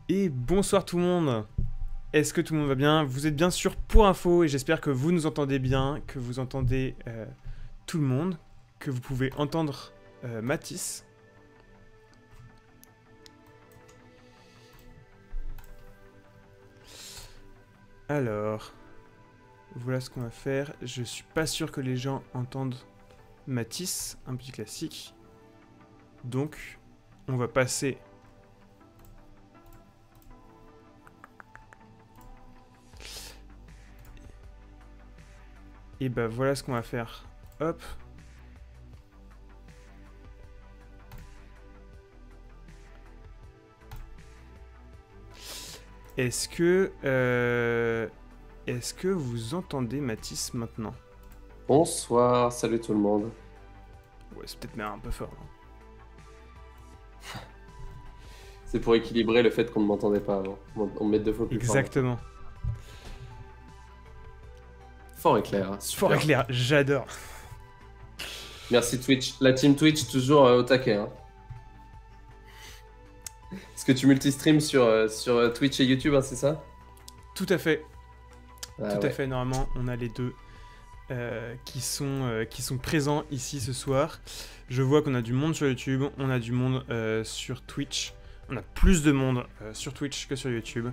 Et bonsoir tout le monde. Est-ce que tout le monde va bien? Vous êtes bien sûr pour info et j'espère que vous nous entendez bien, que vous entendez tout le monde, que vous pouvez entendre Mathis. Alors, voilà ce qu'on va faire. Je suis pas sûr que les gens entendent Mathis, un petit classique. Donc, on va passer... Et bah voilà ce qu'on va faire. Hop. Est-ce que vous entendez Mathis maintenant? Bonsoir, salut tout le monde. Ouais, c'est peut-être même un peu fort. C'est pour équilibrer le fait qu'on ne m'entendait pas avant. On me met deux fois plus fort. Exactement. Fort et clair, hein, super. Fort et clair, j'adore. Merci Twitch. La team Twitch toujours au taquet. Hein. Est-ce que tu multistream sur Twitch et YouTube, hein, c'est ça? Tout à fait. Ah, Tout ouais. à fait, normalement, on a les deux qui sont présents ici ce soir. Je vois qu'on a du monde sur YouTube, on a du monde sur Twitch. On a plus de monde sur Twitch que sur YouTube,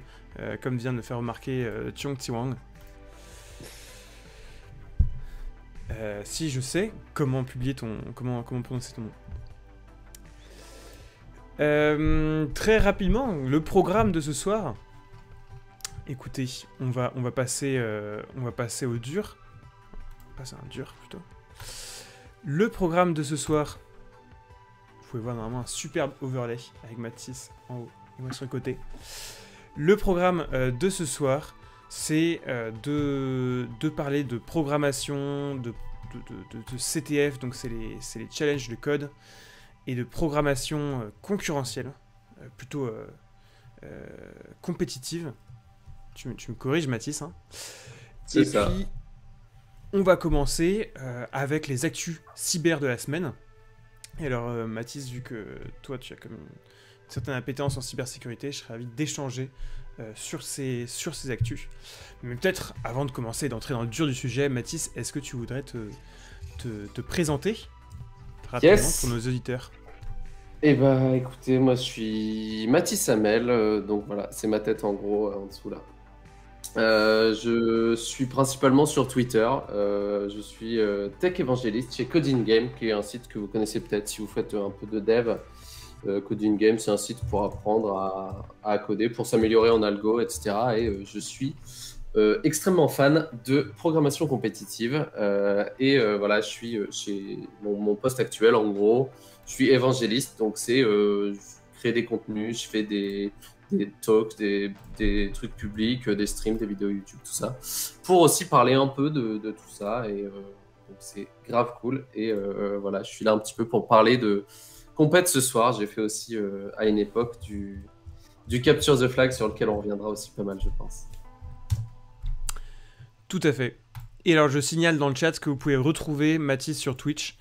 comme vient de le faire remarquer Tiong Tiwang. Si je sais comment publier comment prononcer ton nom. Très rapidement, le programme de ce soir. Écoutez, on va passer au dur. Passer un dur plutôt. Le programme de ce soir. Vous pouvez voir normalement un superbe overlay avec Mathis en haut et moi sur le côté. Le programme de ce soir, c'est de parler de programmation, de CTF, donc c'est les challenges de code, et de programmation concurrentielle, plutôt compétitive. Tu me corriges, Mathis. Hein. C'est ça. Puis, on va commencer avec les actus cyber de la semaine. Et alors, Mathis, vu que toi, tu as comme une certaine appétence en cybersécurité, je serais ravi d'échanger sur ces actus. Mais peut-être, avant de commencer, d'entrer dans le dur du sujet, Mathis, est-ce que tu voudrais te présenter rapidement pour nos auditeurs? Eh bah écoutez, moi je suis Mathis Hamel, donc voilà, c'est ma tête en gros en dessous là. Je suis principalement sur Twitter. Je suis tech évangéliste chez Coding Game, qui est un site que vous connaissez peut-être si vous faites un peu de dev. Coding Game, c'est un site pour apprendre à coder, pour s'améliorer en algo, etc. Et je suis extrêmement fan de programmation compétitive. Voilà, je suis chez mon poste actuel, en gros. Je suis évangéliste, donc c'est je crée des contenus, je fais des talks, des trucs publics, des streams, des vidéos YouTube, tout ça, pour aussi parler un peu de tout ça. Et donc c'est grave cool. Et voilà, je suis là un petit peu pour parler de compète ce soir. J'ai fait aussi à une époque du Capture the Flag, sur lequel on reviendra aussi pas mal, je pense. Tout à fait. Et alors, je signale dans le chat que vous pouvez retrouver Mathis sur Twitch.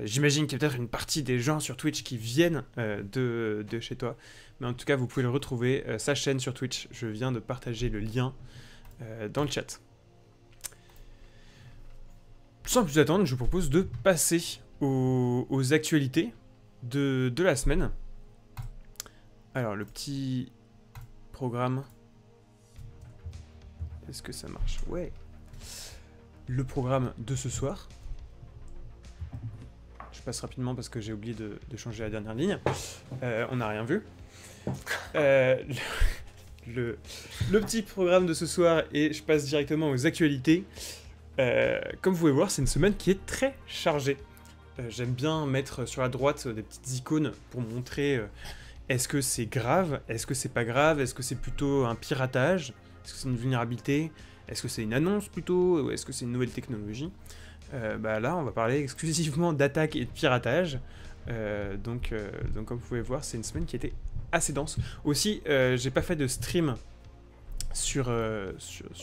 J'imagine qu'il y a peut-être une partie des gens sur Twitch qui viennent de chez toi. Mais en tout cas, vous pouvez le retrouver, sa chaîne sur Twitch. Je viens de partager le lien dans le chat. Sans plus attendre, je vous propose de passer aux actualités de la semaine. Alors, le petit programme... Est-ce que ça marche? Ouais. Le programme de ce soir. Je passe rapidement parce que j'ai oublié de changer la dernière ligne. On n'a rien vu. Le petit programme de ce soir, et je passe directement aux actualités. Comme vous pouvez voir, c'est une semaine qui est très chargée. J'aime bien mettre sur la droite des petites icônes pour montrer est-ce que c'est grave, est-ce que c'est pas grave, est-ce que c'est plutôt un piratage, est-ce que c'est une vulnérabilité, est-ce que c'est une annonce plutôt, ou est-ce que c'est une nouvelle technologie. Là, on va parler exclusivement d'attaque et de piratage. Donc, comme vous pouvez voir, c'est une semaine qui était assez dense. Aussi, j'ai pas fait de stream sur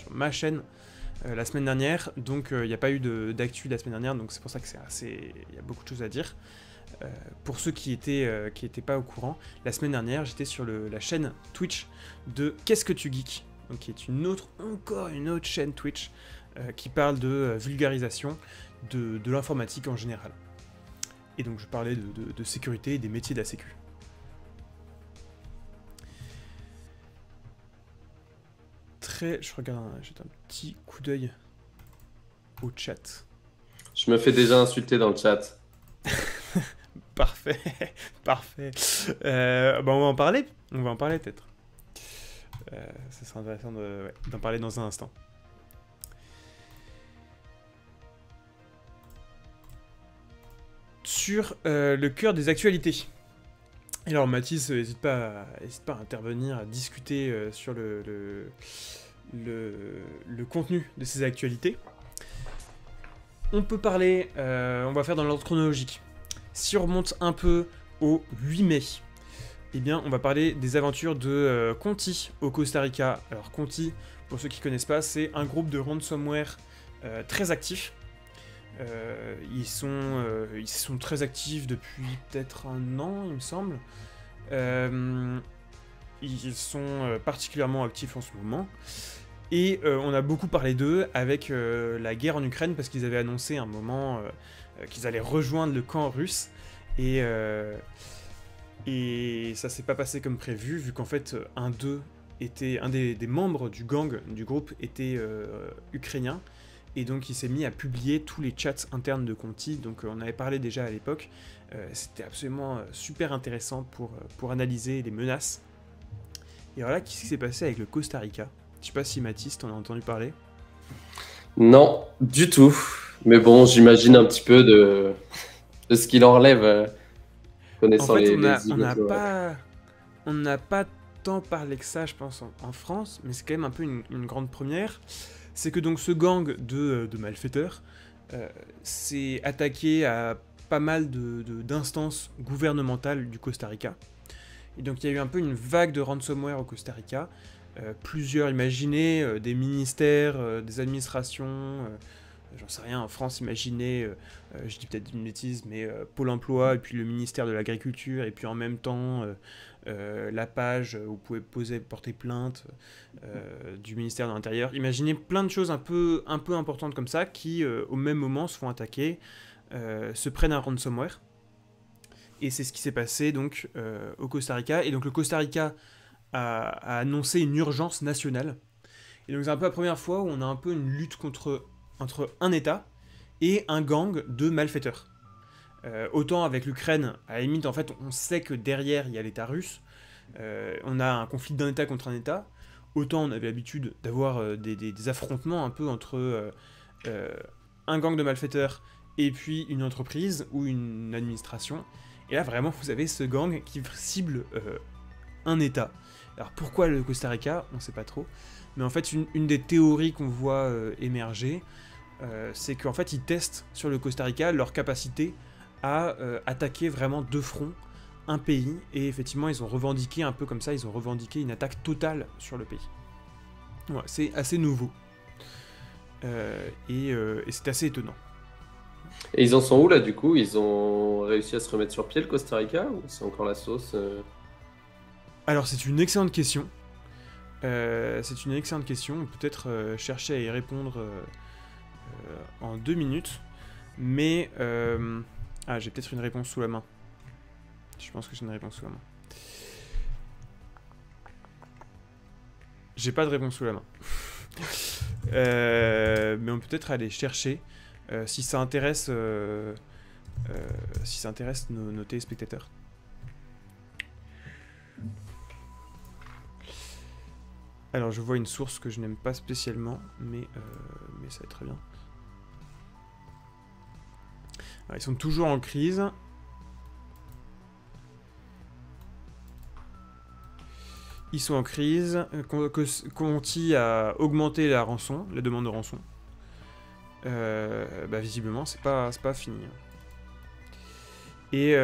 ma chaîne la semaine dernière, donc il n'y a pas eu d'actu la semaine dernière, donc c'est pour ça que il y a beaucoup de choses à dire. Pour ceux qui étaient pas au courant, la semaine dernière, j'étais sur la chaîne Twitch de Qu'est-ce que tu geeks, donc qui est encore une autre chaîne Twitch qui parle de vulgarisation de l'informatique en général. Et donc je parlais de sécurité et des métiers de la sécu. Je regarde, jette un petit coup d'œil au chat. Je me fais déjà insulter dans le chat. Parfait, parfait. On va en parler peut-être. Ça sera intéressant d'en parler dans un instant. Sur le cœur des actualités. Alors Mathis, n'hésite pas à intervenir, à discuter sur le contenu de ces actualités. On peut parler, on va faire dans l'ordre chronologique. Si on remonte un peu au 8 mai, eh bien on va parler des aventures de Conti au Costa Rica. Alors Conti, pour ceux qui ne connaissent pas, c'est un groupe de ransomware très actif. Ils sont très actifs depuis peut-être un an, il me semble. Ils sont particulièrement actifs en ce moment. Et on a beaucoup parlé d'eux avec la guerre en Ukraine, parce qu'ils avaient annoncé à un moment qu'ils allaient rejoindre le camp russe. Et ça s'est pas passé comme prévu, vu qu'en fait un des membres du gang, du groupe, était ukrainien. Et donc il s'est mis à publier tous les chats internes de Conti, donc on avait parlé déjà à l'époque. C'était absolument super intéressant pour analyser les menaces. Et voilà, qu'est-ce qui s'est passé avec le Costa Rica? Je sais pas si Mathis, t'en as entendu parler? Non, du tout. Mais bon, j'imagine un petit peu de ce qu'il en relève, connaissant en fait, on n'a pas tant parlé que ça, je pense, en France, mais c'est quand même un peu une grande première. C'est que donc ce gang de malfaiteurs s'est attaqué à pas mal d'instances gouvernementales du Costa Rica. Et donc il y a eu un peu une vague de ransomware au Costa Rica. Plusieurs, imaginez, des ministères, des administrations, j'en sais rien, en France, imaginez, je dis peut-être une bêtise, mais Pôle emploi, et puis le ministère de l'Agriculture, et puis en même temps la page où vous pouvez porter plainte du ministère de l'Intérieur. Imaginez plein de choses un peu importantes comme ça qui, au même moment, se font attaquer, se prennent un ransomware. Et c'est ce qui s'est passé donc au Costa Rica. Et donc le Costa Rica a annoncé une urgence nationale. Et donc c'est un peu la première fois où on a un peu une lutte entre un État et un gang de malfaiteurs. Autant avec l'Ukraine, à la limite, en fait, on sait que derrière, il y a l'État russe. On a un conflit d'un État contre un État. Autant on avait l'habitude d'avoir des affrontements un peu entre un gang de malfaiteurs et puis une entreprise ou une administration. Et là, vraiment, vous avez ce gang qui cible un État. Alors pourquoi le Costa Rica? On ne sait pas trop. Mais en fait, une des théories qu'on voit émerger, c'est qu'en fait, ils testent sur le Costa Rica leur capacité à attaquer vraiment de front un pays. Et effectivement, ils ont revendiqué un peu comme ça, ils ont revendiqué une attaque totale sur le pays. Ouais, c'est assez nouveau. Et c'est assez étonnant. Et ils en sont où là du coup? Ils ont réussi à se remettre sur pied le Costa Rica ou c'est encore la sauce? Alors c'est une excellente question. On peut peut-être chercher à y répondre en 2 minutes. Mais j'ai peut-être une réponse sous la main. Je pense que j'ai une réponse sous la main. J'ai pas de réponse sous la main. Mais on peut peut-être aller chercher si ça intéresse nos téléspectateurs. Alors je vois une source que je n'aime pas spécialement, mais ça va être très bien. Alors, ils sont toujours en crise. Ils sont en crise. Conti a augmenté la rançon, la demande de rançon. Visiblement, c'est pas fini. Et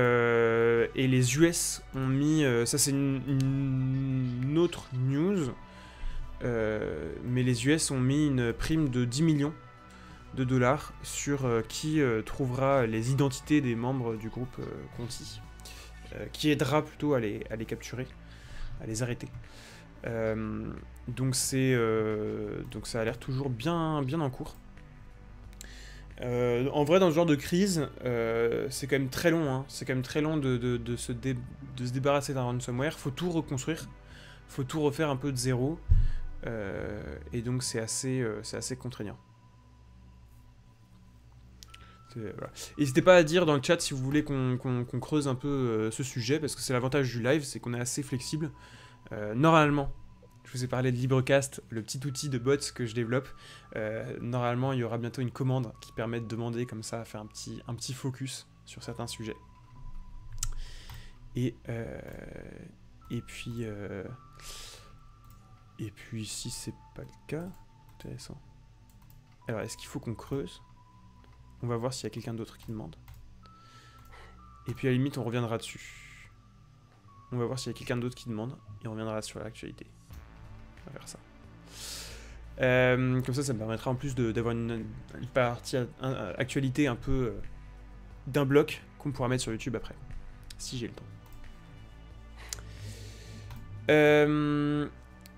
les US ont mis... ça, c'est une autre news. mais les US ont mis une prime de 10 millions de dollars sur qui trouvera les identités des membres du groupe Conti, qui aidera plutôt à les capturer, à les arrêter. Donc ça a l'air toujours bien en cours. En vrai, dans ce genre de crise, c'est quand même très long. Hein. C'est quand même très long de se débarrasser d'un ransomware. Faut tout reconstruire, faut tout refaire un peu de zéro, et donc c'est assez contraignant. Voilà. N'hésitez pas à dire dans le chat si vous voulez qu'on creuse un peu ce sujet, parce que c'est l'avantage du live, c'est qu'on est assez flexible. Normalement, je vous ai parlé de LibreCast, le petit outil de bots que je développe. Normalement, il y aura bientôt une commande qui permet de demander comme ça, à faire un petit focus sur certains sujets. Et puis si c'est pas le cas, intéressant. Alors, est-ce qu'il faut qu'on creuse ? On va voir s'il y a quelqu'un d'autre qui demande. Et puis à la limite, on reviendra dessus. On va voir s'il y a quelqu'un d'autre qui demande. Et on reviendra sur l'actualité. On va faire ça. Comme ça me permettra en plus d'avoir une partie actualité un peu d'un bloc qu'on pourra mettre sur YouTube après. Si j'ai le temps.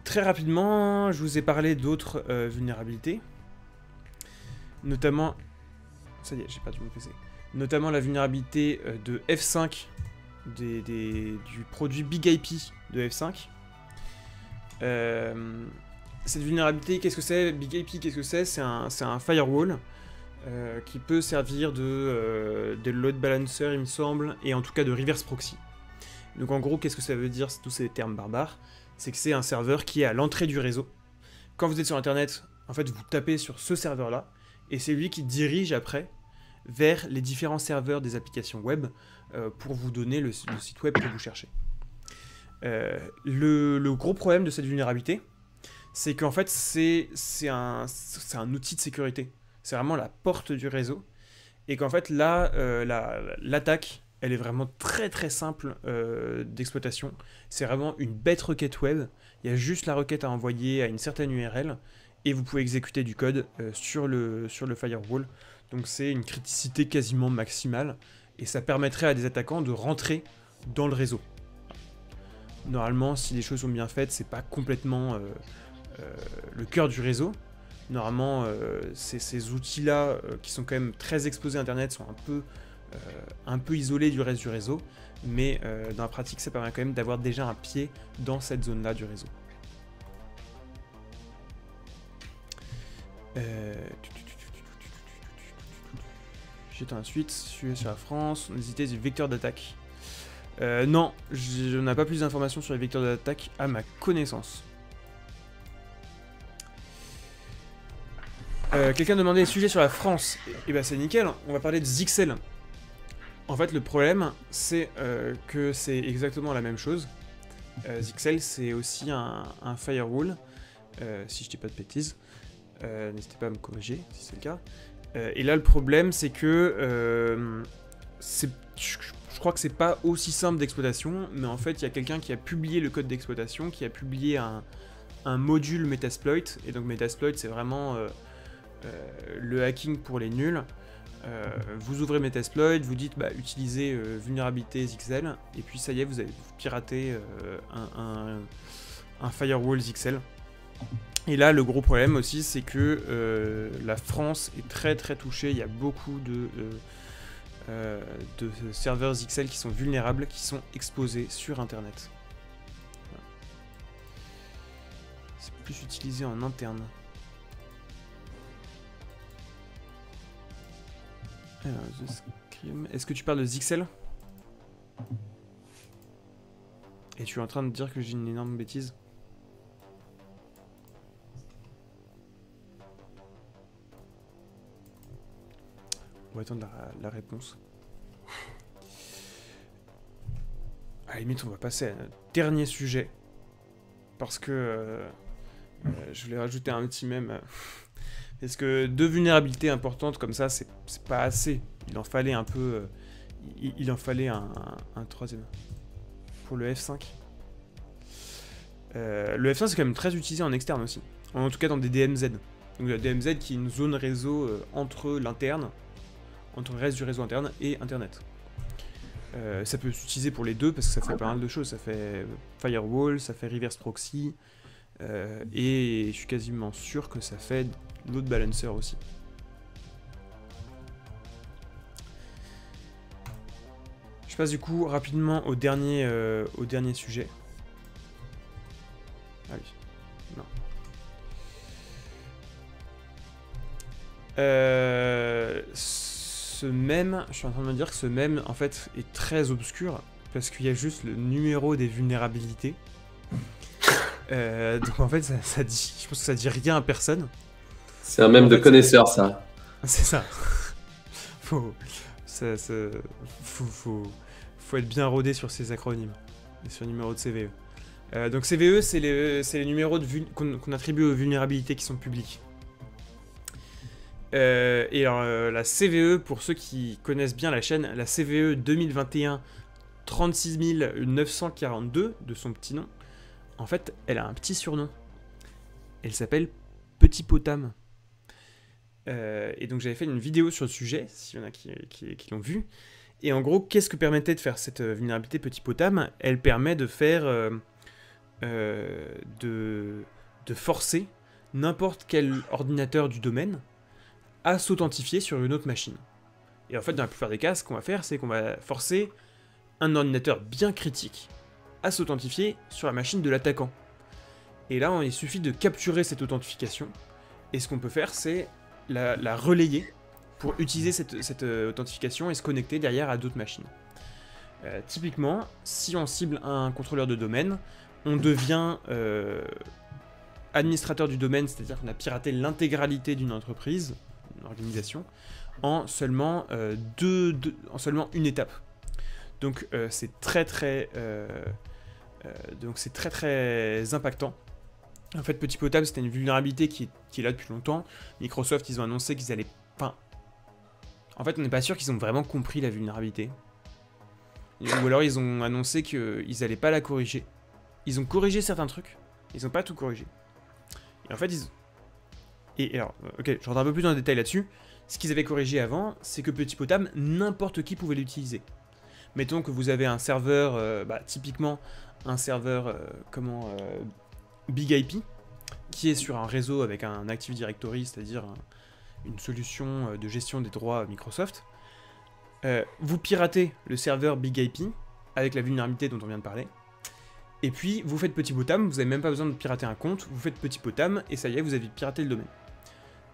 Très rapidement, je vous ai parlé d'autres vulnérabilités. Notamment... Ça y est, j'ai perdu mon PC. Notamment la vulnérabilité de F5, du produit Big IP de F5. Cette vulnérabilité, qu'est-ce que c'est? Big IP, qu'est-ce que c'est? C'est un firewall qui peut servir de load balancer, il me semble, et en tout cas de reverse proxy. Donc en gros, qu'est-ce que ça veut dire, tous ces termes barbares? C'est que c'est un serveur qui est à l'entrée du réseau. Quand vous êtes sur Internet, en fait, vous tapez sur ce serveur-là, et c'est lui qui dirige après vers les différents serveurs des applications web pour vous donner le site web que vous cherchez. Le gros problème de cette vulnérabilité, c'est qu'en fait, c'est un outil de sécurité. C'est vraiment la porte du réseau. Et qu'en fait, là, l'attaque, elle est vraiment très très simple d'exploitation. C'est vraiment une bête requête web. Il y a juste la requête à envoyer à une certaine URL. Et vous pouvez exécuter du code sur le firewall. Donc c'est une criticité quasiment maximale. Et ça permettrait à des attaquants de rentrer dans le réseau. Normalement, si les choses sont bien faites, c'est pas complètement le cœur du réseau. Normalement, ces outils-là, qui sont quand même très exposés à Internet, sont un peu isolés du reste du réseau. Mais dans la pratique, ça permet quand même d'avoir déjà un pied dans cette zone-là du réseau. J'étais ensuite sur la France, on hésitait du vecteur d'attaque. Non, je n'ai pas plus d'informations sur les vecteurs d'attaque à ma connaissance. Quelqu'un demandait des sujets sur la France. Et bah c'est nickel, on va parler de Zixel. En fait, le problème, c'est que c'est exactement la même chose. Zixel, c'est aussi un firewall, si je dis pas de bêtises. N'hésitez pas à me corriger si c'est le cas. Et là, le problème, c'est que je crois que c'est pas aussi simple d'exploitation, mais en fait, il y a quelqu'un qui a publié le code d'exploitation, qui a publié un module Metasploit. Et donc, Metasploit, c'est vraiment le hacking pour les nuls. Vous ouvrez Metasploit, vous dites utilisez vulnérabilité Zixel, et puis ça y est, vous avez piraté un firewall Zixel. Et là, le gros problème aussi, c'est que la France est très très touchée. Il y a beaucoup de serveurs Zixel qui sont vulnérables, qui sont exposés sur Internet. Voilà. C'est plus utilisé en interne. Alors, est-ce que tu parles de Zixel? Et tu es en train de dire que j'ai une énorme bêtise? On va attendre la réponse. À la limite, on va passer à notre dernier sujet. Parce que je voulais rajouter un petit mème. Parce que deux vulnérabilités importantes comme ça, c'est pas assez. Il en fallait un peu... il en fallait un troisième. Pour le F5. Le F1 c'est quand même très utilisé en externe aussi, en tout cas dans des DMZ. Donc la DMZ qui est une zone réseau entre l'interne, entre le reste du réseau interne et Internet. Ça peut s'utiliser pour les deux parce que ça fait pas mal de choses, ça fait firewall, ça fait reverse proxy, et je suis quasiment sûr que ça fait load balancer aussi. Je passe du coup rapidement au dernier sujet. Ah oui, non. Je suis en train de me dire que ce mème, en fait, est très obscur, parce qu'il y a juste le numéro des vulnérabilités. Donc en fait, ça dit, je pense que ça dit rien à personne. C'est un mème de connaisseur, ça. C'est ça. faut être bien rodé sur ces acronymes, et sur le numéro de CVE. Donc CVE, c'est les numéros qu'on attribue aux vulnérabilités qui sont publiques. Et alors, la CVE, pour ceux qui connaissent bien la chaîne, la CVE 2021 36942, de son petit nom, en fait, elle a un petit surnom. Elle s'appelle Petit Potam. Et donc j'avais fait une vidéo sur le sujet, s'il y en a qui l'ont vu. Et en gros, qu'est-ce que permettait de faire cette vulnérabilité Petit Potam? Elle permet de faire... de forcer n'importe quel ordinateur du domaine à s'authentifier sur une autre machine. Et en fait, dans la plupart des cas, ce qu'on va faire, c'est qu'on va forcer un ordinateur bien critique à s'authentifier sur la machine de l'attaquant. Et là, il suffit de capturer cette authentification, et ce qu'on peut faire, c'est la relayer pour utiliser cette authentification et se connecter derrière à d'autres machines. Typiquement, si on cible un contrôleur de domaine, on devient administrateur du domaine, c'est-à-dire qu'on a piraté l'intégralité d'une entreprise, une organisation, en seulement, une étape. Donc c'est très impactant. En fait, Petit Potam, c'était une vulnérabilité qui est là depuis longtemps. Microsoft, ils ont annoncé qu'ils allaient... Enfin, en fait, on n'est pas sûr qu'ils ont vraiment compris la vulnérabilité. Ou alors, ils ont annoncé qu'ils n'allaient pas la corriger. Ils ont corrigé certains trucs. Ils n'ont pas tout corrigé. Et en fait, Et alors, ok, je rentre un peu plus dans le détail là-dessus. Ce qu'ils avaient corrigé avant, c'est que Petit Potam, n'importe qui pouvait l'utiliser. Mettons que vous avez un serveur, typiquement un serveur, Big IP, qui est sur un réseau avec un Active Directory, c'est-à-dire une solution de gestion des droits Microsoft. Vous piratez le serveur Big IP avec la vulnérabilité dont on vient de parler. Et puis, vous faites Petit Potam, vous n'avez même pas besoin de pirater un compte, vous faites Petit Potam, et ça y est, vous avez piraté le domaine.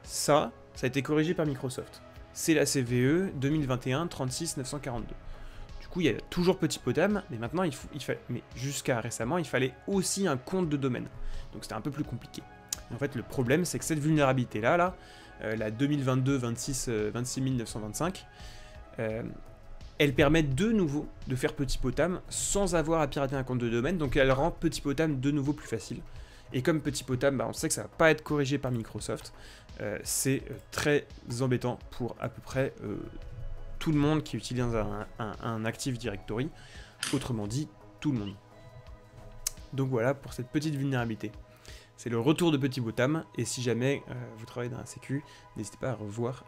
Ça a été corrigé par Microsoft. C'est la CVE 2021 36942. Du coup, il y a toujours Petit Potam, mais maintenant, mais jusqu'à récemment, il fallait aussi un compte de domaine. Donc c'était un peu plus compliqué. Et en fait, le problème, c'est que cette vulnérabilité-là, la 2022-26925, elle permet de nouveau de faire Petit Potam sans avoir à pirater un compte de domaine, donc elle rend Petit Potam de nouveau plus facile. Et comme Petit Potam, on sait que ça va pas être corrigé par Microsoft, c'est très embêtant pour à peu près tout le monde qui utilise un Active Directory, autrement dit, tout le monde. Donc voilà pour cette petite vulnérabilité. C'est le retour de Petit Potam, et si jamais vous travaillez dans la sécu, n'hésitez pas à voir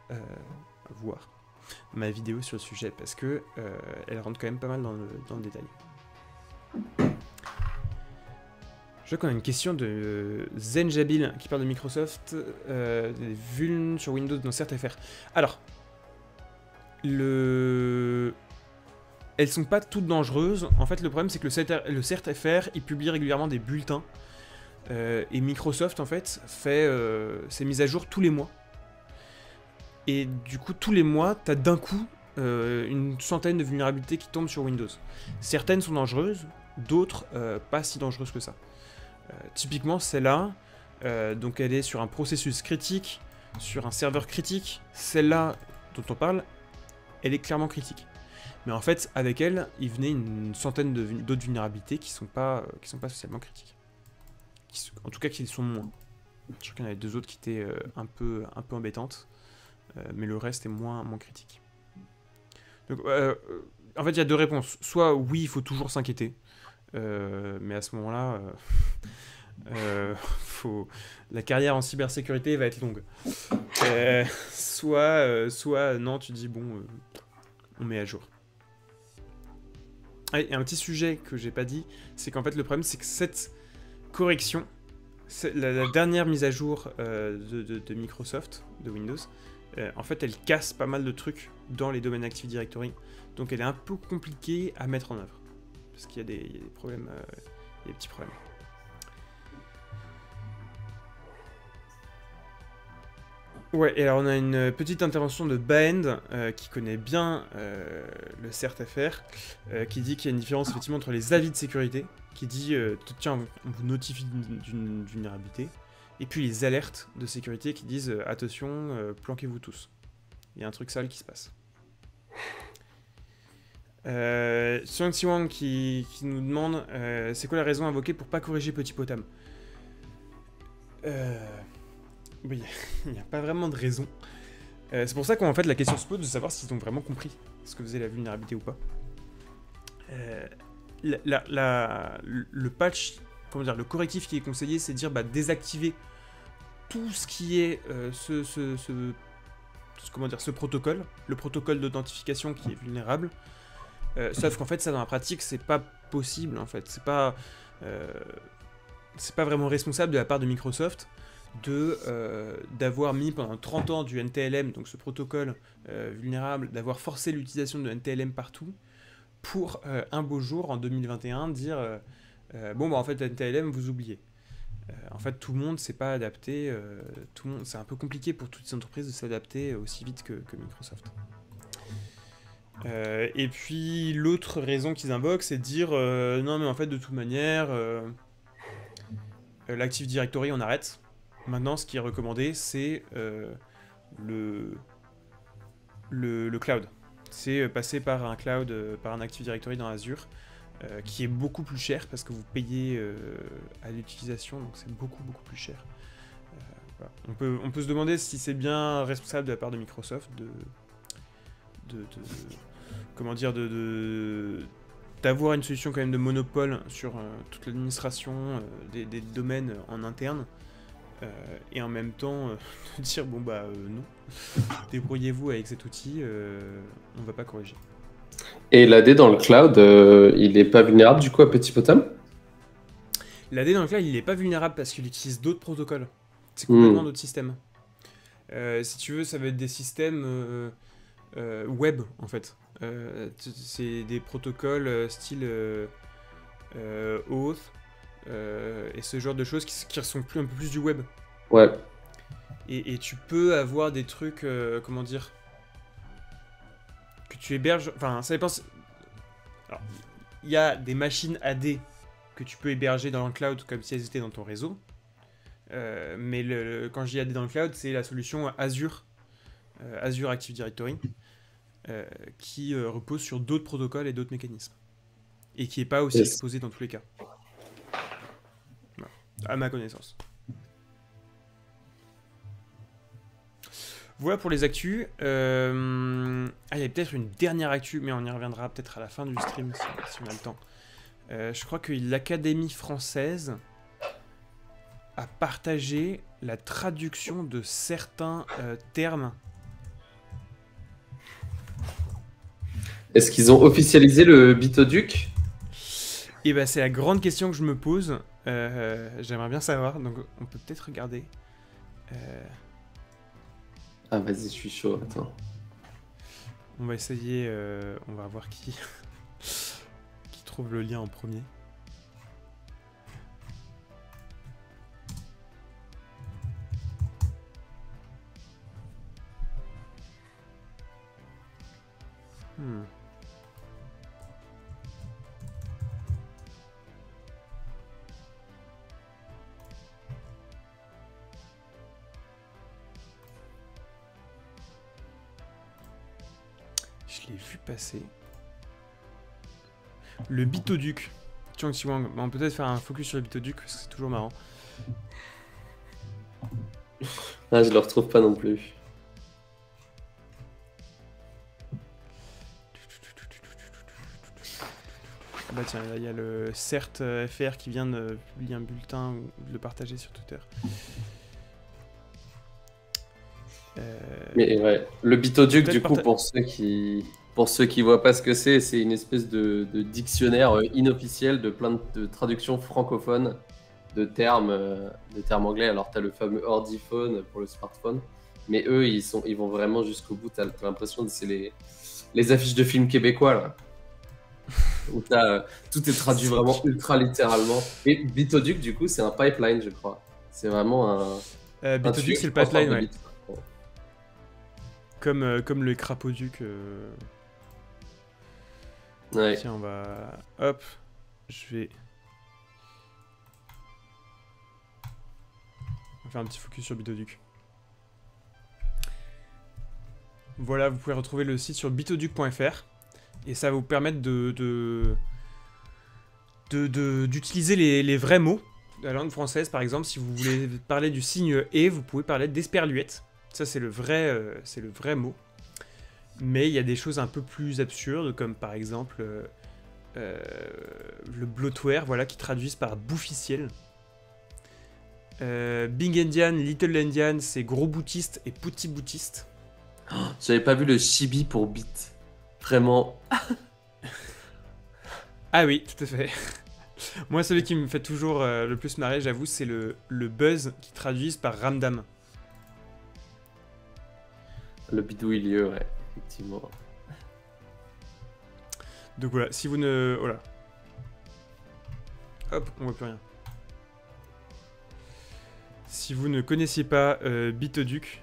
ma vidéo sur le sujet, parce que elle rentre quand même pas mal dans le détail. Je vois qu'on a une question de Zenjabil qui parle de Microsoft, des vulnes sur Windows dans CertFR. Alors, elles sont pas toutes dangereuses. En fait, le problème, c'est que le CertFR, il publie régulièrement des bulletins. Et Microsoft, en fait, fait ses mises à jour tous les mois. Et du coup, tous les mois, t'as d'un coup une centaine de vulnérabilités qui tombent sur Windows. Certaines sont dangereuses, d'autres pas si dangereuses que ça. Typiquement, celle-là, donc elle est sur un processus critique, sur un serveur critique. Celle-là dont on parle, elle est clairement critique. Mais en fait, avec elle, il venait une centaine d'autres vulnérabilités qui sont pas spécialement critiques. En tout cas, qui le sont moins. Je crois qu'il y en avait deux autres qui étaient un peu embêtantes, mais le reste est moins critique. Donc, en fait, il y a deux réponses. Soit oui, il faut toujours s'inquiéter, Mais à ce moment-là, la carrière en cybersécurité va être longue. Soit non, tu dis bon, on met à jour. Ah, et un petit sujet que j'ai pas dit, c'est qu'en fait le problème c'est que cette correction, la dernière mise à jour de Microsoft, de Windows, en fait elle casse pas mal de trucs dans les domaines Active Directory, donc elle est un peu compliquée à mettre en œuvre, parce qu'il y a des problèmes, des petits problèmes. Ouais, et alors on a une petite intervention de Baend, qui connaît bien le CERT-FR, qui dit qu'il y a une différence effectivement entre les avis de sécurité, qui dit tiens, on vous notifie d'une vulnérabilité, et puis les alertes de sécurité qui disent attention, planquez-vous tous. Il y a un truc sale qui se passe. Xiang Xiwang qui nous demande c'est quoi la raison invoquée pour pas corriger Petit Potam. Oui, il n'y a pas vraiment de raison. C'est pour ça qu'en fait la question se pose de savoir s'ils ont vraiment compris ce que faisait la vulnérabilité ou pas. Le patch, comment dire, le correctif qui est conseillé, c'est de dire désactiver tout ce qui est ce protocole, le protocole d'authentification qui est vulnérable. Sauf qu'en fait ça dans la pratique c'est pas possible en fait, c'est pas vraiment responsable de la part de Microsoft d'avoir mis pendant 30 ans du NTLM, donc ce protocole vulnérable, d'avoir forcé l'utilisation de NTLM partout, pour un beau jour, en 2021, dire bon, en fait, NTLM, vous oubliez. En fait, tout le monde ne s'est pas adapté, c'est un peu compliqué pour toutes les entreprises de s'adapter aussi vite que Microsoft. Et puis, l'autre raison qu'ils invoquent, c'est de dire non, mais en fait, de toute manière, l'Active Directory, on arrête. Maintenant, ce qui est recommandé, c'est le cloud. C'est passer par un cloud, par un Active Directory dans Azure, qui est beaucoup plus cher parce que vous payez à l'utilisation, donc c'est beaucoup plus cher. Voilà. On peut se demander si c'est bien responsable de la part de Microsoft d'avoir une solution quand même de monopole sur toute l'administration des domaines en interne. Et en même temps de dire bon non, débrouillez-vous avec cet outil, on va pas corriger. Et l'AD dans le cloud, il est pas vulnérable du coup à Petit Potam? L'AD dans le cloud il est pas vulnérable parce qu'il utilise d'autres protocoles, c'est complètement d'autres systèmes. Si tu veux ça va être des systèmes web en fait, c'est des protocoles style Auth, et ce genre de choses qui sont un peu plus du web. Ouais. Et tu peux avoir des trucs, comment dire, que tu héberges. Enfin, ça dépend. Alors, il y a des machines AD que tu peux héberger dans le cloud comme si elles étaient dans ton réseau. Mais quand je dis AD dans le cloud, c'est la solution Azure, Azure Active Directory, qui repose sur d'autres protocoles et d'autres mécanismes. Et qui n'est pas aussi exposé dans tous les cas. À ma connaissance. Voilà pour les actus. Il y a peut-être une dernière actu, mais on y reviendra peut-être à la fin du stream si on a le temps. Je crois que l'Académie française a partagé la traduction de certains termes. Est-ce qu'ils ont officialisé le Bitoduc? Et c'est la grande question que je me pose. J'aimerais bien savoir, donc on peut peut-être regarder. Ah vas-y, je suis chaud, attends. On va essayer, on va voir qui trouve le lien en premier. Je l'ai vu passer. Le Bitoduc. Xiang Xiwang. On peut peut-être faire un focus sur le Bitoduc parce que c'est toujours marrant. Ah, je le retrouve pas non plus. bah tiens, il y a le CERT FR qui vient de publier un bulletin ou de le partager sur Twitter. Mais ouais, le Bitoduc, du coup, pour ceux qui voient pas ce que c'est une espèce de dictionnaire inofficiel de plein de traductions francophones de termes anglais. Alors, tu as le fameux ordiphone pour le smartphone, mais eux, ils vont vraiment jusqu'au bout. Tu as l'impression que c'est les affiches de films québécois, là. Où tout est traduit vraiment ultra littéralement. Et Bitoduc, du coup, c'est un pipeline, je crois. C'est vraiment un. Bitoduc, c'est le pipeline, ouais. Comme le crapauduc. Ouais. Tiens, on va. Hop. Je vais. On va faire un petit focus sur Bitoduc. Voilà, vous pouvez retrouver le site sur bitoduc.fr. Et ça va vous permettre d'utiliser les vrais mots de la langue française. Par exemple, si vous voulez parler du signe « et », vous pouvez parler d'esperluette. Ça, c'est le vrai mot. Mais il y a des choses un peu plus absurdes, comme par exemple le bloatware, voilà, qui traduisent par boufficiel. Big Indian, Little Indian, c'est gros boutiste et petit boutiste. Oh, j'avais pas vu le chibi pour bit. Vraiment. Ah oui, tout à fait. Moi, celui qui me fait toujours le plus marrer, j'avoue, c'est le buzz qui traduisent par ramdam. Le bidouilleux, ouais, effectivement. Donc voilà, si vous ne... Voilà. Hop, on voit plus rien. Si vous ne connaissiez pas Bitoduc,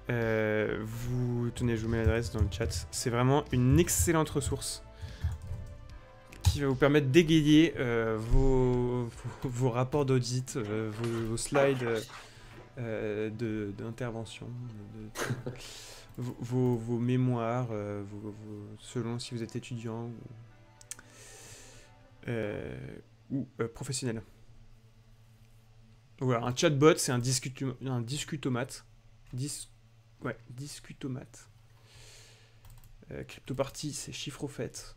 tenez, je vous mets l'adresse dans le chat. C'est vraiment une excellente ressource qui va vous permettre d'égayer vos rapports d'audit, vos slides d'intervention, vos mémoires, selon si vous êtes étudiant ou professionnel. Voilà, un chatbot, c'est un discutomate. Discutomate. CryptoParty, c'est chiffre au fait.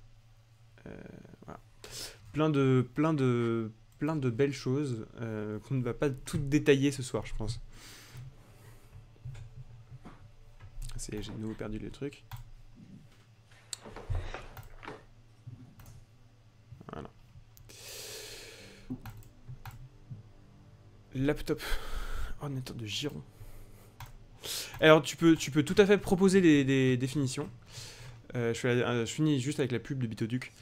Voilà. Plein de belles choses qu'on ne va pas toutes détailler ce soir, je pense. J'ai de nouveau perdu le truc. Voilà. Laptop. Ordinateur de Giron. Alors tu peux tout à fait proposer des définitions. Je finis juste avec la pub de Bitoduc.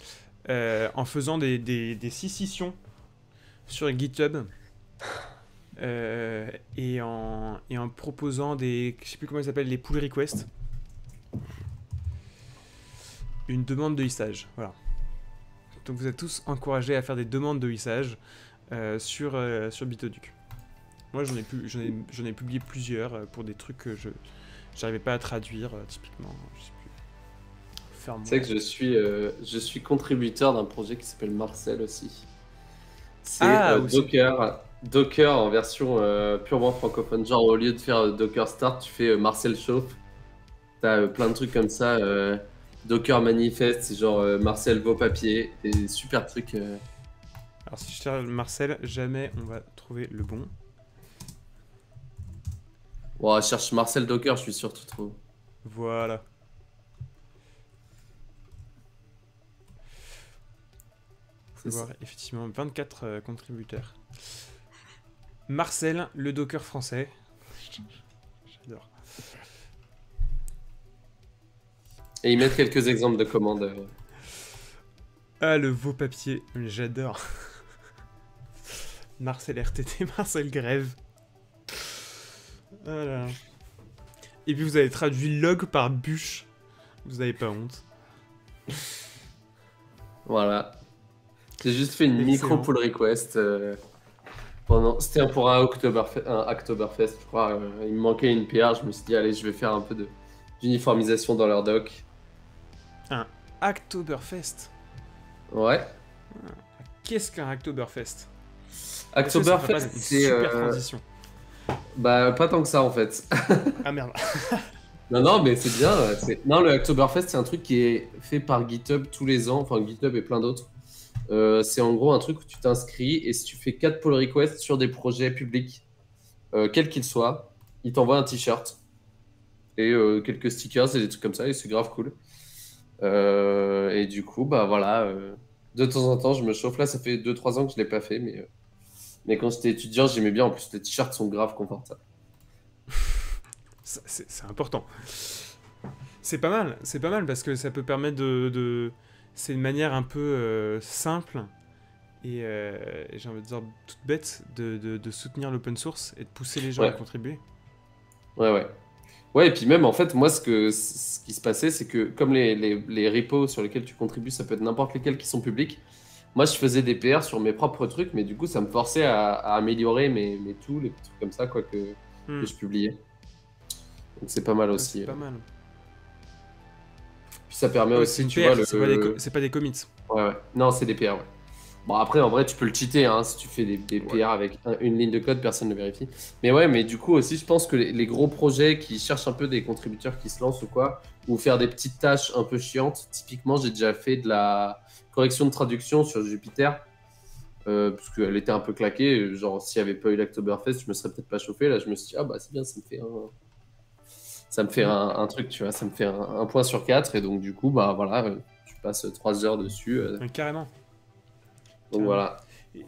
En faisant des scissions sur GitHub et en proposant des... Je sais plus comment ils s'appellent, les pull requests. Une demande de hissage, voilà. Donc vous êtes tous encouragés à faire des demandes de hissage sur Bitoduc. Moi j'en ai publié plusieurs pour des trucs que j'arrivais pas à traduire typiquement. Je sais plus. Tu sais que je suis contributeur d'un projet qui s'appelle Marcel aussi. C'est Docker en version purement francophone. Genre au lieu de faire Docker Start, tu fais Marcel chauffe. T'as plein de trucs comme ça. Docker manifeste, c'est genre Marcel vos papiers. Des super trucs. Alors si je cherche Marcel, jamais on va trouver le bon. Wow, cherche Marcel Docker, je suis sûr que tu trouves. Voilà. Vous pouvez voir effectivement 24 contributeurs. Marcel, le Docker français. J'adore. Et ils mettent quelques exemples de commandes. Ah, le veau papier, j'adore. Marcel RTT, Marcel Grève. Voilà. Et puis vous avez traduit log par bûche. Vous avez pas honte. Voilà. J'ai juste fait une micro pull request c'était pour un Oktoberfest, je crois. Il me manquait une PR, je me suis dit allez, je vais faire un peu d'uniformisation dans leur doc. Un Oktoberfest. Ouais. Qu'est-ce qu'un Oktoberfest? Oktoberfest, c'est super transition. Bah pas tant que ça en fait. Ah merde. Non mais c'est bien. Non, le Oktoberfest c'est un truc qui est fait par GitHub tous les ans, enfin GitHub et plein d'autres. C'est en gros un truc où tu t'inscris et si tu fais 4 pull requests sur des projets publics, quels qu'ils soient, ils t'envoient un t-shirt et quelques stickers et des trucs comme ça et c'est grave cool. Et du coup, bah voilà, de temps en temps, je me chauffe. Là, ça fait 2-3 ans que je l'ai pas fait, mais quand j'étais étudiant, j'aimais bien. En plus, les t-shirts sont grave confortables. C'est important. C'est pas mal parce que ça peut permettre c'est une manière un peu simple et j'ai envie de dire toute bête de soutenir l'open source et de pousser les gens à Ouais, contribuer. ouais, ouais. Ouais, et puis même, en fait, moi, ce qui se passait, c'est que comme les repos sur lesquels tu contribues, ça peut être n'importe lesquels qui sont publics, moi, je faisais des PR sur mes propres trucs, mais du coup, ça me forçait à améliorer mes tools, les trucs comme ça, quoi, que Hmm. je publiais. Donc, c'est pas mal Ouais, c'est aussi. pas mal. Puis ça permet Ouais, c'est aussi, une tu vois, PR, c'est pas des commits. Ouais, ouais. Non, c'est des PR, ouais. Bon, après, en vrai, tu peux le cheater, hein, si tu fais des Ouais. PR avec une ligne de code, personne ne vérifie. Mais ouais, mais du coup aussi, je pense que les gros projets qui cherchent un peu des contributeurs qui se lancent ou quoi, ou faire des petites tâches un peu chiantes, typiquement, j'ai déjà fait de la correction de traduction sur Jupyter, parce qu'elle était un peu claquée. Genre, s'il n'y avait pas eu l'Octoberfest, je me serais peut-être pas chauffé. Là, je me suis dit, ah bah c'est bien, Mhm. un truc, tu vois, ça me fait un point sur 4. Et donc, du coup, bah voilà, tu passes 3 heures dessus. Carrément, Donc carrément. voilà.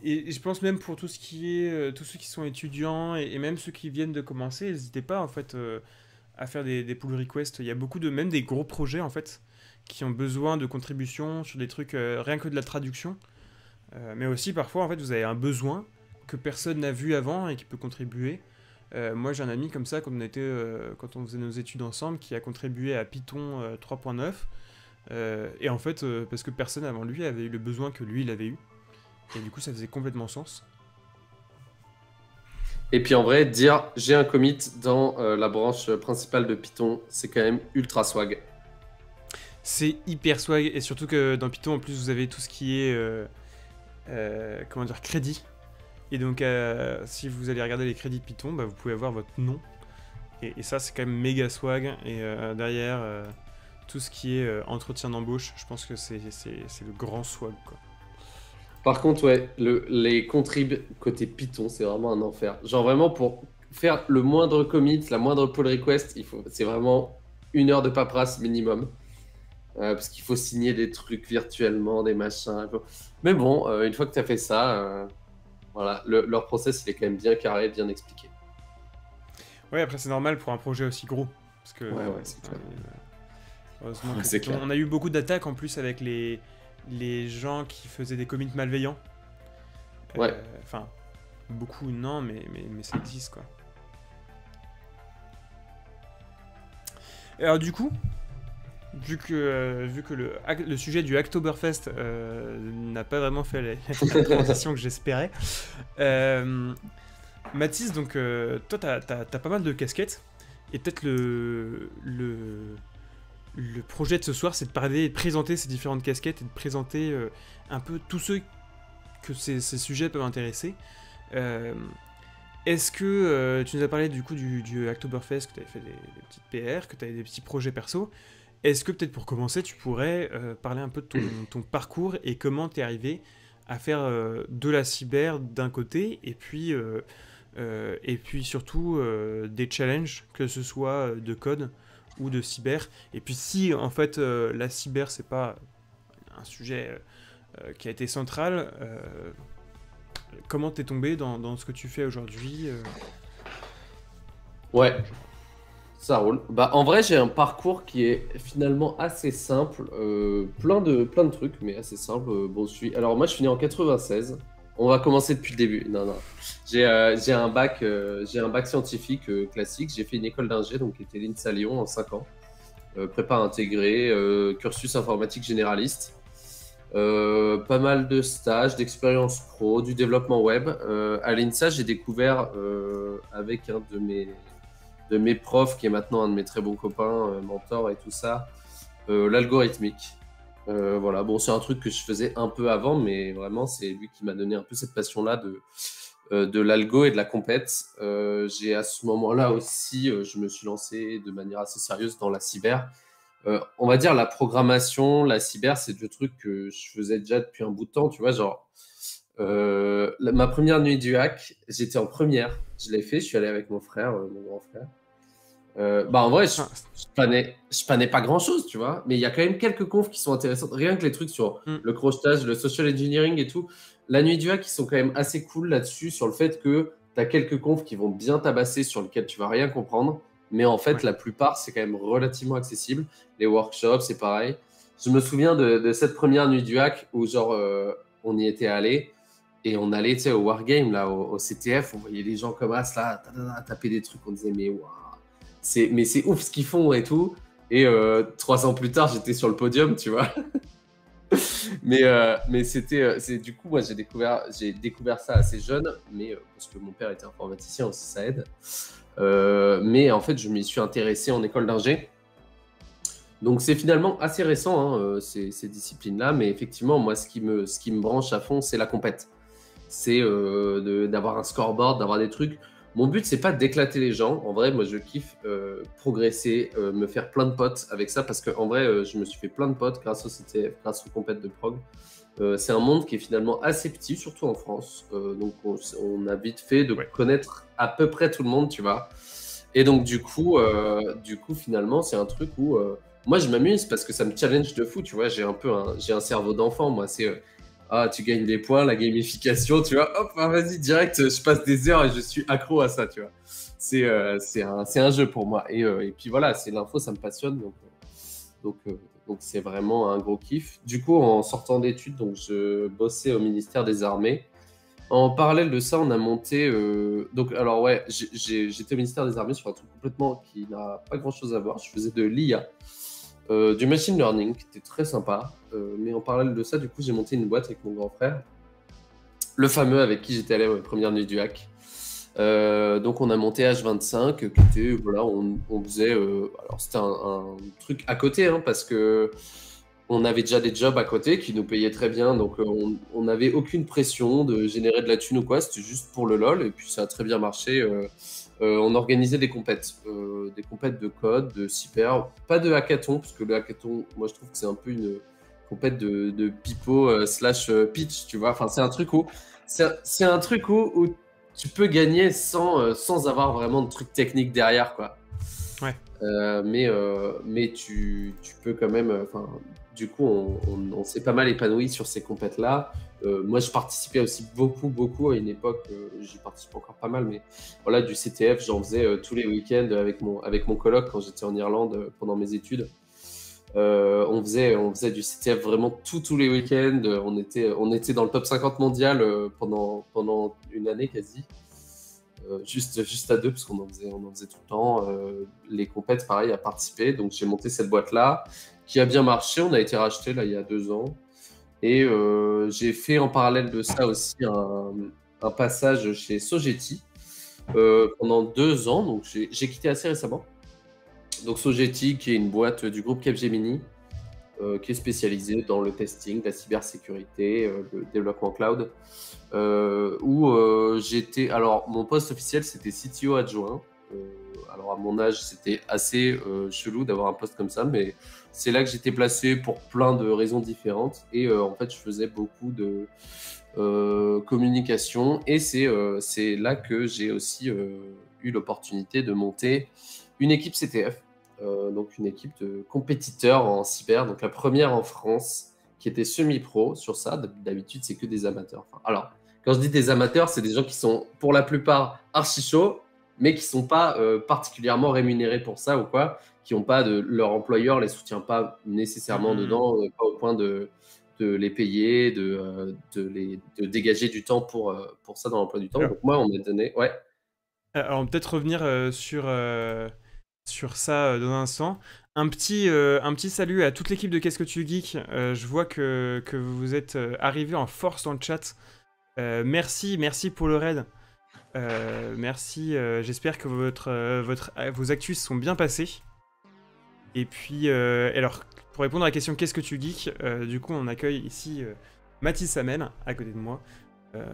Et je pense même pour tout ce qui est tous ceux qui sont étudiants et même ceux qui viennent de commencer, n'hésitez pas en fait à faire des pull requests. Il y a beaucoup de même des gros projets en fait qui ont besoin de contributions sur des trucs rien que de la traduction. Mais aussi parfois en fait vous avez un besoin que personne n'a vu avant et qui peut contribuer. Moi j'ai un ami comme ça quand on faisait nos études ensemble qui a contribué à Python 3.9 et en fait parce que personne avant lui avait eu le besoin que lui il avait eu et du coup ça faisait complètement sens. Et puis en vrai, dire j'ai un commit dans la branche principale de Python, c'est quand même ultra swag. C'est hyper swag et surtout que dans Python en plus vous avez tout ce qui est comment dire crédit. Et donc si vous allez regarder les crédits Python, bah, vous pouvez avoir votre nom. Et ça c'est quand même méga swag. Et derrière tout ce qui est entretien d'embauche, je pense que c'est le grand swag quoi. Par contre, ouais, les contribs côté Python, c'est vraiment un enfer. Genre vraiment pour faire le moindre commit, la moindre pull request, c'est vraiment 1 heure de paperasse minimum. Parce qu'il faut signer des trucs virtuellement, des machins. Mais bon, une fois que tu as fait ça, voilà, leur process, il est quand même bien carré, bien expliqué. Ouais après c'est normal pour un projet aussi gros. Parce que Ouais, ouais, c'est clair. heureusement Ouais, que c'est Python. clair. On a eu beaucoup d'attaques en plus avec les gens qui faisaient des commits malveillants. Ouais. Enfin, beaucoup non, mais ça existe quoi. Et alors du coup, vu que le sujet du Hacktoberfest n'a pas vraiment fait la transition que j'espérais, euh, Mathis, donc toi t'as pas mal de casquettes, et peut-être le projet de ce soir c'est de parler et de présenter ces différentes casquettes et de présenter un peu tous ceux que ces sujets peuvent intéresser. Euh, Est-ce que tu nous as parlé du coup du Hacktoberfest, que tu avais fait des petites PR, que tu avais des petits projets perso. Est-ce que peut-être pour commencer, tu pourrais parler un peu de ton parcours et comment tu es arrivé à faire de la cyber d'un côté et puis surtout des challenges, que ce soit de code ou de cyber. Et puis si en fait la cyber c'est pas un sujet qui a été central, comment t'es tombé dans ce que tu fais aujourd'hui Ouais, ça roule. Bah, en vrai, j'ai un parcours qui est finalement assez simple. Plein de trucs, mais assez simple. Bon, alors, moi, je suis né en 96. On va commencer depuis le début. Non, non. J'ai un bac scientifique classique. J'ai fait une école d'ingé, donc qui était l'INSA Lyon en 5 ans. Prépa intégrée, cursus informatique généraliste. Pas mal de stages, d'expériences pro, du développement web. À l'INSA, j'ai découvert avec un de mes profs, qui est maintenant un de mes très bons copains, mentor et tout ça, l'algorithmique. Voilà, bon, c'est un truc que je faisais un peu avant, mais vraiment, c'est lui qui m'a donné un peu cette passion-là de l'algo et de la compète. À ce moment-là aussi, je me suis lancé de manière assez sérieuse dans la cyber. On va dire la programmation, la cyber, c'est deux trucs que je faisais déjà depuis un bout de temps, tu vois, genre ma première nuit du hack, j'étais en première, je l'ai fait, je suis allé avec mon frère, mon grand frère. Bah en vrai, Ah, je panais pas grand chose, tu vois, mais il y a quand même quelques confs qui sont intéressantes. Rien que les trucs sur hmm, le crochetage, le social engineering et tout. La nuit du hack, ils sont quand même assez cool là-dessus, sur le fait que tu as quelques confs qui vont bien tabasser, sur lesquels tu vas rien comprendre, mais en fait, ouais. la plupart, c'est quand même relativement accessible. Les workshops, c'est pareil. Je me souviens de cette première nuit du hack où, genre, on y était allé. Et on allait, tu sais, au Wargame, là, au CTF, on voyait les gens comme ça, là, taper des trucs, on disait, mais waouh, mais c'est ouf ce qu'ils font et tout. Et 3 ans plus tard, j'étais sur le podium, tu vois. Mais du coup, moi, j'ai découvert ça assez jeune, mais parce que mon père était informaticien aussi, ça aide. Mais en fait, je m'y suis intéressé en école d'ingé. Donc c'est finalement assez récent, hein, ces disciplines-là, mais effectivement, moi, ce qui me branche à fond, c'est la compète. C'est d'avoir un scoreboard, d'avoir des trucs. Mon but, c'est pas d'éclater les gens. En vrai, moi, je kiffe progresser, me faire plein de potes avec ça, parce qu'en vrai, je me suis fait plein de potes grâce au CTF, grâce aux compètes de prog. C'est un monde qui est finalement assez petit, surtout en France. Donc, on a vite fait de Ouais. connaître à peu près tout le monde, tu vois. Et donc, du coup, finalement, c'est un truc où moi, je m'amuse parce que ça me challenge de fou, tu vois. J'ai un cerveau d'enfant, moi. Tu gagnes des points, la gamification, tu vois. Hop, vas-y, direct, je passe des heures et je suis accro à ça, tu vois. C'est un jeu pour moi. Et puis voilà, c'est l'info, ça me passionne. Donc, euh, donc c'est vraiment un gros kiff. Du coup, en sortant d'études, donc je bossais au ministère des Armées. En parallèle de ça, on a monté. Donc, alors, ouais, j'étais au ministère des Armées sur un truc complètement qui n'a pas grand-chose à voir. Je faisais de l'IA, du machine learning, qui était très sympa. Mais en parallèle de ça, du coup, j'ai monté une boîte avec mon grand frère, le fameux avec qui j'étais allé aux premières nuits du hack. Donc, on a monté H25, qui était, voilà, on faisait. Alors, c'était un truc à côté, hein, parce que on avait déjà des jobs à côté qui nous payaient très bien, donc on n'avait aucune pression de générer de la thune ou quoi, c'était juste pour le LOL, et puis ça a très bien marché. On organisait des compètes de code, de cyber, pas de hackathon, parce que le hackathon, moi je trouve que c'est un peu une compète de pipeau slash pitch, tu vois. Enfin, c'est un truc où tu peux gagner sans avoir vraiment de trucs techniques derrière, quoi. Ouais. Mais tu peux quand même. Enfin, du coup, on s'est pas mal épanoui sur ces compètes-là. Moi, je participais aussi beaucoup, beaucoup à une époque. J'y participe encore pas mal, mais voilà, du CTF, j'en faisais tous les week-ends avec mon coloc quand j'étais en Irlande pendant mes études. On faisait du CTF vraiment tous les week-ends. On était dans le top 50 mondial pendant une année quasi. Juste à deux, parce qu'on en faisait tout le temps. Les compètes, pareil, à participer. Donc, j'ai monté cette boîte-là, qui a bien marché. On a été racheté, là, il y a 2 ans. Et j'ai fait en parallèle de ça aussi un passage chez Sogeti pendant 2 ans. Donc, j'ai quitté assez récemment. Donc, Sogeti, qui est une boîte du groupe Capgemini, qui est spécialisée dans le testing, la cybersécurité, le développement cloud. Où j'étais. Alors, mon poste officiel, c'était CTO adjoint. Alors, à mon âge, c'était assez chelou d'avoir un poste comme ça, mais c'est là que j'étais placé pour plein de raisons différentes. Et en fait, je faisais beaucoup de communication. Et c'est là que j'ai aussi eu l'opportunité de monter une équipe CTF. Donc, une équipe de compétiteurs en cyber. Donc, la première en France qui était semi-pro sur ça. D'habitude, c'est que des amateurs. Enfin, alors, quand je dis des amateurs, c'est des gens qui sont pour la plupart archi chauds, mais qui sont pas particulièrement rémunérés pour ça ou quoi, qui ont pas leur employeur les soutient pas nécessairement Mhm. dedans, pas au point de les payer, de dégager du temps pour ça dans l'emploi du temps. Alors, Donc moi, on m'a donné, ouais. alors, peut-être revenir sur ça dans un instant. Un petit salut à toute l'équipe de Qu'est-ce que tu geeks. Je vois que vous êtes arrivés en force dans le chat. Merci pour le raid. Merci, j'espère que vos actus sont bien passés. Et puis, alors, pour répondre à la question qu'est-ce que tu geeks, du coup, on accueille ici Mathis Hamel, à côté de moi.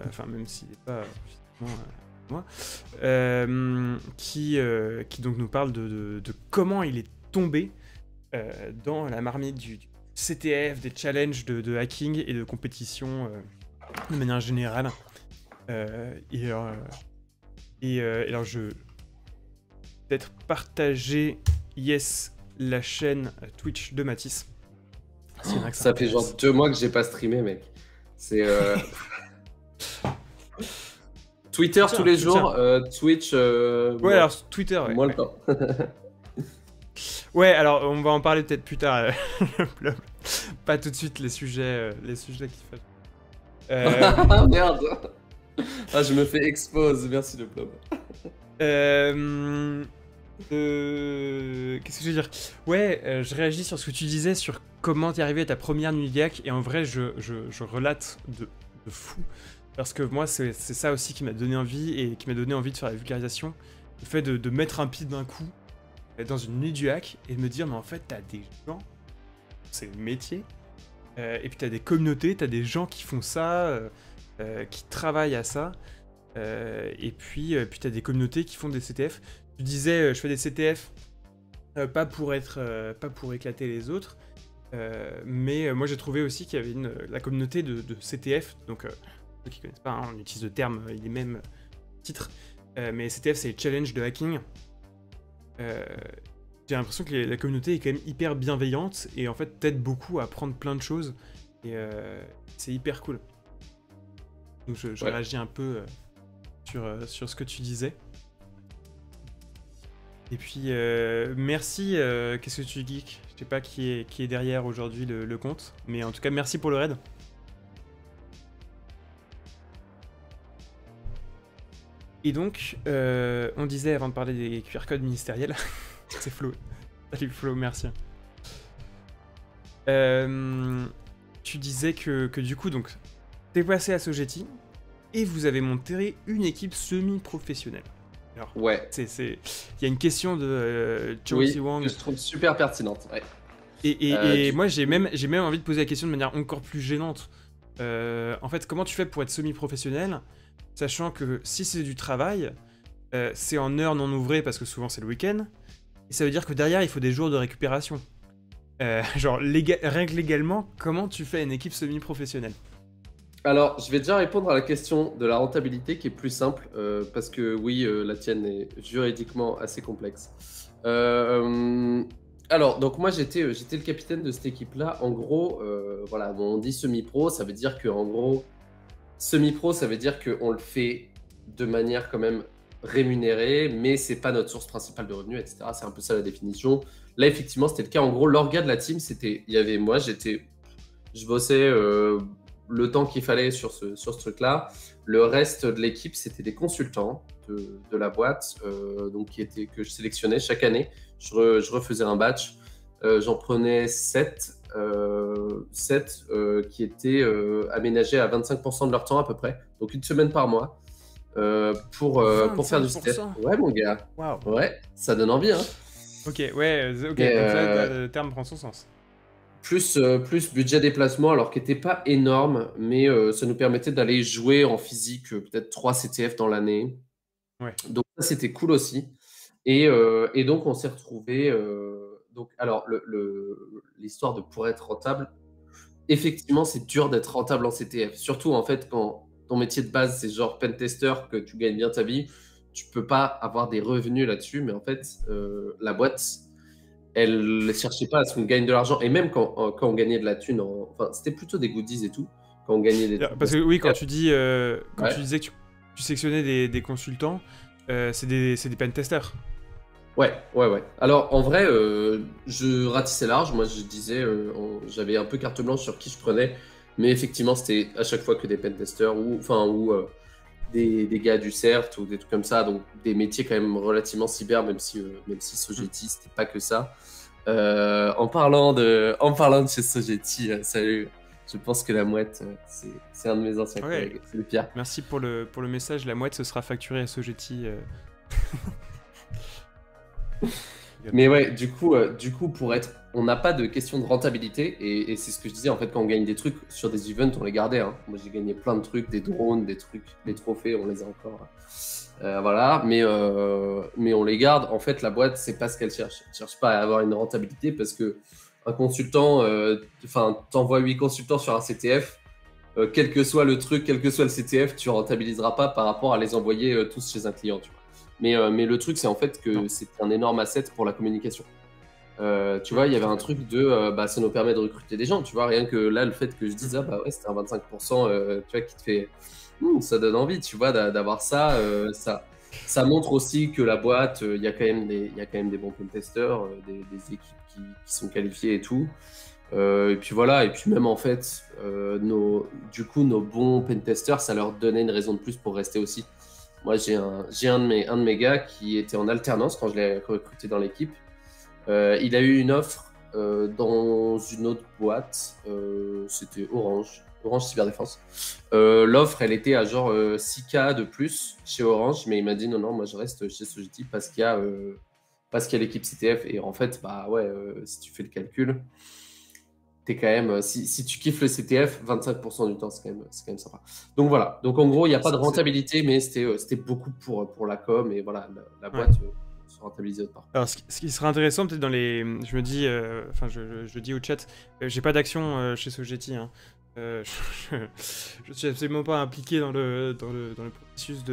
Enfin, même s'il n'est pas physiquement moi. Qui donc nous parle de comment il est tombé dans la marmite du CTF, des challenges de hacking et de compétition de manière générale. Et alors je vais peut-être partager la chaîne Twitch de Mathis. Ça fait genre 2 mois que j'ai pas streamé, mec. C'est Twitter tous les jours, Twitch. Ouais, alors Twitter, ouais. Moins le temps. Ouais, alors on va en parler peut-être plus tard. Pas tout de suite les sujets qui fâchent. Ah merde. Ah, je me fais expose, merci le plom. Qu'est-ce que je veux dire? Ouais, je réagis sur ce que tu disais sur comment t'es arrivé à ta première nuit GAC, et en vrai, je relate de fou. Parce que moi, c'est ça aussi qui m'a donné envie, et qui m'a donné envie de faire la vulgarisation. Le fait de mettre un pied d'un coup dans une nuit du hack, et de me dire, mais en fait, t'as des gens, c'est le métier, et puis t'as des communautés, t'as des gens qui font ça, qui travaillent à ça, et puis t'as des communautés qui font des CTF. Tu disais, je fais des CTF, pas pour éclater les autres, mais moi j'ai trouvé aussi qu'il y avait la communauté de CTF, donc ceux qui connaissent pas, hein, on utilise le terme, les mêmes titres, mais CTF c'est les challenges de hacking. J'ai l'impression que la communauté est quand même hyper bienveillante et en fait t'aide beaucoup à apprendre plein de choses, et c'est hyper cool. Donc je réagis un peu sur ce que tu disais. Et puis, merci, qu'est-ce que tu geeks? Je sais pas qui est derrière aujourd'hui le compte, mais en tout cas, merci pour le raid. Et donc, on disait avant de parler des QR codes ministériels, c'est Flo. Salut Flo, merci. Tu disais que du coup, donc, t'es passé à Sogeti, et vous avez monté une équipe semi-professionnelle. Alors, ouais. Il y a une question de oui, Wang que je trouve super pertinente. Ouais. Et moi, j'ai même envie de poser la question de manière encore plus gênante. En fait, comment tu fais pour être semi-professionnel, sachant que si c'est du travail, c'est en heures non ouvrées parce que souvent c'est le week-end, et ça veut dire que derrière il faut des jours de récupération. Genre, rien que légalement, comment tu fais une équipe semi-professionnelle? Alors, je vais déjà répondre à la question de la rentabilité qui est plus simple, parce que oui, la tienne est juridiquement assez complexe. Alors, donc moi j'étais le capitaine de cette équipe-là. En gros, voilà, bon, on dit semi-pro, ça veut dire que en gros, semi-pro, ça veut dire qu'on le fait de manière quand même rémunérée, mais c'est pas notre source principale de revenus, etc. C'est un peu ça la définition. Là, effectivement, c'était le cas. En gros, l'orga de la team, il y avait moi, je bossais le temps qu'il fallait sur ce truc-là. Le reste de l'équipe, c'était des consultants de la boîte, donc que je sélectionnais chaque année. Je refaisais un batch. J'en prenais 7 qui étaient aménagés à 25% de leur temps à peu près, donc une semaine par mois, pour faire du CTF. Ouais, mon gars. Wow. Ouais, ça donne envie, hein. Ok, ouais, ok, donc ça, le terme prend son sens. Plus budget déplacement, alors qu'il n'était pas énorme, mais ça nous permettait d'aller jouer en physique peut-être 3 CTF dans l'année. Ouais. Donc ça, c'était cool aussi. Et donc, on s'est retrouvés... donc, alors, l'histoire de pour être rentable, effectivement, c'est dur d'être rentable en CTF. Surtout, en fait, quand ton métier de base, c'est genre pentester, que tu gagnes bien ta vie, tu peux pas avoir des revenus là-dessus. Mais en fait, la boîte... elle ne cherchait pas à ce qu'on gagne de l'argent. Et même quand on gagnait de la thune, enfin, c'était plutôt des goodies et tout. Quand on gagnait des... Parce que oui, quand tu dis, tu disais que tu sélectionnais des consultants, c'est des pentesters. Ouais. Alors, en vrai, je ratissais large. Moi, je disais, j'avais un peu carte blanche sur qui je prenais. Mais effectivement, c'était à chaque fois que des pentesters ou des gars du CERT ou des trucs comme ça, donc des métiers quand même relativement cyber, même si Sogeti, c'était pas que ça. En parlant de chez Sogeti, salut, je pense que la mouette, c'est un de mes anciens collègues, c'est le Pierre. Merci pour le message, la mouette, ce sera facturé à Sogeti. également. Mais ouais, du coup, on n'a pas de question de rentabilité et c'est ce que je disais en fait quand on gagne des trucs sur des events, on les gardait. Hein. Moi, j'ai gagné plein de trucs, des drones, des trucs, des trophées, on les a encore. Voilà, mais on les garde. En fait, la boîte, c'est pas ce qu'elle cherche. Elle cherche pas à avoir une rentabilité parce que un consultant, enfin, t'envoies 8 consultants sur un CTF. Quel que soit le truc, quel que soit le CTF, tu rentabiliseras pas par rapport à les envoyer tous chez un client. Tu vois. Mais le truc, c'est en fait que c'est un énorme asset pour la communication. Tu vois, il y avait un truc de bah, ça nous permet de recruter des gens. Tu vois, rien que là, le fait que je dise, ah bah ouais, c'était un 25%, tu vois, qui te fait. Ça donne envie, tu vois, d'avoir ça, ça montre aussi que la boîte, il y a quand même des bons pentesters, des équipes qui sont qualifiées et tout. Et puis voilà, et puis même en fait, du coup, nos bons pentesters, ça leur donnait une raison de plus pour rester aussi. Moi, j'ai un de mes gars qui était en alternance quand je l'ai recruté dans l'équipe. Il a eu une offre dans une autre boîte, c'était Orange Cyberdéfense. L'offre, elle était à genre 6K de plus chez Orange, mais il m'a dit non, moi je reste chez Sogeti parce qu'il y a l'équipe CTF. Et en fait, bah ouais, si tu fais le calcul, t'es quand même, si tu kiffes le CTF, 25% du temps, c'est quand même sympa. Donc voilà, donc en gros, il n'y a pas de rentabilité, mais c'était beaucoup pour la com, et voilà, la boîte se rentabilisait autre part. Alors, ce qui serait intéressant, peut-être dans les... Je me dis, enfin, je dis au chat, j'ai pas d'action chez Sogeti, hein. Je suis absolument pas impliqué dans le processus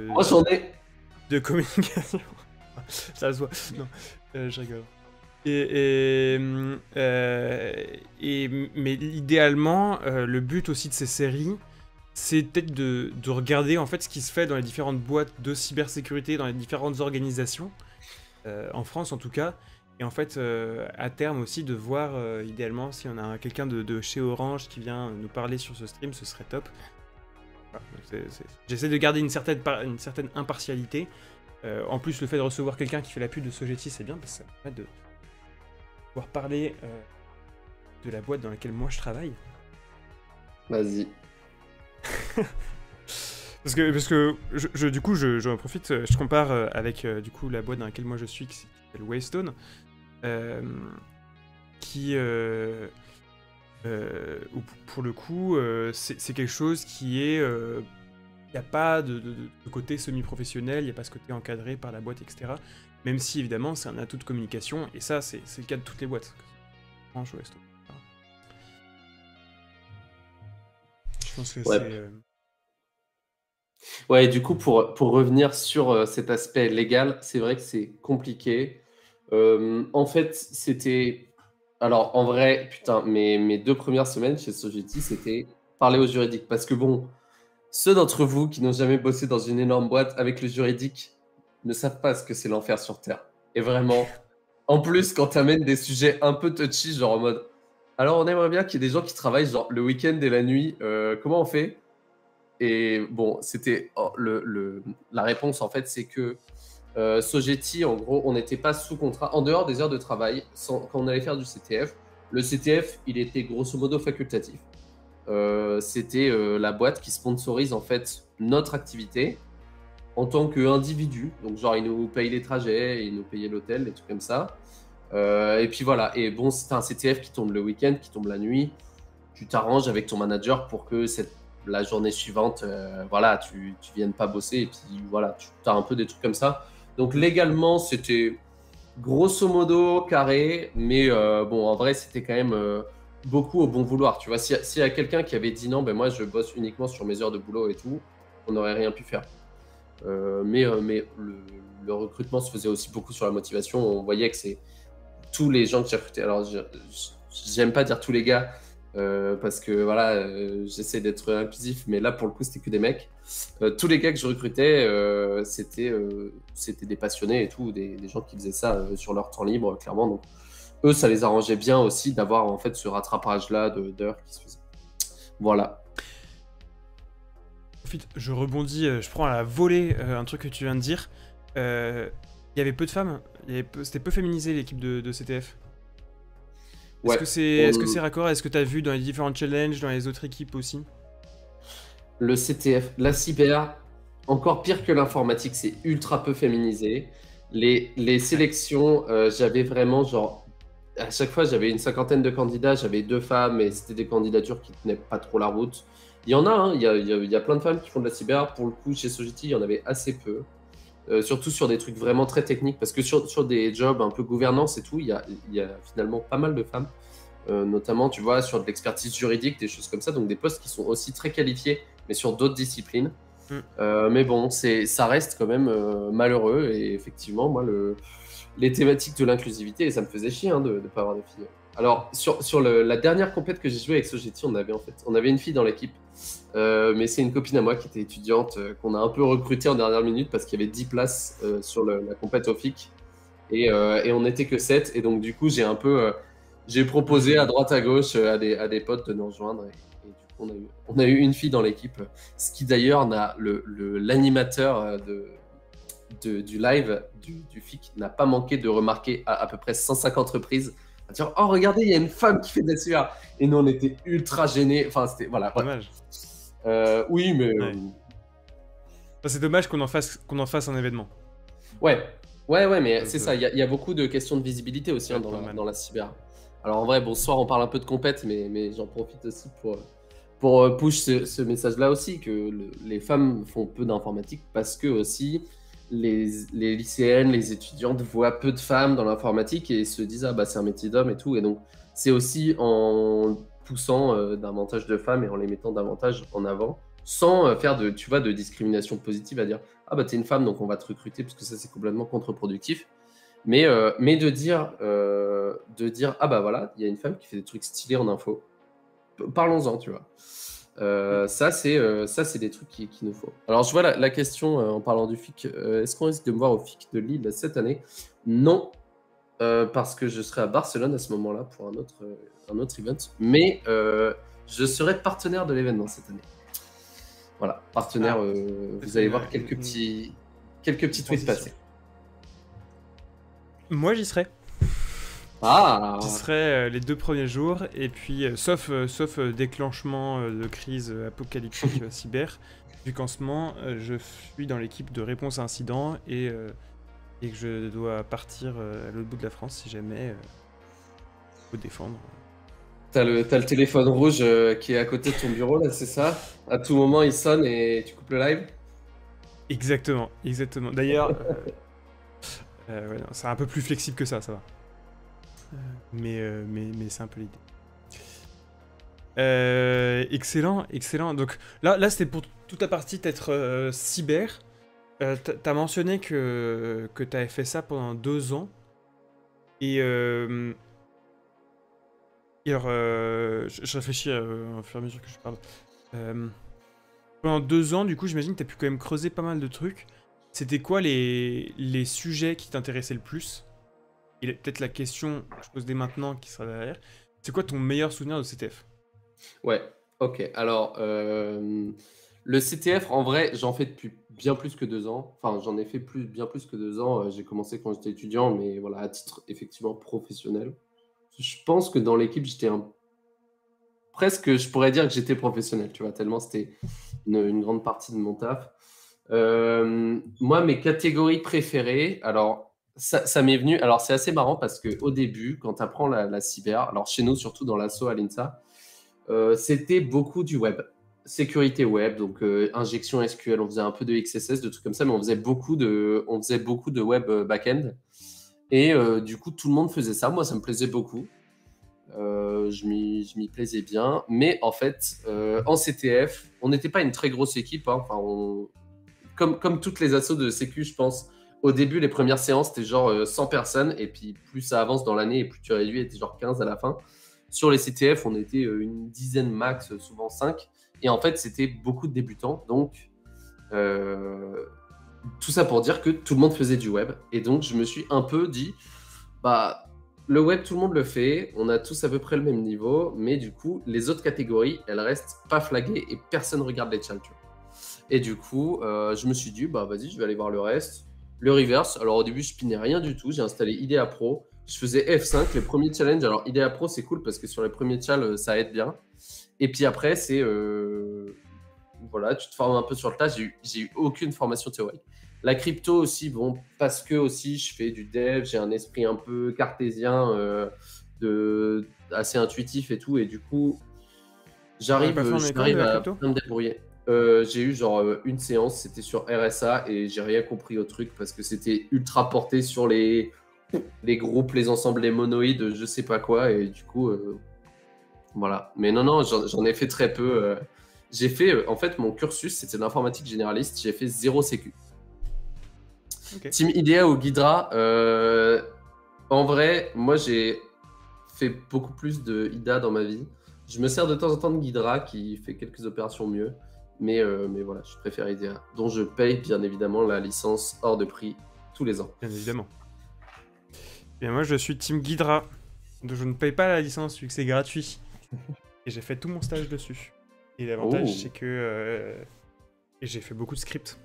Moi, j'en ai. de communication. Ça se voit. Non, je rigole. Mais idéalement, le but aussi de ces séries, c'est peut-être de regarder en fait ce qui se fait dans les différentes boîtes de cybersécurité, dans les différentes organisations, en France en tout cas, et en fait à terme aussi de voir idéalement si on a quelqu'un de chez Orange qui vient nous parler sur ce stream, ce serait top. Voilà, j'essaie de garder une certaine impartialité. En plus, le fait de recevoir quelqu'un qui fait la pub de Sogeti, c'est bien parce que ça permet de pouvoir parler de la boîte dans laquelle moi je travaille. Vas-y. parce que du coup, j'en profite, je compare avec du coup la boîte dans laquelle moi je suis, qui s'appelle Waystone, qui, où pour le coup, c'est quelque chose qui est... Il n'y a pas de côté semi-professionnel, il n'y a pas ce côté encadré par la boîte, etc. Même si, évidemment, c'est un atout de communication, et ça, c'est le cas de toutes les boîtes. Je pense que c'est... Ouais, du coup, pour revenir sur cet aspect légal, c'est vrai que c'est compliqué. En fait, c'était... Alors, en vrai, putain, mes 2 premières semaines chez Sogeti, c'était parler au juridique. Parce que bon, ceux d'entre vous qui n'ont jamais bossé dans une énorme boîte avec le juridique ne savent pas ce que c'est l'enfer sur Terre. Et vraiment, en plus, quand tu amènes des sujets un peu touchy, genre en mode... Alors, on aimerait bien qu'il y ait des gens qui travaillent genre le week-end et la nuit. Comment on fait? Et bon, c'était... la réponse, en fait, c'est que Sogeti, en gros, on n'était pas sous contrat. En dehors des heures de travail, quand on allait faire du CTF, le CTF, il était grosso modo facultatif. C'était la boîte qui sponsorise en fait notre activité en tant qu'individu. Donc genre ils nous payent les trajets, ils nous payaient l'hôtel, des trucs comme ça. Et puis voilà. Et bon, c'est un CTF qui tombe le week-end, qui tombe la nuit. Tu t'arranges avec ton manager pour que la journée suivante, voilà, tu viennes pas bosser. Et puis voilà, tu as un peu des trucs comme ça. Donc légalement, c'était grosso modo carré, mais bon, en vrai, c'était quand même beaucoup au bon vouloir. Tu vois, s'il y a quelqu'un qui avait dit non, ben moi, je bosse uniquement sur mes heures de boulot et tout, on n'aurait rien pu faire. Mais le recrutement se faisait aussi beaucoup sur la motivation. On voyait que c'est tous les gens que j'ai recrutés. Alors, j'aime pas dire tous les gars, parce que voilà, j'essaie d'être inclusif, mais là pour le coup c'était que des mecs. Tous les gars que je recrutais, c'était des passionnés et tout, des gens qui faisaient ça sur leur temps libre, clairement. Donc eux, ça les arrangeait bien aussi d'avoir en fait ce rattrapage-là d'heures qui se faisait. Voilà. Ensuite, je rebondis, je prends à la volée un truc que tu viens de dire. Il y avait peu de femmes, c'était peu féminisé l'équipe de CTF. Est-ce que c'est raccord? Est-ce que tu as vu dans les différents challenges, dans les autres équipes aussi? Le CTF, la cyber, encore pire que l'informatique, c'est ultra peu féminisé. Les sélections, j'avais vraiment genre. À chaque fois, j'avais une cinquantaine de candidats, j'avais 2 femmes et c'était des candidatures qui tenaient pas trop la route. Il y en a, hein, il y a plein de femmes qui font de la cyber. Pour le coup, chez Sogeti, il y en avait assez peu. Surtout sur des trucs vraiment très techniques, parce que sur des jobs un peu gouvernance et tout, il y a finalement pas mal de femmes. Notamment, tu vois, sur de l'expertise juridique, des choses comme ça, donc des postes qui sont aussi très qualifiés, mais sur d'autres disciplines. Mais bon, ça reste quand même malheureux, et effectivement, moi, les thématiques de l'inclusivité, ça me faisait chier hein, de ne pas avoir de filles. Alors, sur la dernière compète que j'ai jouée avec Sogeti, on avait une fille dans l'équipe, mais c'est une copine à moi qui était étudiante, qu'on a un peu recrutée en dernière minute parce qu'il y avait 10 places sur la compète au FIC, et on n'était que 7, et donc du coup, j'ai proposé à droite à gauche à des potes de nous rejoindre, et du coup, on a eu une fille dans l'équipe, ce qui d'ailleurs, l'animateur du live du FIC n'a pas manqué de remarquer à peu près 150 reprises, à dire oh regardez il y a une femme qui fait de la cyber, et nous on était ultra gênés, enfin c'était voilà. Dommage. Oui mais ouais. C'est dommage qu'on en fasse un événement. Ouais mais c'est ça, il y a beaucoup de questions de visibilité aussi hein, dans la cyber. Alors en vrai bon ce soir on parle un peu de compète, mais j'en profite aussi pour push ce message là aussi, que les femmes font peu d'informatique parce que aussi les lycéennes, les étudiantes voient peu de femmes dans l'informatique et se disent ah bah c'est un métier d'homme et tout, et donc c'est aussi en poussant davantage de femmes et en les mettant davantage en avant, sans faire de discrimination positive, à dire ah bah t'es une femme donc on va te recruter, parce que ça c'est complètement contre-productif, mais de dire ah bah voilà il y a une femme qui fait des trucs stylés en info, parlons-en, tu vois. Ça c'est des trucs qu'il nous faut. Alors je vois la question en parlant du FIC, est-ce qu'on risque de me voir au FIC de Lille cette année? Non, parce que je serai à Barcelone à ce moment-là pour un autre event, mais je serai partenaire de l'événement cette année. Voilà, partenaire, vous allez voir quelques petits tweets passer. Moi j'y serai. J'y serai les 2 premiers jours, et puis sauf déclenchement de crise apocalyptique cyber, vu qu'en ce moment je suis dans l'équipe de réponse à incident, et que je dois partir à l'autre bout de la France si jamais faut défendre. T'as le téléphone rouge qui est à côté de ton bureau là, c'est ça? À tout moment il sonne et tu coupes le live? Exactement. D'ailleurs, ouais, c'est un peu plus flexible que ça va. Mais c'est un peu l'idée. Excellent. Donc là c'était pour toute la partie peut-être cyber. T'as mentionné que t'avais fait ça pendant 2 ans. Et alors, je réfléchis au fur et à mesure que je parle. Pendant 2 ans, du coup, j'imagine que t'as pu quand même creuser pas mal de trucs. C'était quoi les sujets qui t'intéressaient le plus? Et peut-être la question que je pose dès maintenant qui sera derrière. C'est quoi ton meilleur souvenir de CTF? Ouais, ok. Alors, le CTF, en vrai, j'en fais depuis bien plus que 2 ans. Enfin, j'en ai fait bien plus que 2 ans. J'ai commencé quand j'étais étudiant, mais voilà, à titre effectivement professionnel. Je pense que dans l'équipe, j'étais presque, je pourrais dire que j'étais professionnel, tu vois, tellement c'était une grande partie de mon taf. Moi, mes catégories préférées, alors ça m'est venu, alors c'est assez marrant parce qu'au début, quand tu apprends la cyber, alors chez nous, surtout dans l'asso à l'INSA, c'était beaucoup du web, sécurité web, donc injection SQL, on faisait un peu de XSS, de trucs comme ça, mais on faisait beaucoup de web back-end. Et du coup, tout le monde faisait ça. Moi, ça me plaisait beaucoup. Je m'y plaisais bien. Mais en fait, en CTF, on n'était pas une très grosse équipe. Hein. Enfin, comme toutes les assos de sécu, je pense, au début, les premières séances, c'était genre 100 personnes. Et puis, plus ça avance dans l'année et plus tu réduis, c'était genre 15 à la fin. Sur les CTF, on était une dizaine max, souvent 5. Et en fait, c'était beaucoup de débutants. Donc, tout ça pour dire que tout le monde faisait du web. Et donc, je me suis un peu dit, bah, le web, tout le monde le fait. On a tous à peu près le même niveau. Mais du coup, les autres catégories, elles restent pas flaguées et personne ne regarde les challenges. Et du coup, je me suis dit, bah, vas-y, je vais aller voir le reste. Le reverse, alors au début, je pinais rien du tout. J'ai installé IDEA Pro. Je faisais F5, les premiers challenges. Alors, IDEA Pro, c'est cool parce que sur les premiers challenges, ça aide bien. Et puis après, c'est... voilà, tu te formes un peu sur le tas. J'ai eu aucune formation théorique. La crypto aussi, bon, parce que aussi je fais du dev, j'ai un esprit un peu cartésien, assez intuitif et tout, et du coup, T'en as pas fait en école de j'arrive la à crypto? bien me débrouiller. J'ai eu genre une séance, c'était sur RSA, et j'ai rien compris au truc parce que c'était ultra porté sur les groupes, les ensembles, les monoïdes, je sais pas quoi, et du coup, voilà. Mais non, non, j'en ai fait très peu. J'ai fait, en fait, mon cursus, c'était l'informatique généraliste, j'ai fait 0 sécu. Ok. Team IDEA ou Ghidra, en vrai, moi j'ai fait beaucoup plus de IDA dans ma vie. Je me sers de temps en temps de Ghidra qui fait quelques opérations mieux. Mais voilà, je préfère IDEA, dont je paye bien évidemment la licence hors de prix tous les ans. Bien évidemment. Et moi, je suis Team Ghidra. Donc je ne paye pas la licence vu que c'est gratuit. Et j'ai fait tout mon stage dessus. Et l'avantage, Oh. c'est que et j'ai fait beaucoup de scripts.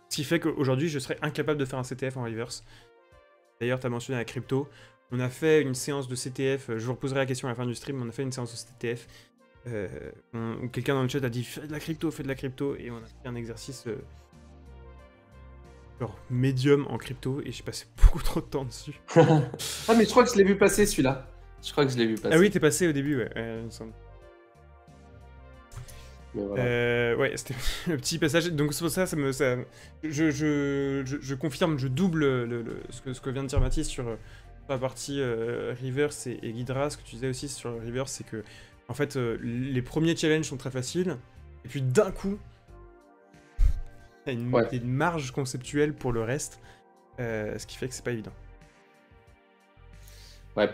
Ce qui fait qu'aujourd'hui, je serais incapable de faire un CTF en reverse. D'ailleurs, tu as mentionné la crypto. On a fait une séance de CTF. Je vous reposerai la question à la fin du stream. On a fait une séance de CTF. Où quelqu'un dans le chat a dit fais de la crypto, fais de la crypto. Et on a fait un exercice genre médium en crypto. Et j'ai passé beaucoup trop de temps dessus. Ah, mais je crois que je l'ai vu passer celui-là. Je crois que je l'ai vu passer. Ah oui, t'es passé au début, ouais. Il me semble. Mais voilà. Ouais, c'était le petit passage. Donc c'est pour ça, je confirme, je double ce que vient de dire Mathis sur la partie Reverse et Ghidra. Ce que tu disais aussi sur Reverse, c'est que en fait, les premiers challenges sont très faciles, et puis d'un coup, il y a une marge conceptuelle pour le reste, ce qui fait que c'est pas évident. Ouais.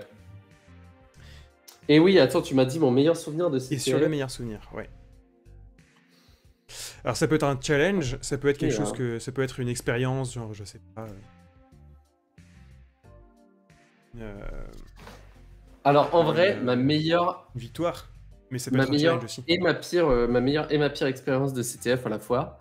Et oui, attends, tu m'as dit mon meilleur souvenir de CTF. Et sur le meilleur souvenir, ouais. Alors ça peut être un challenge, ça peut être quelque chose que... Ça peut être une expérience, genre, je sais pas... Alors en vrai, ma meilleure... Victoire, mais ça peut être un challenge aussi. Ma meilleure et ma pire expérience de CTF à la fois,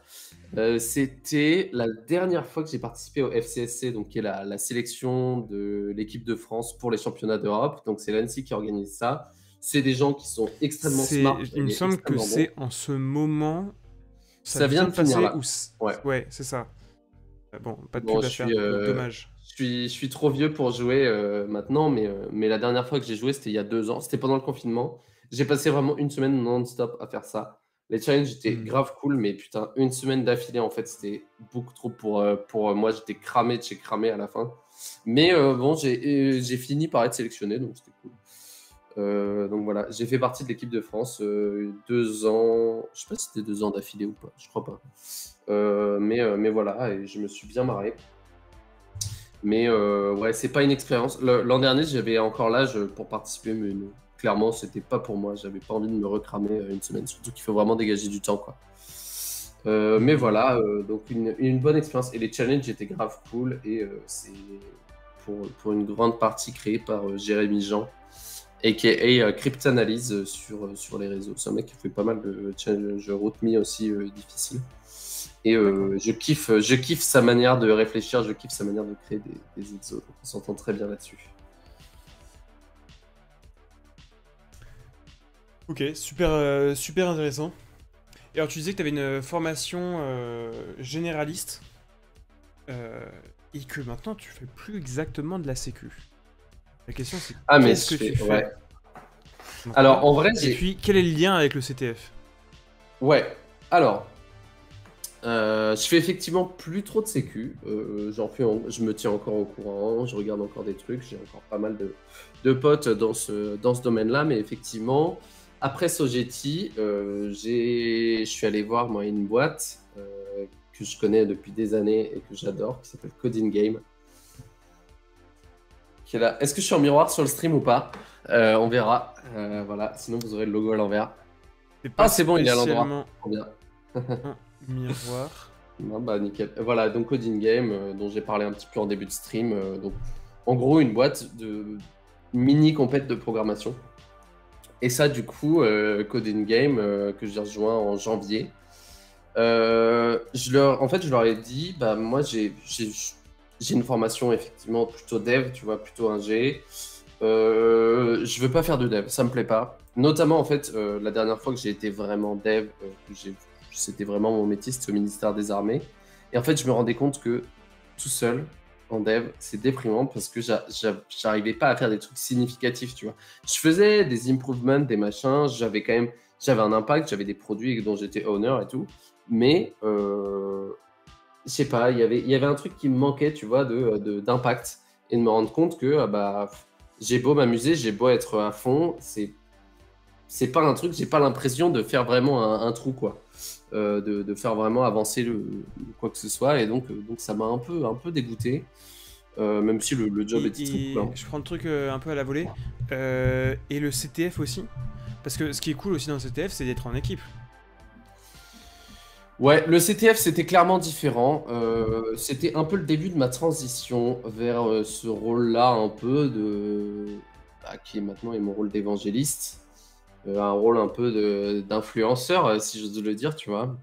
c'était la dernière fois que j'ai participé au FCSC, donc qui est la sélection de l'équipe de France pour les championnats d'Europe. Donc c'est l'ANSSI qui organise ça. C'est des gens qui sont extrêmement smart. Il me semble que c'est en ce moment... Ça vient de passer là. Ouais, c'est ça. Bon, pas de pub à faire, dommage. Je suis trop vieux pour jouer maintenant, mais la dernière fois que j'ai joué, c'était il y a 2 ans. C'était pendant le confinement. J'ai passé vraiment une semaine non-stop à faire ça. Les challenges étaient grave cool, mais putain, une semaine d'affilée, en fait, c'était beaucoup trop pour moi. J'étais cramé de chez cramé à la fin. Mais bon, j'ai fini par être sélectionné, donc c'était cool. Donc voilà, j'ai fait partie de l'équipe de France 2 ans. Je sais pas si c'était 2 ans d'affilée ou pas, je crois pas. Mais voilà, et je me suis bien marré. Mais ouais, c'est pas une expérience. L'an dernier, j'avais encore l'âge pour participer, mais non. Clairement, c'était pas pour moi. J'avais pas envie de me recramer une semaine. Surtout qu'il faut vraiment dégager du temps, quoi. Mais voilà, donc une bonne expérience. Et les challenges étaient grave cool. Et c'est pour une grande partie créé par Jérémy Jean, a.k.a. Cryptanalyse sur les réseaux. C'est un mec qui fait pas mal de challenges route-me aussi difficiles. Et je kiffe sa manière de réfléchir, je kiffe sa manière de créer des exos. On s'entend très bien là-dessus. Ok, super, super intéressant. Et alors tu disais que tu avais une formation généraliste et que maintenant tu fais plus exactement de la sécu. La question c'est qu'est-ce que tu fais Alors en vrai, et puis quel est le lien avec le CTF? Ouais, alors je fais effectivement plus trop de sécu. Je me tiens encore au courant, je regarde encore des trucs, j'ai encore pas mal de potes dans ce domaine-là, mais effectivement, après Sogeti, je suis allé voir moi une boîte que je connais depuis des années et que j'adore, qui s'appelle Coding Game. Qui est là. Est-ce que je suis en miroir sur le stream ou pas? On verra. Voilà, sinon vous aurez le logo à l'envers. Ah, c'est bon, il est à l'endroit. Trop bien. Miroir. Non, bah nickel. Voilà, donc Coding Game, dont j'ai parlé un petit peu en début de stream. Donc, en gros, une boîte de mini compète de programmation. Et ça, du coup, Coding Game, que j'ai rejoint en janvier. En fait, je leur ai dit, bah moi, j'ai une formation effectivement plutôt dev, tu vois, plutôt ingé. Je veux pas faire de dev, ça me plaît pas. Notamment, en fait, la dernière fois que j'ai été vraiment dev, que j'ai c'était vraiment mon métier, c'était au ministère des Armées. Et en fait, je me rendais compte que tout seul, en dev, c'est déprimant parce que j'arrivais pas à faire des trucs significatifs, tu vois. Je faisais des improvements, des machins, j'avais un impact, j'avais des produits dont j'étais owner et tout, mais je sais pas, il y avait un truc qui me manquait, tu vois, d'impact, et de me rendre compte que bah, j'ai beau m'amuser, j'ai beau être à fond, c'est pas un truc, j'ai pas l'impression de faire vraiment un trou, quoi. De faire vraiment avancer quoi que ce soit, et donc ça m'a un peu dégoûté, même si le job était très cool. Hein. Je prends le truc un peu à la volée. Et le CTF aussi. Parce que ce qui est cool aussi dans le CTF, c'est d'être en équipe. Ouais, le CTF, c'était clairement différent. C'était un peu le début de ma transition vers ce rôle-là, un peu qui est maintenant mon rôle d'évangéliste. Un rôle un peu d'influenceur, si j'ose le dire, tu vois.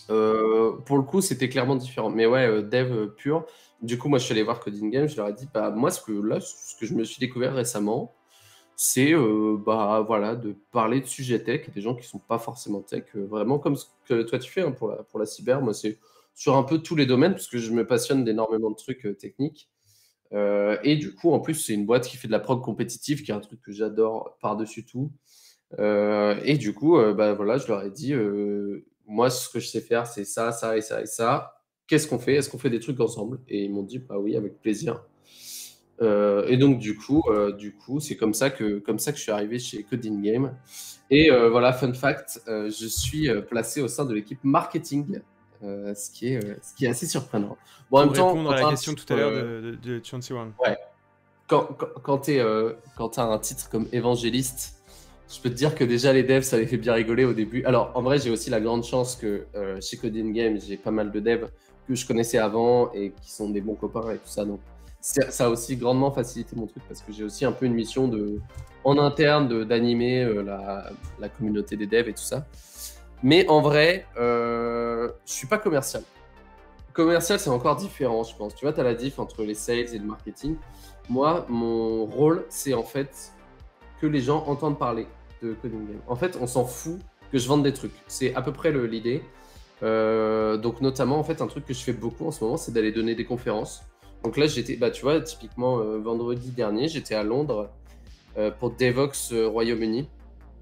Pour le coup, c'était clairement différent. Mais ouais, dev pur. Du coup, moi, je suis allé voir Coding Game. Je leur ai dit, bah, moi, ce que je me suis découvert récemment, c'est bah, voilà, de parler de sujets tech, des gens qui sont pas forcément tech, vraiment comme ce que toi tu fais hein, pour la cyber. Moi, c'est sur un peu tous les domaines, parce que je me passionne d'énormément de trucs techniques. Et du coup, en plus, c'est une boîte qui fait de la prog compétitive, qui est un truc que j'adore par-dessus tout. Et du coup, bah, voilà, je leur ai dit, moi, ce que je sais faire, c'est ça, ça et ça et ça. Qu'est-ce qu'on fait? Est-ce qu'on fait des trucs ensemble? Et ils m'ont dit, bah oui, avec plaisir. Et donc, du coup, c'est comme ça que je suis arrivé chez Coding Game. Et voilà, fun fact, je suis placé au sein de l'équipe marketing, ce qui est assez surprenant. Bon, en Pour même temps, répondre à la question tout à l'heure de Chancey One. Ouais. Quand t'as un titre comme évangéliste, je peux te dire que déjà les devs, ça les fait bien rigoler au début. Alors, en vrai, j'ai aussi la grande chance que chez Coding Game, j'ai pas mal de devs que je connaissais avant et qui sont des bons copains et tout ça. Donc, ça a aussi grandement facilité mon truc parce que j'ai aussi un peu une mission en interne d'animer la communauté des devs et tout ça. Mais en vrai, je suis pas commercial. Commercial, c'est encore différent, je pense. Tu vois, tu as la diff entre les sales et le marketing. Moi, mon rôle, c'est en fait que les gens entendent parler de Coding Game. En fait, on s'en fout que je vende des trucs. C'est à peu près l'idée. Donc, notamment, en fait, un truc que je fais beaucoup en ce moment, c'est d'aller donner des conférences. Donc là, bah, tu vois, typiquement, vendredi dernier, j'étais à Londres pour Devox Royaume-Uni.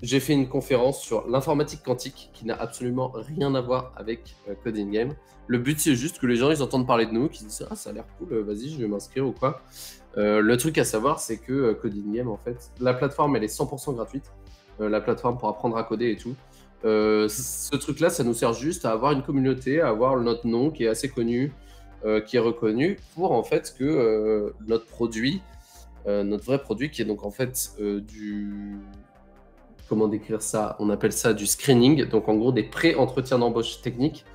J'ai fait une conférence sur l'informatique quantique qui n'a absolument rien à voir avec Coding Game. Le but, c'est juste que les gens, ils entendent parler de nous, qu'ils disent « Ah, ça a l'air cool, vas-y, je vais m'inscrire ou quoi ». Le truc à savoir, c'est que Coding Game, en fait, la plateforme, elle est 100% gratuite. La plateforme pour apprendre à coder et tout. Ce truc-là, ça nous sert juste à avoir une communauté, à avoir notre nom qui est assez connu, qui est reconnu pour, en fait, que notre produit, notre vrai produit, qui est donc, en fait, comment décrire ça? On appelle ça du screening, donc en gros des pré-entretiens d'embauche technique.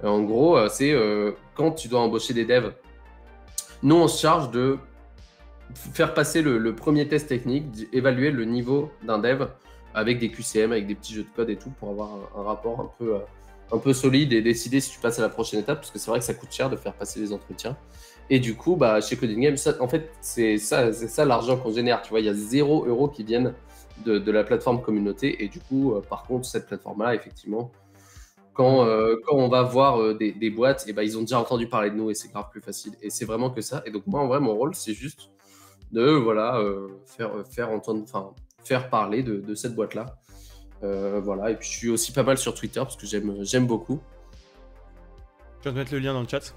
En gros, c'est quand tu dois embaucher des devs, nous on se charge de faire passer le premier test technique, évaluer le niveau d'un dev avec des QCM, avec des petits jeux de code et tout, pour avoir un rapport un peu solide et décider si tu passes à la prochaine étape, parce que c'est vrai que ça coûte cher de faire passer les entretiens. Et du coup, bah, chez Coding Game, en fait, c'est ça l'argent qu'on génère. Tu vois, il y a 0 € qui viennent de la plateforme communauté. Et du coup, par contre, cette plateforme-là, effectivement, quand on va voir des boîtes, et ben, ils ont déjà entendu parler de nous et c'est grave plus facile. Et c'est vraiment que ça. Et donc, moi, en vrai, mon rôle, c'est juste de voilà, faire entendre, enfin, faire parler de cette boîte-là. Voilà. Et puis, je suis aussi pas mal sur Twitter parce que j'aime beaucoup. Je viens de mettre le lien dans le chat.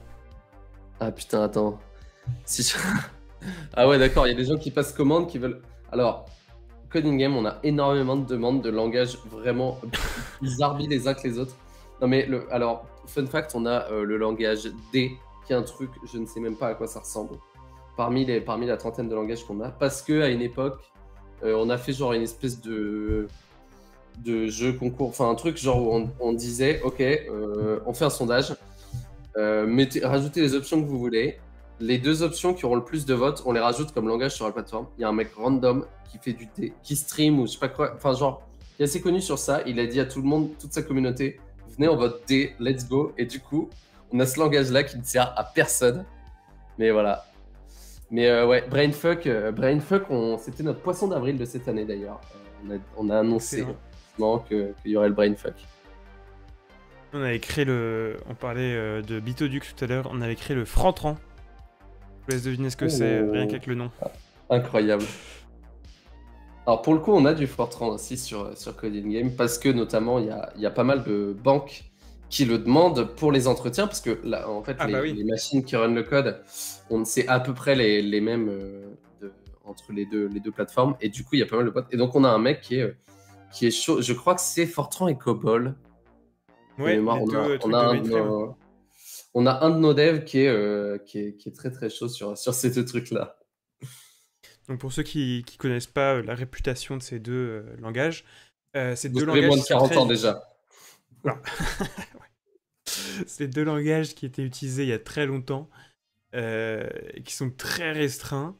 Ah putain, attends. Ah ouais, d'accord, il y a des gens qui passent commande, qui veulent... Alors, Coding Game, on a énormément de demandes de langage vraiment bizarres les uns que les autres. Non mais, alors, fun fact, on a le langage D, qui est un truc, je ne sais même pas à quoi ça ressemble, parmi la trentaine de langages qu'on a, parce qu'à une époque, on a fait genre une espèce de jeu concours, enfin un truc genre où on disait, ok, on fait un sondage, rajoutez les options que vous voulez. Les 2 options qui auront le plus de votes, on les rajoute comme langage sur la plateforme. Il y a un mec random qui fait du thé, qui stream ou je sais pas quoi. Enfin, genre, il est assez connu sur ça. Il a dit à tout le monde, toute sa communauté, venez, on vote D, let's go. Et du coup, on a ce langage-là qui ne sert à personne. Mais voilà. Mais ouais, Brainfuck, c'était notre poisson d'avril de cette année d'ailleurs. On a annoncé qu'il y aurait le Brainfuck. On avait créé le... On parlait de Bitoduc tout à l'heure, on avait créé le Frantran. Je vous laisse deviner ce que c'est, rien Oh, qu'avec le nom. incroyable. Alors pour le coup, on a du Fortran aussi sur Coding Game parce que notamment il y a pas mal de banques qui le demandent pour les entretiens parce que là, en fait, Ah bah oui. les machines qui run le code, c'est à peu près les mêmes entre les deux plateformes et du coup, il y a pas mal de boîtes. Et donc, on a un mec qui est chaud. Je crois que c'est Fortran et COBOL de Ouais, mémoire. les deux On trucs a de un de mainframe. on a un de nos devs qui est très très chaud sur ces deux trucs-là. Donc pour ceux qui connaissent pas la réputation de ces deux langages, c'est Vous deux avez langages moins qui de sont 40 très ans utilisés. déjà. Voilà. C'est deux langages qui étaient utilisés il y a très longtemps, et qui sont très restreints.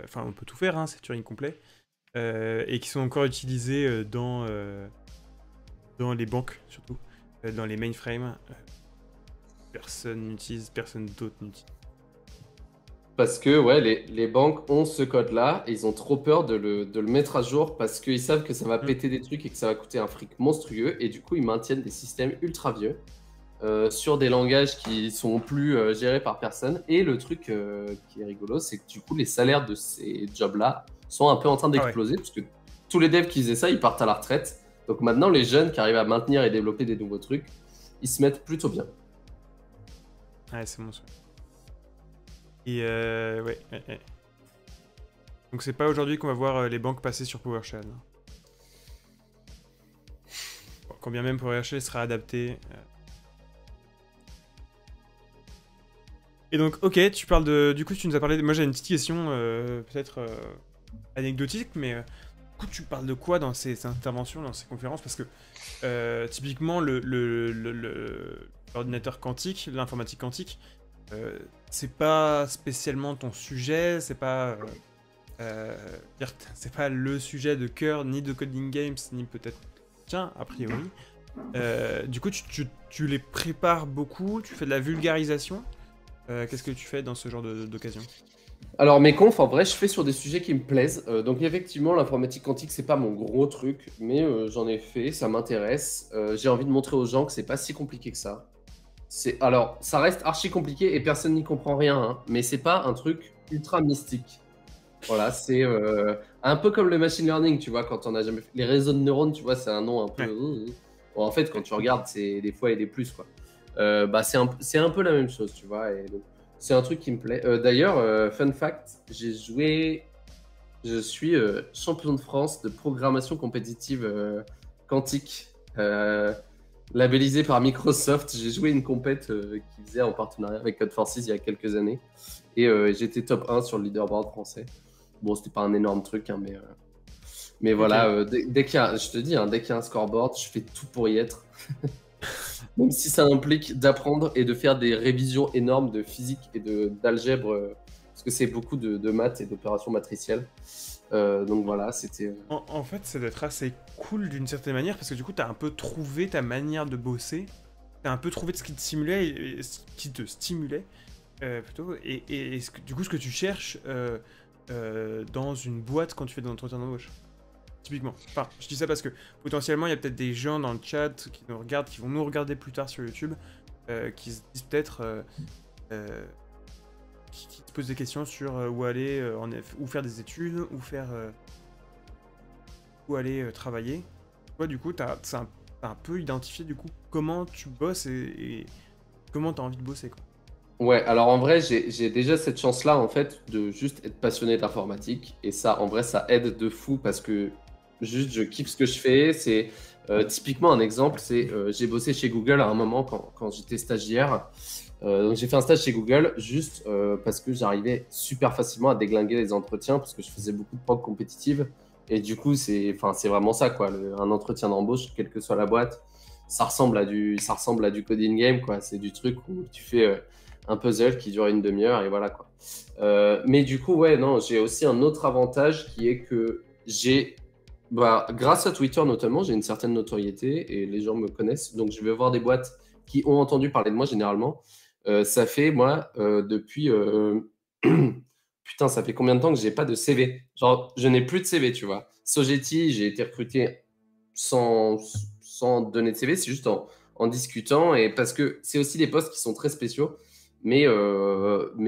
Enfin, on peut tout faire, hein, c'est Turing complet. Et qui sont encore utilisés dans les banques, surtout. Dans les mainframes. Personne n'utilise, personne d'autre n'utilise. Parce que ouais, les banques ont ce code-là et ils ont trop peur de le mettre à jour parce qu'ils savent que ça va Hmm. péter des trucs et que ça va coûter un fric monstrueux. Et du coup, ils maintiennent des systèmes ultra vieux sur des langages qui sont plus gérés par personne. Et le truc qui est rigolo, c'est que du coup, les salaires de ces jobs-là sont un peu en train Ah ouais, d'exploser parce que tous les devs qui faisaient ça, ils partent à la retraite. Donc maintenant, les jeunes qui arrivent à maintenir et développer des nouveaux trucs, ils se mettent plutôt bien. ouais c'est mon souhait. Et ouais, ouais, ouais. Donc c'est pas aujourd'hui qu'on va voir les banques passer sur PowerShell, hein. Bon, quand bien même PowerShell sera adapté. Et donc, ok, tu parles de... Du coup, tu nous as parlé... Moi, j'ai une petite question, peut-être anecdotique, mais... du coup, tu parles de quoi dans ces interventions, dans ces conférences? Parce que, typiquement, l'ordinateur quantique, l'informatique quantique, c'est pas spécialement ton sujet, c'est pas... c'est pas le sujet de cœur, ni de Coding Games, ni peut-être... Tiens, a priori. Du coup, tu les prépares beaucoup, tu fais de la vulgarisation. Qu'est-ce que tu fais dans ce genre d'occasion? Alors mes confs, en vrai, je fais sur des sujets qui me plaisent. Donc effectivement, l'informatique quantique, c'est pas mon gros truc, mais j'en ai fait, ça m'intéresse. J'ai envie de montrer aux gens que c'est pas si compliqué que ça. Alors, ça reste archi compliqué et personne n'y comprend rien, hein, mais c'est pas un truc ultra mystique. Voilà, c'est un peu comme le machine learning, tu vois, quand on a jamais fait... Les réseaux de neurones, tu vois, c'est un nom un peu... Ouais. Bon, en fait, quand tu regardes, c'est des fois et des plus, quoi. Bah, c'est un peu la même chose, tu vois, et donc, c'est un truc qui me plaît. D'ailleurs, fun fact, je suis champion de France de programmation compétitive quantique, labellisé par Microsoft. J'ai joué une compète qui faisait en partenariat avec Code4Sys il y a quelques années, et j'étais top 1 sur le leaderboard français. Bon, c'était pas un énorme truc, hein, mais voilà, Ok. dès qu'il y a, je te dis, hein, dès qu'il y a un scoreboard, je fais tout pour y être. Même si ça implique d'apprendre et de faire des révisions énormes de physique et d'algèbre, parce que c'est beaucoup de maths et d'opérations matricielles. Donc voilà, c'était. En fait, ça doit être assez cool d'une certaine manière, parce que du coup, t'as un peu trouvé ta manière de bosser. T'as un peu trouvé ce qui te stimulait, et ce qui te stimulait, plutôt. Et du coup, ce que tu cherches dans une boîte quand tu fais des entretiens d'embauche. Typiquement. Enfin, je dis ça parce que potentiellement, il y a peut-être des gens dans le chat qui nous regardent, qui vont nous regarder plus tard sur YouTube, qui se disent peut-être, qui se posent des questions sur où aller, où faire des études, où aller travailler. Toi, du coup, t'as un peu identifié du coup comment tu bosses et comment t'as envie de bosser, quoi. Ouais, alors en vrai, j'ai déjà cette chance-là, en fait, de juste être passionné d'informatique. Et ça, en vrai, ça aide de fou parce que juste, je kiffe ce que je fais. C'est typiquement un exemple, c'est j'ai bossé chez Google à un moment quand j'étais stagiaire. Donc j'ai fait un stage chez Google juste parce que j'arrivais super facilement à déglinguer les entretiens parce que je faisais beaucoup de prog compétitives. Et du coup, enfin, c'est vraiment ça, quoi. Un entretien d'embauche, quelle que soit la boîte, ça ressemble à du coding game, quoi. C'est du truc où tu fais un puzzle qui dure une demi-heure et voilà, quoi. Mais du coup, ouais, non, j'ai aussi un autre avantage qui est que grâce à Twitter notamment, j'ai une certaine notoriété et les gens me connaissent. Donc, je vais voir des boîtes qui ont entendu parler de moi généralement. Ça fait, moi, depuis. Putain, ça fait combien de temps que j'ai pas de CV? Genre, je n'ai plus de CV, tu vois. Sogeti, j'ai été recruté sans donner de CV. C'est juste en en discutant. Et parce que c'est aussi des postes qui sont très spéciaux. Mais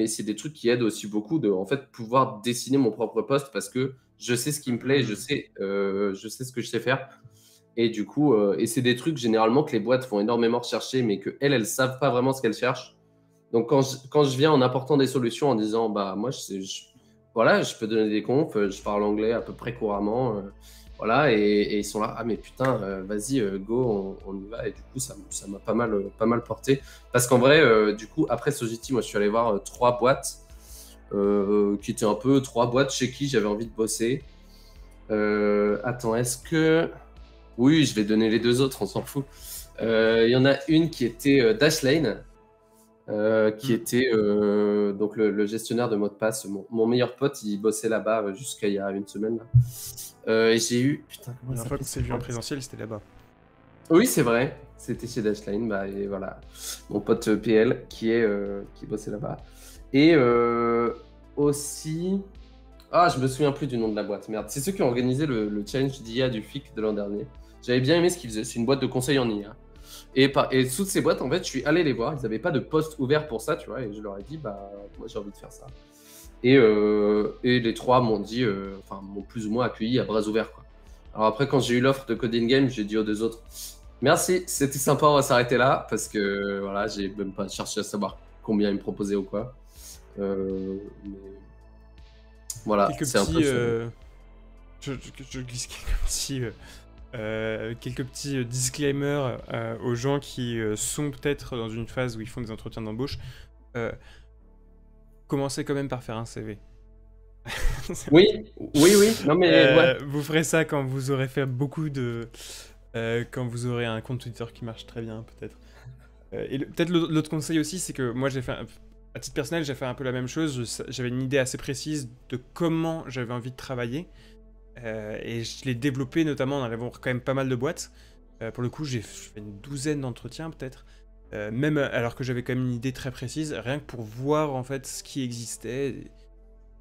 c'est des trucs qui aident aussi beaucoup de en fait, pouvoir dessiner mon propre poste parce que je sais ce qui me plaît, je sais ce que je sais faire. Et du coup, et c'est des trucs généralement que les boîtes vont énormément rechercher, mais qu'elles savent pas vraiment ce qu'elles cherchent. Donc quand je viens en apportant des solutions en disant, bah moi, voilà, je peux donner des confs, je parle anglais à peu près couramment, voilà, et ils sont là, ah mais putain, vas-y, go, on y va. Et du coup, ça m'a pas mal porté. Parce qu'en vrai, du coup, après Sogeti, moi, je suis allé voir 3 boîtes, qui étaient un peu 3 boîtes chez qui j'avais envie de bosser. Attends, est-ce que... Oui, je vais donner les 2 autres, on s'en fout. Il y en a une qui était Dashlane, qui était donc le gestionnaire de mots de passe. Mon meilleur pote, il bossait là-bas jusqu'à il y a une semaine. Et j'ai eu... Putain, comment La dernière fois qu'on s'est vu en présentiel, c'était là-bas. Oui, c'est vrai. C'était chez Dashlane. Bah, et voilà. Mon pote PL qui bossait là-bas. Et aussi... Ah, je me souviens plus du nom de la boîte. Merde. C'est ceux qui ont organisé le challenge d'IA du FIC de l'an dernier. J'avais bien aimé ce qu'ils faisaient. C'est une boîte de conseil en IA. Et toutes ces boîtes, en fait, je suis allé les voir. Ils n'avaient pas de poste ouvert pour ça, tu vois. Et je leur ai dit, bah, moi, j'ai envie de faire ça. Et les 3 m'ont dit, m'ont plus ou moins accueilli à bras ouverts, quoi. Alors après, quand j'ai eu l'offre de Coding Game, j'ai dit aux 2 autres, merci, c'était sympa, on va s'arrêter là. Parce que, voilà, j'ai même pas cherché à savoir combien ils me proposaient ou quoi. Mais... Voilà, Quelques c'est un petits... peu... je glisse quelques petits disclaimers aux gens qui sont peut-être dans une phase où ils font des entretiens d'embauche. Commencez quand même par faire un CV. Oui. Non, mais ouais. Vous ferez ça quand vous aurez fait beaucoup de... quand vous aurez un compte Twitter qui marche très bien, peut-être. Et peut-être l'autre conseil aussi, c'est que moi, j'ai fait... À titre personnel, j'ai fait un peu la même chose. J'avais une idée assez précise de comment j'avais envie de travailler. Et je l'ai développé notamment en allant voir quand même pas mal de boîtes. Pour le coup, j'ai fait une douzaine d'entretiens peut-être. Même alors que j'avais quand même une idée très précise, rien que pour voir en fait ce qui existait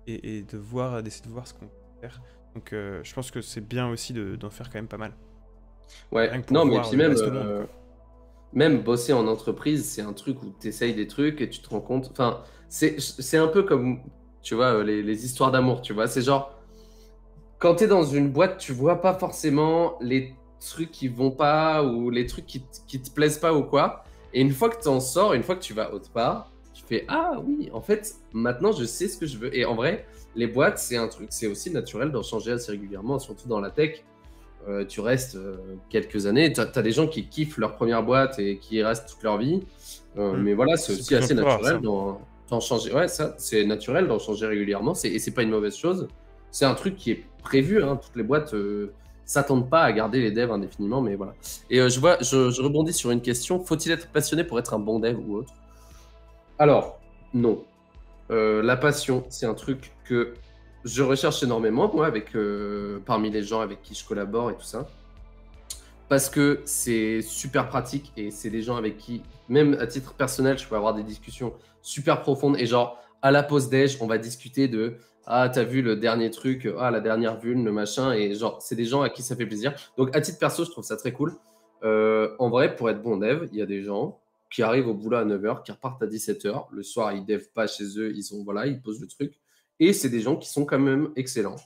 et d'essayer de voir ce qu'on peut faire. Donc je pense que c'est bien aussi d'en faire quand même pas mal. Ouais, Rien que pour non, mais voir puis le même, reste du monde, quoi. même bosser en entreprise, c'est un truc où tu essayes des trucs et tu te rends compte. Enfin, c'est un peu comme, tu vois, les histoires d'amour, tu vois. C'est genre, quand tu es dans une boîte, tu vois pas forcément les trucs qui vont pas ou les trucs qui te plaisent pas ou quoi. Et une fois que tu en sors, une fois que tu vas autre part, tu fais, ah oui, en fait, maintenant je sais ce que je veux. Et en vrai, les boîtes, c'est un truc, c'est aussi naturel d'en changer assez régulièrement, surtout dans la tech. Tu restes quelques années. Tu as des gens qui kiffent leur première boîte et qui y restent toute leur vie. Mais voilà, c'est aussi assez naturel d'en changer. Ouais, ça, c'est naturel d'en changer régulièrement. Et c'est pas une mauvaise chose. C'est un truc qui est prévu. Hein. Toutes les boîtes s'attendent pas à garder les devs indéfiniment, mais voilà. Et je rebondis sur une question. Faut-il être passionné pour être un bon dev ou autre? Alors, non. La passion, c'est un truc que je recherche énormément, moi, parmi les gens avec qui je collabore et tout ça. Parce que c'est super pratique et c'est des gens avec qui, même à titre personnel, je peux avoir des discussions super profondes. Et genre, à la pause déj, on va discuter de ah, t'as vu le dernier truc, ah, la dernière vulne, le machin. Et genre, c'est des gens à qui ça fait plaisir. Donc, à titre perso, je trouve ça très cool. En vrai, pour être bon dev, il y a des gens qui arrivent au boulot à 9h, qui repartent à 17h. Le soir, ils ne devent pas chez eux, ils posent le truc. Et c'est des gens qui sont quand même excellents.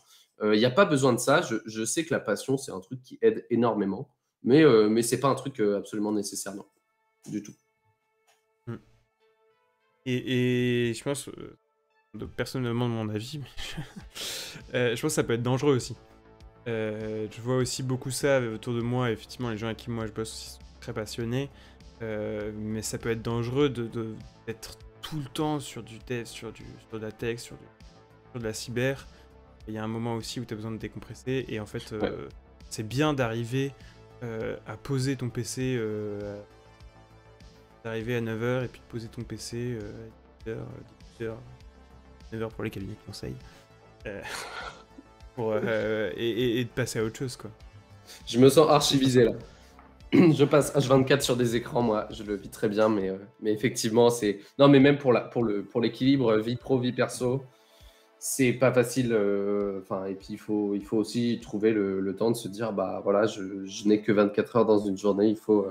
Il n'y a pas besoin de ça. Je sais que la passion, c'est un truc qui aide énormément. Mais ce n'est pas un truc absolument nécessaire, non. Du tout. Et je pense, personne ne demande mon avis, mais je pense que ça peut être dangereux aussi. Je vois aussi beaucoup ça autour de moi. Effectivement, les gens avec qui moi je bosse sont très passionnés. Mais ça peut être dangereux d'être tout le temps sur du dev, sur de la tech, sur de la cyber. Il y a un moment aussi où tu as besoin de décompresser. Et en fait, Ouais. c'est bien d'arriver à poser ton PC, d'arriver à 9h et puis de poser ton PC à 10h, 18h, 9h pour les cabinets de conseil. Et de passer à autre chose, quoi. Je me sens archivisé là. Je passe H24 sur des écrans, moi, je le vis très bien, mais effectivement, c'est. Non, mais même pour l'équilibre vie pro, vie perso, c'est pas facile. Et puis il faut aussi trouver le temps de se dire, bah voilà, je n'ai que 24 heures dans une journée, il faut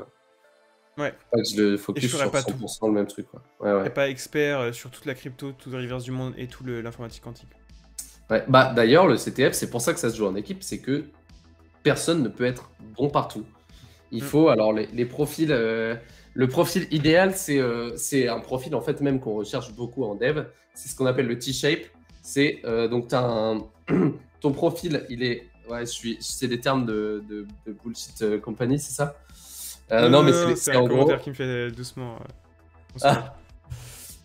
Ouais. Faut pas que je le Et je focus ferais sur pas tout. 100% le même truc, quoi. Ouais, Je ouais. serais pas expert sur toute la crypto, tout le reverse du monde et tout l'informatique quantique. Ouais. Bah, d'ailleurs, le CTF, c'est pour ça que ça se joue en équipe, c'est que personne ne peut être bon partout. Il Mm. faut, alors, les profils, le profil idéal, c'est un profil, en fait, même qu'on recherche beaucoup en dev. C'est ce qu'on appelle le T-shape. C'est, donc, ton profil, il est, ouais, c'est des termes de bullshit company, c'est ça? Non, mais Non, c'est c'est un en commentaire gros. qui me fait doucement. Ah,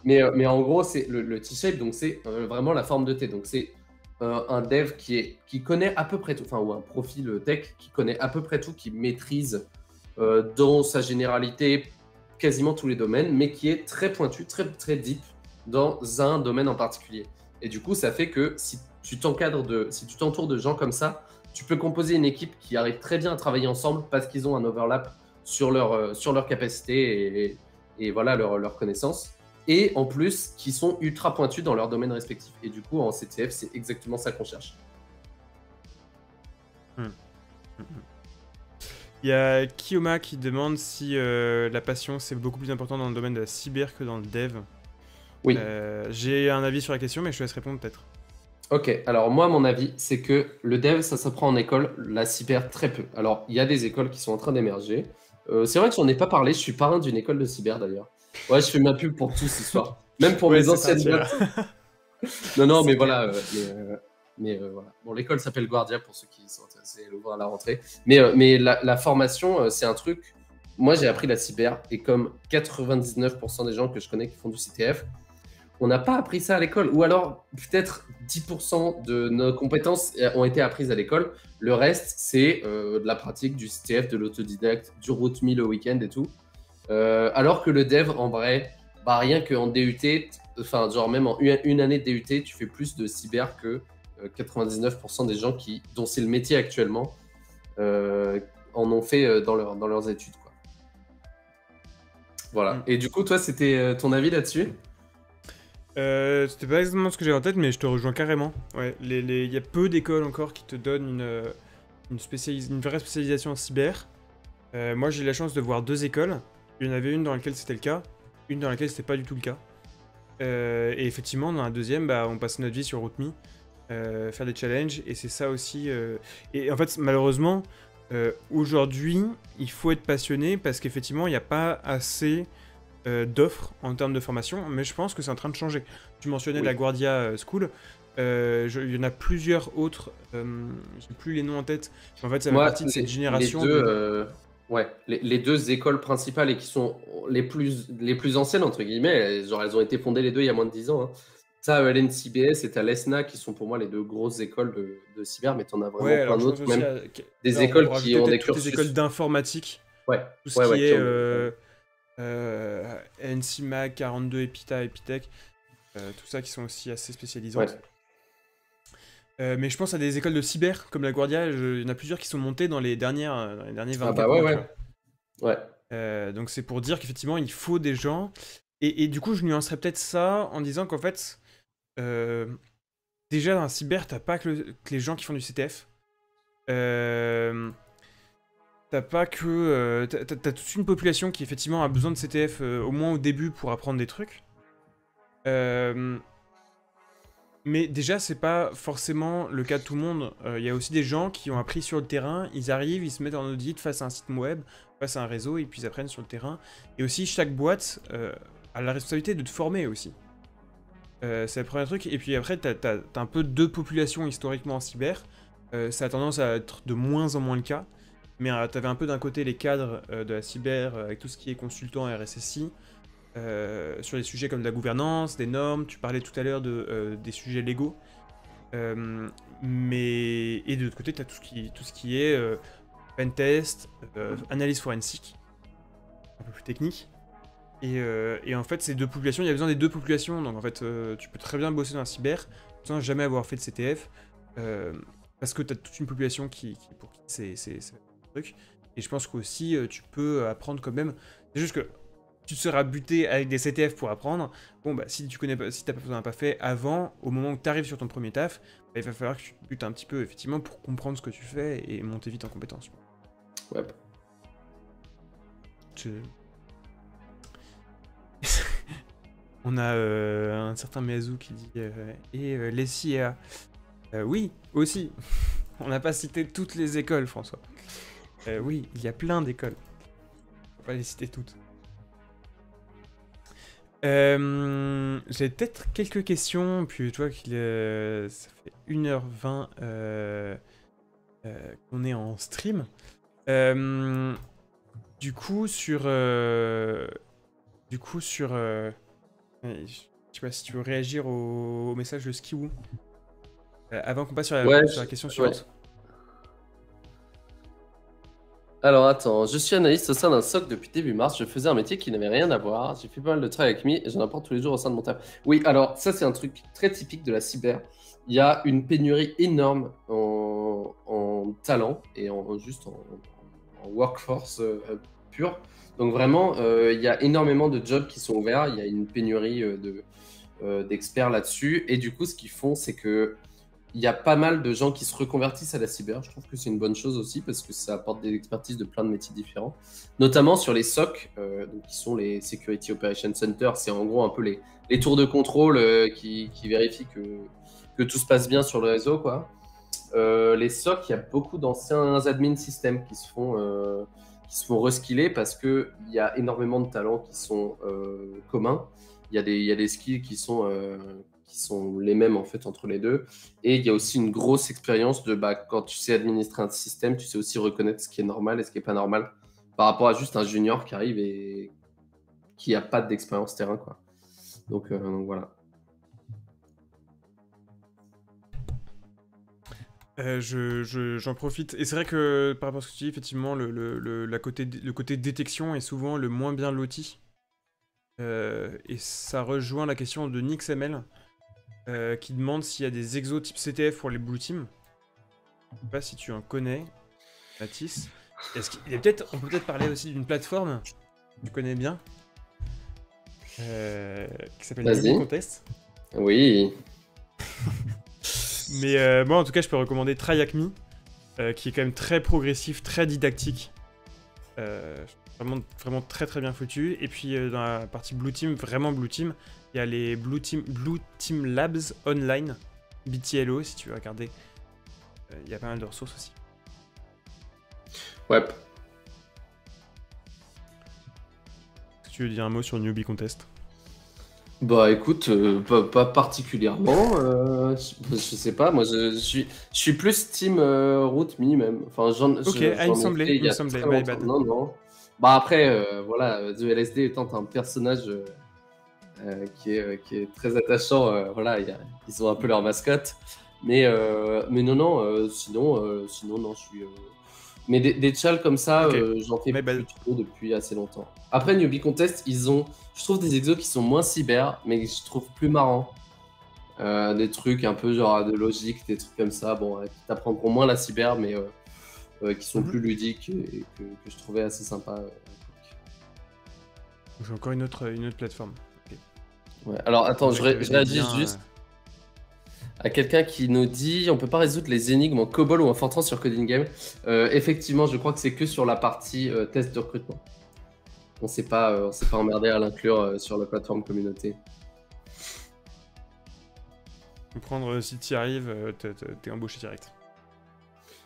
mais en gros, c'est le T-shape, donc c'est vraiment la forme de T. Donc c'est un dev qui connaît à peu près tout, enfin, ou un profil tech qui connaît à peu près tout, qui maîtrise dans sa généralité quasiment tous les domaines, mais qui est très pointu, très, très deep dans un domaine en particulier. Et du coup, ça fait que si tu t'entoures de gens comme ça, tu peux composer une équipe qui arrive très bien à travailler ensemble parce qu'ils ont un overlap sur leur capacité et voilà leur connaissance et en plus qui sont ultra pointus dans leur domaine respectif. Et du coup, en CTF, c'est exactement ça qu'on cherche. Il y a Kiyoma qui demande si la passion c'est beaucoup plus important dans le domaine de la cyber que dans le dev. Oui. J'ai un avis sur la question, mais je te laisse répondre peut-être. Ok, alors moi, mon avis, c'est que le dev, ça s'apprend en école, la cyber, très peu. Alors, il y a des écoles qui sont en train d'émerger. C'est vrai que j'en ai pas parlé, je suis parrain d'une école de cyber d'ailleurs. Ouais, je fais ma pub pour tout ce soir. Même pour Ouais, mes c'est anciennes parti, là. boîtes. Non, mais C'est voilà. Voilà. Bon, l'école s'appelle Guardia pour ceux qui sont intéressés à l'ouvrir à la rentrée. Mais la formation, c'est un truc. Moi, j'ai appris la cyber et comme 99% des gens que je connais qui font du CTF, on n'a pas appris ça à l'école. Ou alors, peut-être 10% de nos compétences ont été apprises à l'école. Le reste, c'est de la pratique, du CTF, de l'autodidacte, du route-me le week-end et tout. Alors que le dev, en vrai, bah, rien qu'en DUT, enfin, genre même en une année de DUT, tu fais plus de cyber que 99% des gens dont c'est le métier actuellement en ont fait dans leurs études, quoi. Voilà. Et du coup, toi, c'était ton avis là-dessus? C'était pas exactement ce que j'avais en tête, mais je te rejoins carrément. Ouais, il y a peu d'écoles encore qui te donnent une vraie spécialisation en cyber. Moi, j'ai eu la chance de voir 2 écoles. Il y en avait une dans laquelle c'était le cas, une dans laquelle c'était pas du tout le cas. Et effectivement, dans la deuxième, bah, on passait notre vie sur RouteMe, faire des challenges, et c'est ça aussi. Et en fait, malheureusement, aujourd'hui, il faut être passionné parce qu'effectivement, il n'y a pas assez d'offres en termes de formation, mais je pense que c'est en train de changer. Tu mentionnais la Guardia School. Il y en a plusieurs autres, j'ai plus les noms en tête, mais en fait ça fait Moi, partie de cette les génération deux, de... ouais, les deux écoles principales et qui sont les plus anciennes, entre guillemets, genre elles ont été fondées les deux il y a moins de 10 ans. Hein. Ça, LNCBS et l'ESNA qui sont pour moi les deux grosses écoles de cyber, mais tu en as vraiment Ouais, plein alors je pense d'autres, aussi même à... des Là, on écoles pourrait qui rajouter ont des peut-être toutes les écoles cursus. d'informatique, Ouais, tout ce ouais, qui qui est ont NCMAC, 42, Epitech, tout ça qui sont aussi assez spécialisantes. ouais. Mais je pense à des écoles de cyber, comme la Guardia, il y en a plusieurs qui sont montées dans les derniers Ah 24 bah ouais, mois, tu ouais. vois. Ouais. Donc c'est pour dire qu'effectivement, il faut des gens. Et du coup, je nuancerais peut-être ça en disant qu'en fait, déjà dans la cyber, t'as pas que les gens qui font du CTF. T'as pas que... t'as toute une population qui effectivement a besoin de CTF, au moins au début, pour apprendre des trucs. Mais déjà, c'est pas forcément le cas de tout le monde. Il y a aussi des gens qui ont appris sur le terrain, ils arrivent, ils se mettent en audit face à un site web, face à un réseau, et puis ils apprennent sur le terrain. Et aussi, chaque boîte a la responsabilité de te former aussi. C'est le premier truc. Et puis après, t'as un peu deux populations historiquement en cyber. Ça a tendance à être de moins en moins le cas. Mais t'avais un peu d'un côté les cadres de la cyber, avec tout ce qui est consultant RSSI. Sur des sujets comme de la gouvernance, des normes, tu parlais tout à l'heure des sujets légaux. Et de l'autre côté, tu as tout ce qui est pentest, analyse forensique, un peu plus technique. Et en fait, ces deux populations, il y a besoin des deux populations. Donc en fait, tu peux très bien bosser dans la cyber sans jamais avoir fait de CTF. Parce que tu as toute une population pour qui c'est un truc. Et je pense qu'aussi, tu peux apprendre quand même. C'est juste que tu seras buté avec des CTF pour apprendre. Bon, bah, si tu connais pas, si t'as pas fait avant, au moment où tu arrives sur ton premier taf, bah, il va falloir que tu te butes un petit peu, effectivement, pour comprendre ce que tu fais et monter vite en compétence. Ouais. On a un certain Meazou qui dit et les CIA. Oui, aussi. On n'a pas cité toutes les écoles, François. Oui, il y a plein d'écoles. On va pas les citer toutes. J'ai peut-être quelques questions, puis tu vois qu'il ça fait 1h20 qu'on est en stream. Du coup, sur... je sais pas si tu veux réagir au message de Skiwoo. Avant qu'on passe sur la question suivante. Ouais. Alors attends, je suis analyste au sein d'un SOC depuis début mars. Je faisais un métier qui n'avait rien à voir. J'ai fait pas mal de travail avec MI et j'en apporte tous les jours au sein de mon taf. Oui, alors ça c'est un truc très typique de la cyber. Il y a une pénurie énorme en talent et en workforce pur. Donc vraiment, il y a énormément de jobs qui sont ouverts. Il y a une pénurie d'experts là-dessus. Et du coup, ce qu'ils font, c'est que il y a pas mal de gens qui se reconvertissent à la cyber. Je trouve que c'est une bonne chose aussi parce que ça apporte des expertises de plein de métiers différents, notamment sur les SOC, donc qui sont les Security Operations Center. C'est en gros un peu les tours de contrôle qui vérifient que tout se passe bien sur le réseau, quoi. Les SOC, il y a beaucoup d'anciens admin systèmes qui se font reskiller parce qu'il y a énormément de talents qui sont communs. Il y a des skills qui sont les mêmes en fait entre les deux. Et il y a aussi une grosse expérience de quand tu sais administrer un système, tu sais aussi reconnaître ce qui est normal et ce qui n'est pas normal par rapport à juste un junior qui arrive et qui n'a pas d'expérience terrain, quoi. Donc voilà. J'en profite. Et c'est vrai que par rapport à ce que tu dis, effectivement, le côté détection est souvent le moins bien loti. Et ça rejoint la question de NixML qui demande s'il y a des exos type CTF pour les Blue Team. Je sais pas si tu en connais, Mathis. On peut peut-être parler aussi d'une plateforme que tu connais bien qui s'appelle Nubi Contest. Oui. Mais moi, en tout cas, je peux recommander TryHackMe, qui est quand même très progressif, très didactique. Vraiment très très bien foutu. Et puis dans la partie Blue Team, vraiment Blue Team, il y a les Blue Team Labs Online, BTLO, si tu veux regarder. Il y a pas mal de ressources aussi. Ouais. Est-ce que tu veux dire un mot sur Nubi Contest? Bah écoute, pas particulièrement. Je sais pas, moi je suis plus team route même. Enfin, ok, il me semblait, my bad. Non. Bah après, voilà, The LSD étant un personnage qui est très attachant, voilà, ils ont un peu leur mascotte. Mais non, sinon non, je suis. Mais des chals comme ça, j'en fais plus trop depuis assez longtemps. Après, Nubi Contest, ils ont, je trouve, des exos qui sont moins cyber, mais que je trouve plus marrants. Des trucs un peu genre de logique, des trucs comme ça, bon, qui t'apprendront moins la cyber, mais qui sont plus ludiques et que je trouvais assez sympa. J'ai encore une autre plateforme. Okay. Ouais, alors attends, je réagis juste à quelqu'un qui nous dit on peut pas résoudre les énigmes en COBOL ou en Fortran sur Coding Game. Effectivement, je crois que c'est que sur la partie test de recrutement. On s'est pas emmerdé à l'inclure sur la plateforme communauté. Comprendre si tu y arrives, t'es embauché direct.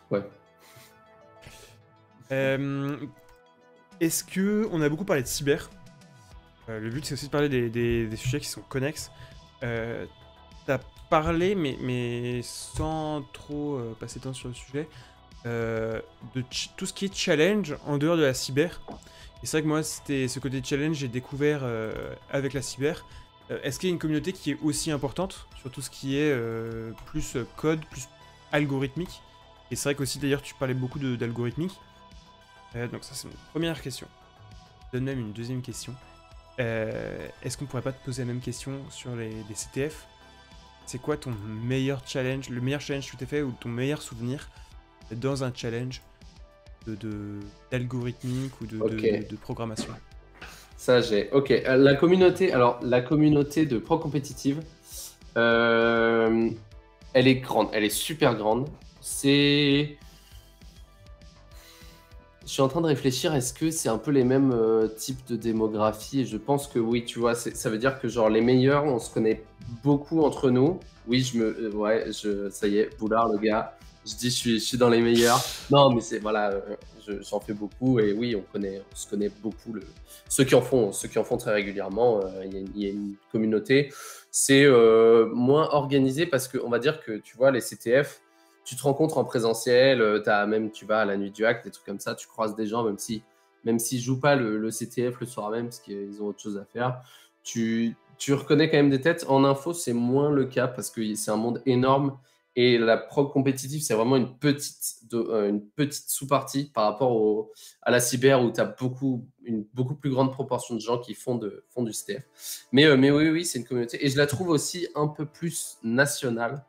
Ouais. Est-ce que on a beaucoup parlé de cyber? Le but c'est aussi de parler des sujets qui sont connexes. T'as parlé, mais sans trop passer de temps sur le sujet, de tout ce qui est challenge en dehors de la cyber. Et c'est vrai que moi, c'était ce côté challenge, j'ai découvert avec la cyber. Est-ce qu'il y a une communauté qui est aussi importante sur tout ce qui est plus code, plus algorithmique? Et c'est vrai qu'aussi, d'ailleurs, tu parlais beaucoup d'algorithmique. Donc ça, c'est une première question. Je donne même une deuxième question. Est-ce qu'on pourrait pas te poser la même question sur les CTF? C'est quoi ton meilleur challenge, le meilleur challenge que tu as fait ou ton meilleur souvenir dans un challenge d'algorithmique ou de programmation? Ça, j'ai. Ok. La communauté de pro compétitive, elle est grande. Elle est super grande. Je suis en train de réfléchir, est-ce que c'est un peu les mêmes types de démographie? Et je pense que oui, tu vois, ça veut dire que genre les meilleurs, on se connaît beaucoup entre nous. Oui, ça y est, Boulard, le gars, je dis je suis dans les meilleurs. Non, mais c'est, voilà, j'en fais beaucoup et oui, on se connaît beaucoup. Ceux qui en font très régulièrement, il y a une communauté. C'est moins organisé parce qu'on va dire que, tu vois, les CTF, tu te rencontres en présentiel, tu vas à la nuit du hack, des trucs comme ça, tu croises des gens, même s'ils jouent pas le CTF le soir même, parce qu'ils ont autre chose à faire, tu reconnais quand même des têtes. En info, c'est moins le cas, parce que c'est un monde énorme, et la prog compétitive, c'est vraiment une petite sous-partie par rapport à la cyber, où tu as une beaucoup plus grande proportion de gens qui font du CTF. Mais oui, c'est une communauté, et je la trouve aussi un peu plus nationale.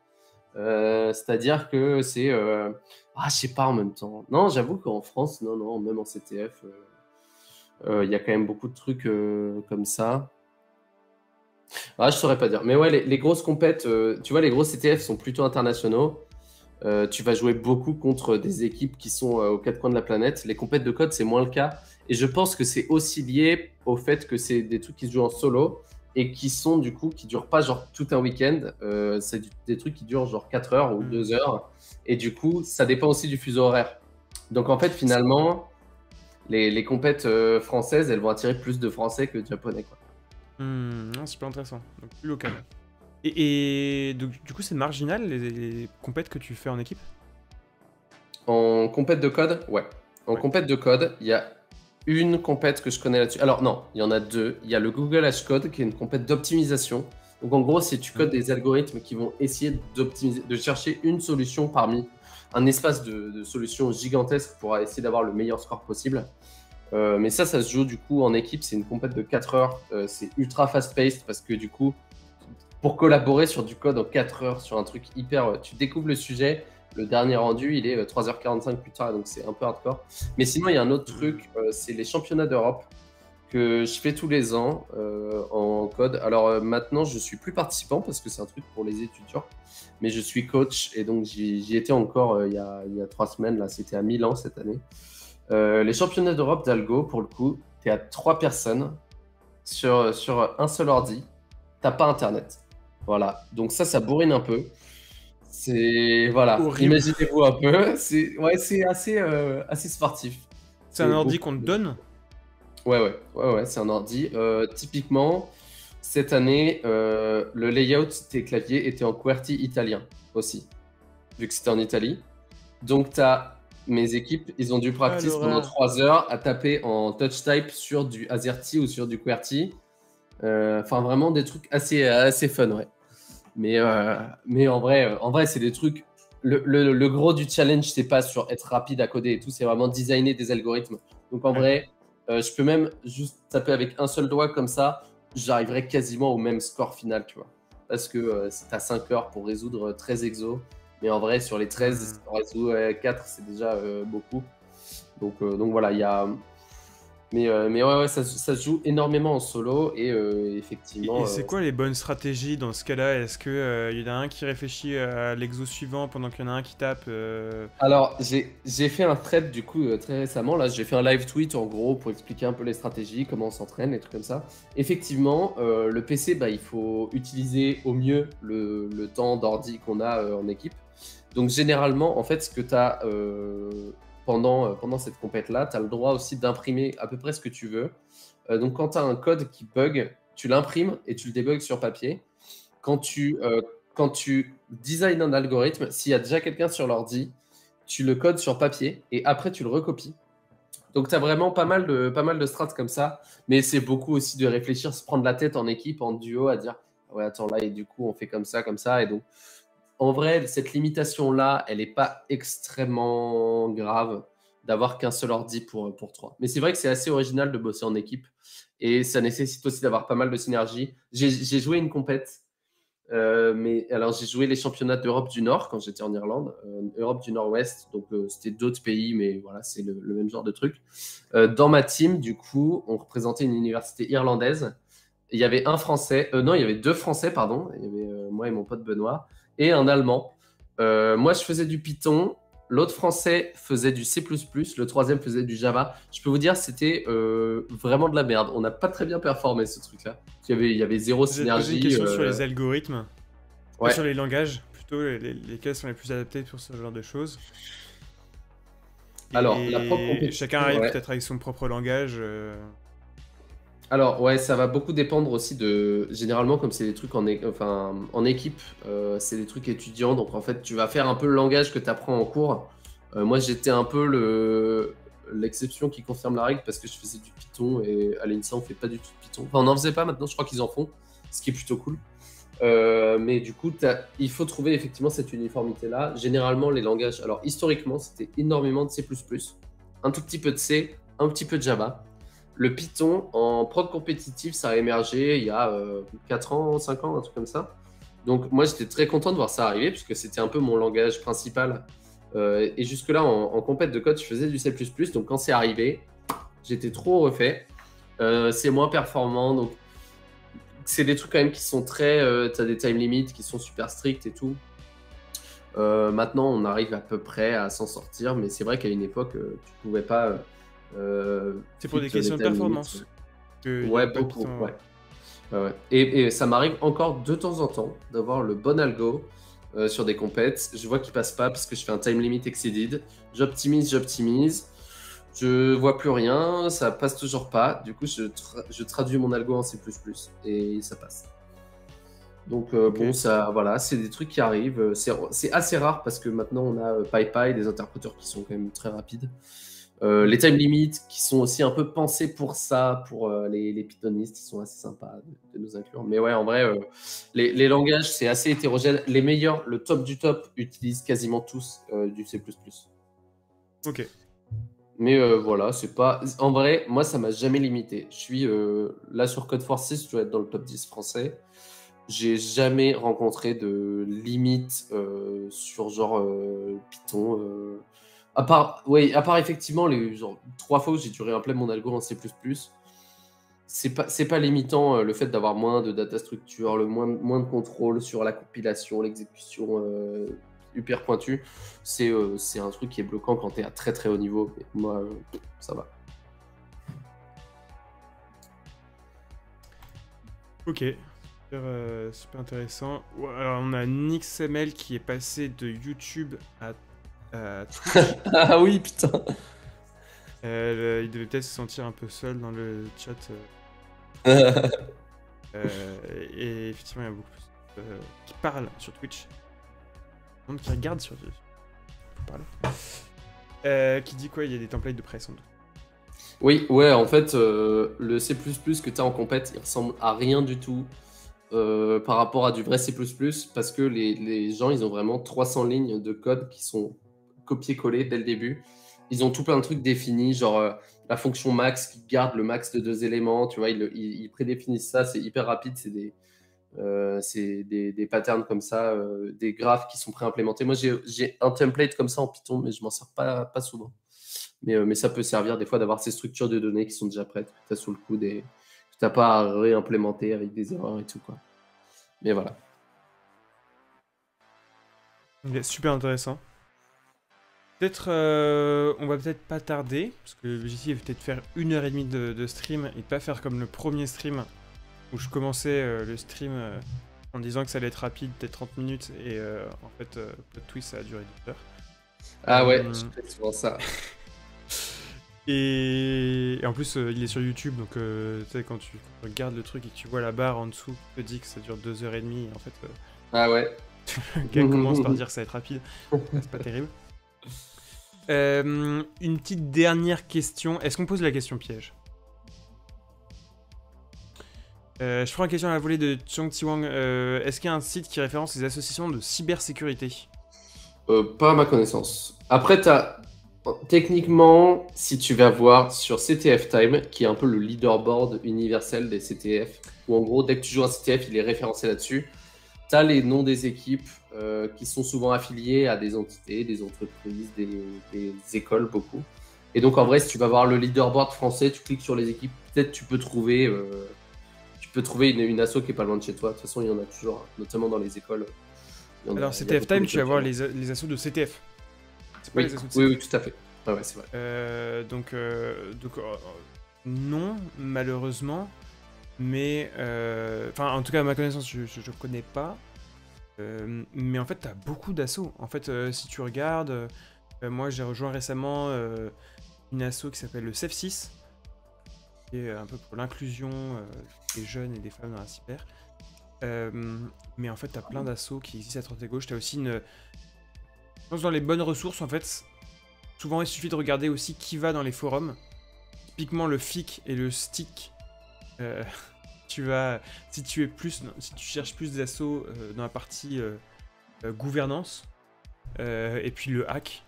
C'est-à-dire que c'est... je sais pas en même temps. Non, j'avoue qu'en France, non, même en CTF, il y a quand même beaucoup de trucs comme ça. Je saurais pas dire. Mais ouais, les grosses compètes, tu vois, les gros CTF sont plutôt internationaux. Tu vas jouer beaucoup contre des équipes qui sont aux quatre coins de la planète. Les compètes de code, c'est moins le cas. Et je pense que c'est aussi lié au fait que c'est des trucs qui se jouent en solo et qui sont du coup, qui durent pas genre tout un week-end. C'est des trucs qui durent genre 4 heures ou 2 heures. Et du coup, ça dépend aussi du fuseau horaire. Donc en fait, finalement, les compètes françaises, elles vont attirer plus de Français que de Japonais, quoi. C'est pas intéressant. Donc plus local. Et donc, du coup, c'est marginal les compètes que tu fais en équipe? En compète de code, ouais. En compète de code, il y a une compète que je connais là-dessus. Alors non, il y en a deux. Il y a le Google Hashcode qui est une compète d'optimisation. Donc en gros, c'est tu codes des algorithmes qui vont essayer d'optimiser, de chercher une solution parmi un espace de solutions gigantesque pour essayer d'avoir le meilleur score possible. Mais ça se joue du coup en équipe. C'est une compète de 4 heures. C'est ultra fast-paced parce que du coup, pour collaborer sur du code en 4 heures, sur un truc hyper... Tu découvres le sujet, le dernier rendu, il est 3h45 plus tard, donc c'est un peu hardcore. Mais sinon, il y a un autre truc, c'est les championnats d'Europe que je fais tous les ans en code. Alors maintenant, je suis plus participant parce que c'est un truc pour les étudiants, mais je suis coach et donc j'y étais encore il y a 3 semaines, là, c'était à Milan cette année. Les championnats d'Europe d'Algo, pour le coup, tu es à 3 personnes sur un seul ordi, t'as pas internet. Voilà, donc ça bourrine un peu. C'est... Voilà, Horrible. imaginez-vous un peu. C'est assez sportif. C'est un ordi qu'on te donne? Ouais, c'est un ordi. Typiquement, cette année, le layout des claviers était en QWERTY italien aussi, vu que c'était en Italie. Donc, mes équipes, ils ont dû practice pendant 3 heures à taper en touch type sur du AZERTY ou sur du QWERTY. Enfin, vraiment des trucs assez fun, ouais. Mais en vrai, c'est des trucs. Le gros du challenge, c'est pas sur être rapide à coder et tout, c'est vraiment designer des algorithmes. Donc en vrai, je peux même juste taper avec un seul doigt comme ça, j'arriverai quasiment au même score final, tu vois. Parce que c'est à 5 heures pour résoudre 13 exos. Mais en vrai, sur les 13, on résout 4, c'est déjà beaucoup. Donc voilà, il y a. Mais ouais, ça se joue énormément en solo et effectivement. Et c'est quoi les bonnes stratégies dans ce cas-là? Est-ce que y en a un qui réfléchit à l'exo suivant pendant qu'il y en a un qui tape Alors, j'ai fait un thread du coup très récemment. Là, j'ai fait un live tweet en gros pour expliquer un peu les stratégies, comment on s'entraîne, et trucs comme ça. Effectivement, le PC, il faut utiliser au mieux le temps d'ordi qu'on a en équipe. Donc, généralement, en fait, ce que tu as pendant cette compète-là, tu as le droit aussi d'imprimer à peu près ce que tu veux. Donc, quand tu as un code qui bug, tu l'imprimes et tu le débugs sur papier. Quand tu designes un algorithme, s'il y a déjà quelqu'un sur l'ordi, tu le codes sur papier et après tu le recopies. Donc, tu as vraiment pas mal de strats comme ça. Mais c'est beaucoup aussi de réfléchir, se prendre la tête en équipe, en duo, à dire ouais, attends, là, et du coup, on fait comme ça. Et donc, en vrai, cette limitation-là, elle n'est pas extrêmement grave d'avoir qu'un seul ordi pour 3. Mais c'est vrai que c'est assez original de bosser en équipe et ça nécessite aussi d'avoir pas mal de synergie. J'ai joué une compète, mais alors j'ai joué les championnats d'Europe du Nord quand j'étais en Irlande, Europe du Nord-Ouest, donc c'était d'autres pays, mais voilà, c'est le même genre de truc. Dans ma team, du coup, on représentait une université irlandaise. Il y avait un Français, non, il y avait 2 Français, pardon. Il y avait moi et mon pote Benoît, et un Allemand. Moi, je faisais du Python, l'autre français faisait du C++, le troisième faisait du Java. Je peux vous dire, c'était vraiment de la merde. On n'a pas très bien performé ce truc-là. Il y avait zéro J'ai posé une synergie. question sur les algorithmes, Ouais. sur les langages, plutôt, lesquels sont les plus adaptés pour ce genre de choses. Alors, Et la propre compétition, chacun arrive ouais. peut-être avec son propre langage. Alors, ouais, ça va beaucoup dépendre aussi de. Généralement, comme c'est des trucs en équipe, c'est des trucs étudiants. Donc, en fait, tu vas faire un peu le langage que tu apprends en cours. Moi, j'étais un peu l'exception qui confirme la règle parce que je faisais du Python et à l'INSA, on fait pas du tout de Python. Enfin, on n'en faisait pas maintenant, je crois qu'ils en font, ce qui est plutôt cool. Mais du coup, il faut trouver effectivement cette uniformité-là. Généralement, les langages. Alors, historiquement, c'était énormément de C++, un tout petit peu de C, un petit peu de Java. Le Python, en prod compétitif, ça a émergé il y a 4 ans, 5 ans, un truc comme ça. Donc moi, j'étais très content de voir ça arriver, puisque c'était un peu mon langage principal. Et jusque-là, en compète de code, je faisais du C++. Donc quand c'est arrivé, j'étais trop refait. C'est moins performant. Donc c'est des trucs quand même qui sont très... tu as des time limits qui sont super stricts et tout. Maintenant, on arrive à peu près à s'en sortir. Mais c'est vrai qu'à une époque, tu pouvais pas... C'est pour des questions de performance. Ouais, beaucoup. Ouais. Et ça m'arrive encore de temps en temps d'avoir le bon algo sur des compètes. Je vois qu'il passe pas parce que je fais un time limit exceeded. J'optimise. Je vois plus rien, ça passe toujours pas. Du coup, je traduis mon algo en C++ et ça passe. Donc bon, ça, voilà, c'est des trucs qui arrivent. C'est assez rare parce que maintenant on a PyPy, des interpréteurs qui sont quand même très rapides. Les time limits qui sont aussi un peu pensés pour ça, pour les pythonistes, ils sont assez sympas de nous inclure. Mais ouais, en vrai, les langages, c'est assez hétérogène. Les meilleurs, le top du top, utilisent quasiment tous du C++. Ok. Mais voilà, c'est pas... En vrai, moi, ça m'a jamais limité. Je suis là sur Code Force 6, je dois être dans le top 10 français. J'ai jamais rencontré de limite sur genre Python. À part effectivement les genre 3 fois où j'ai dû réimplémenter mon algo en C++, c'est pas limitant le fait d'avoir moins de data structure, moins de contrôle sur la compilation, l'exécution hyper pointue. C'est un truc qui est bloquant quand tu es à très très haut niveau. Mais moi, ça va. Ok. Super intéressant. Alors, on a NixML qui est passé de YouTube à Twitch. Ah oui, putain. Il devait peut-être se sentir un peu seul dans le chat. Et effectivement, il y a beaucoup plus qui parlent sur Twitch. Monde qui regarde sur Twitch. Faut parler. Qui dit quoi? Il y a des templates de presse en doute. Oui, ouais, en fait, le C++ que tu as en compète, il ressemble à rien du tout par rapport à du vrai C++, parce que les gens, ils ont vraiment 300 lignes de code qui sont copier-coller dès le début. Ils ont tout plein de trucs définis, genre la fonction max qui garde le max de 2 éléments, tu vois, ils prédéfinissent ça, c'est hyper rapide, c'est des patterns comme ça, des graphes qui sont préimplémentés. Moi, j'ai un template comme ça en Python, mais je m'en sers pas souvent. Mais ça peut servir des fois d'avoir ces structures de données qui sont déjà prêtes, que tu as sous le coude et que tu n'as pas à réimplémenter avec des erreurs et tout, quoi. Mais voilà. Okay, super intéressant. Peut-être, on va peut-être pas tarder, parce que l'objectif est peut-être faire 1h30 de stream et pas faire comme le premier stream où je commençais le stream en disant que ça allait être rapide, peut-être 30 minutes, et en fait, plot twist, ça a duré 2 heures. Ah ouais, je fais souvent ça. Et en plus, il est sur YouTube, donc tu sais, quand tu regardes le truc et que tu vois la barre en dessous qui te dit que ça dure 2h30, en fait, ah ouais. le gars commence par dire que ça va être rapide, c'est pas terrible. Une petite dernière question. Est-ce qu'on pose la question piège? Je prends la question à la volée de Chong Tiwang. Est-ce qu'il y a un site qui référence les associations de cybersécurité? Pas à ma connaissance. Après, techniquement, si tu vas voir sur CTF Time, qui est un peu le leaderboard universel des CTF, où en gros, dès que tu joues un CTF, il est référencé là-dessus. Tu as les noms des équipes qui sont souvent affiliées à des entités, des entreprises, des écoles, beaucoup. Et donc, en vrai, si tu vas voir le leaderboard français, tu cliques sur les équipes, peut-être tu peux trouver une asso qui est pas loin de chez toi. De toute façon, il y en a toujours, notamment dans les écoles. Alors, CTF Time, tu vas voir les assos de CTF. C'est pas Oui, les assauts de oui, sécu. oui, tout à fait. Ah ouais, c'est vrai. Non, malheureusement. Mais, enfin, en tout cas, à ma connaissance, je connais pas. Mais en fait, t'as beaucoup d'assauts. En fait, si tu regardes, moi j'ai rejoint récemment une asso qui s'appelle le CEF6, qui est un peu pour l'inclusion des jeunes et des femmes dans la cyber. Mais en fait, t'as plein d'assauts qui existent à droite et gauche. T'as aussi une. Je pense dans les bonnes ressources, en fait, souvent il suffit de regarder aussi qui va dans les forums. Typiquement, le FIC et le STIC. euh, Tu vas, si tu cherches plus d'assauts dans la partie gouvernance, et puis le hack,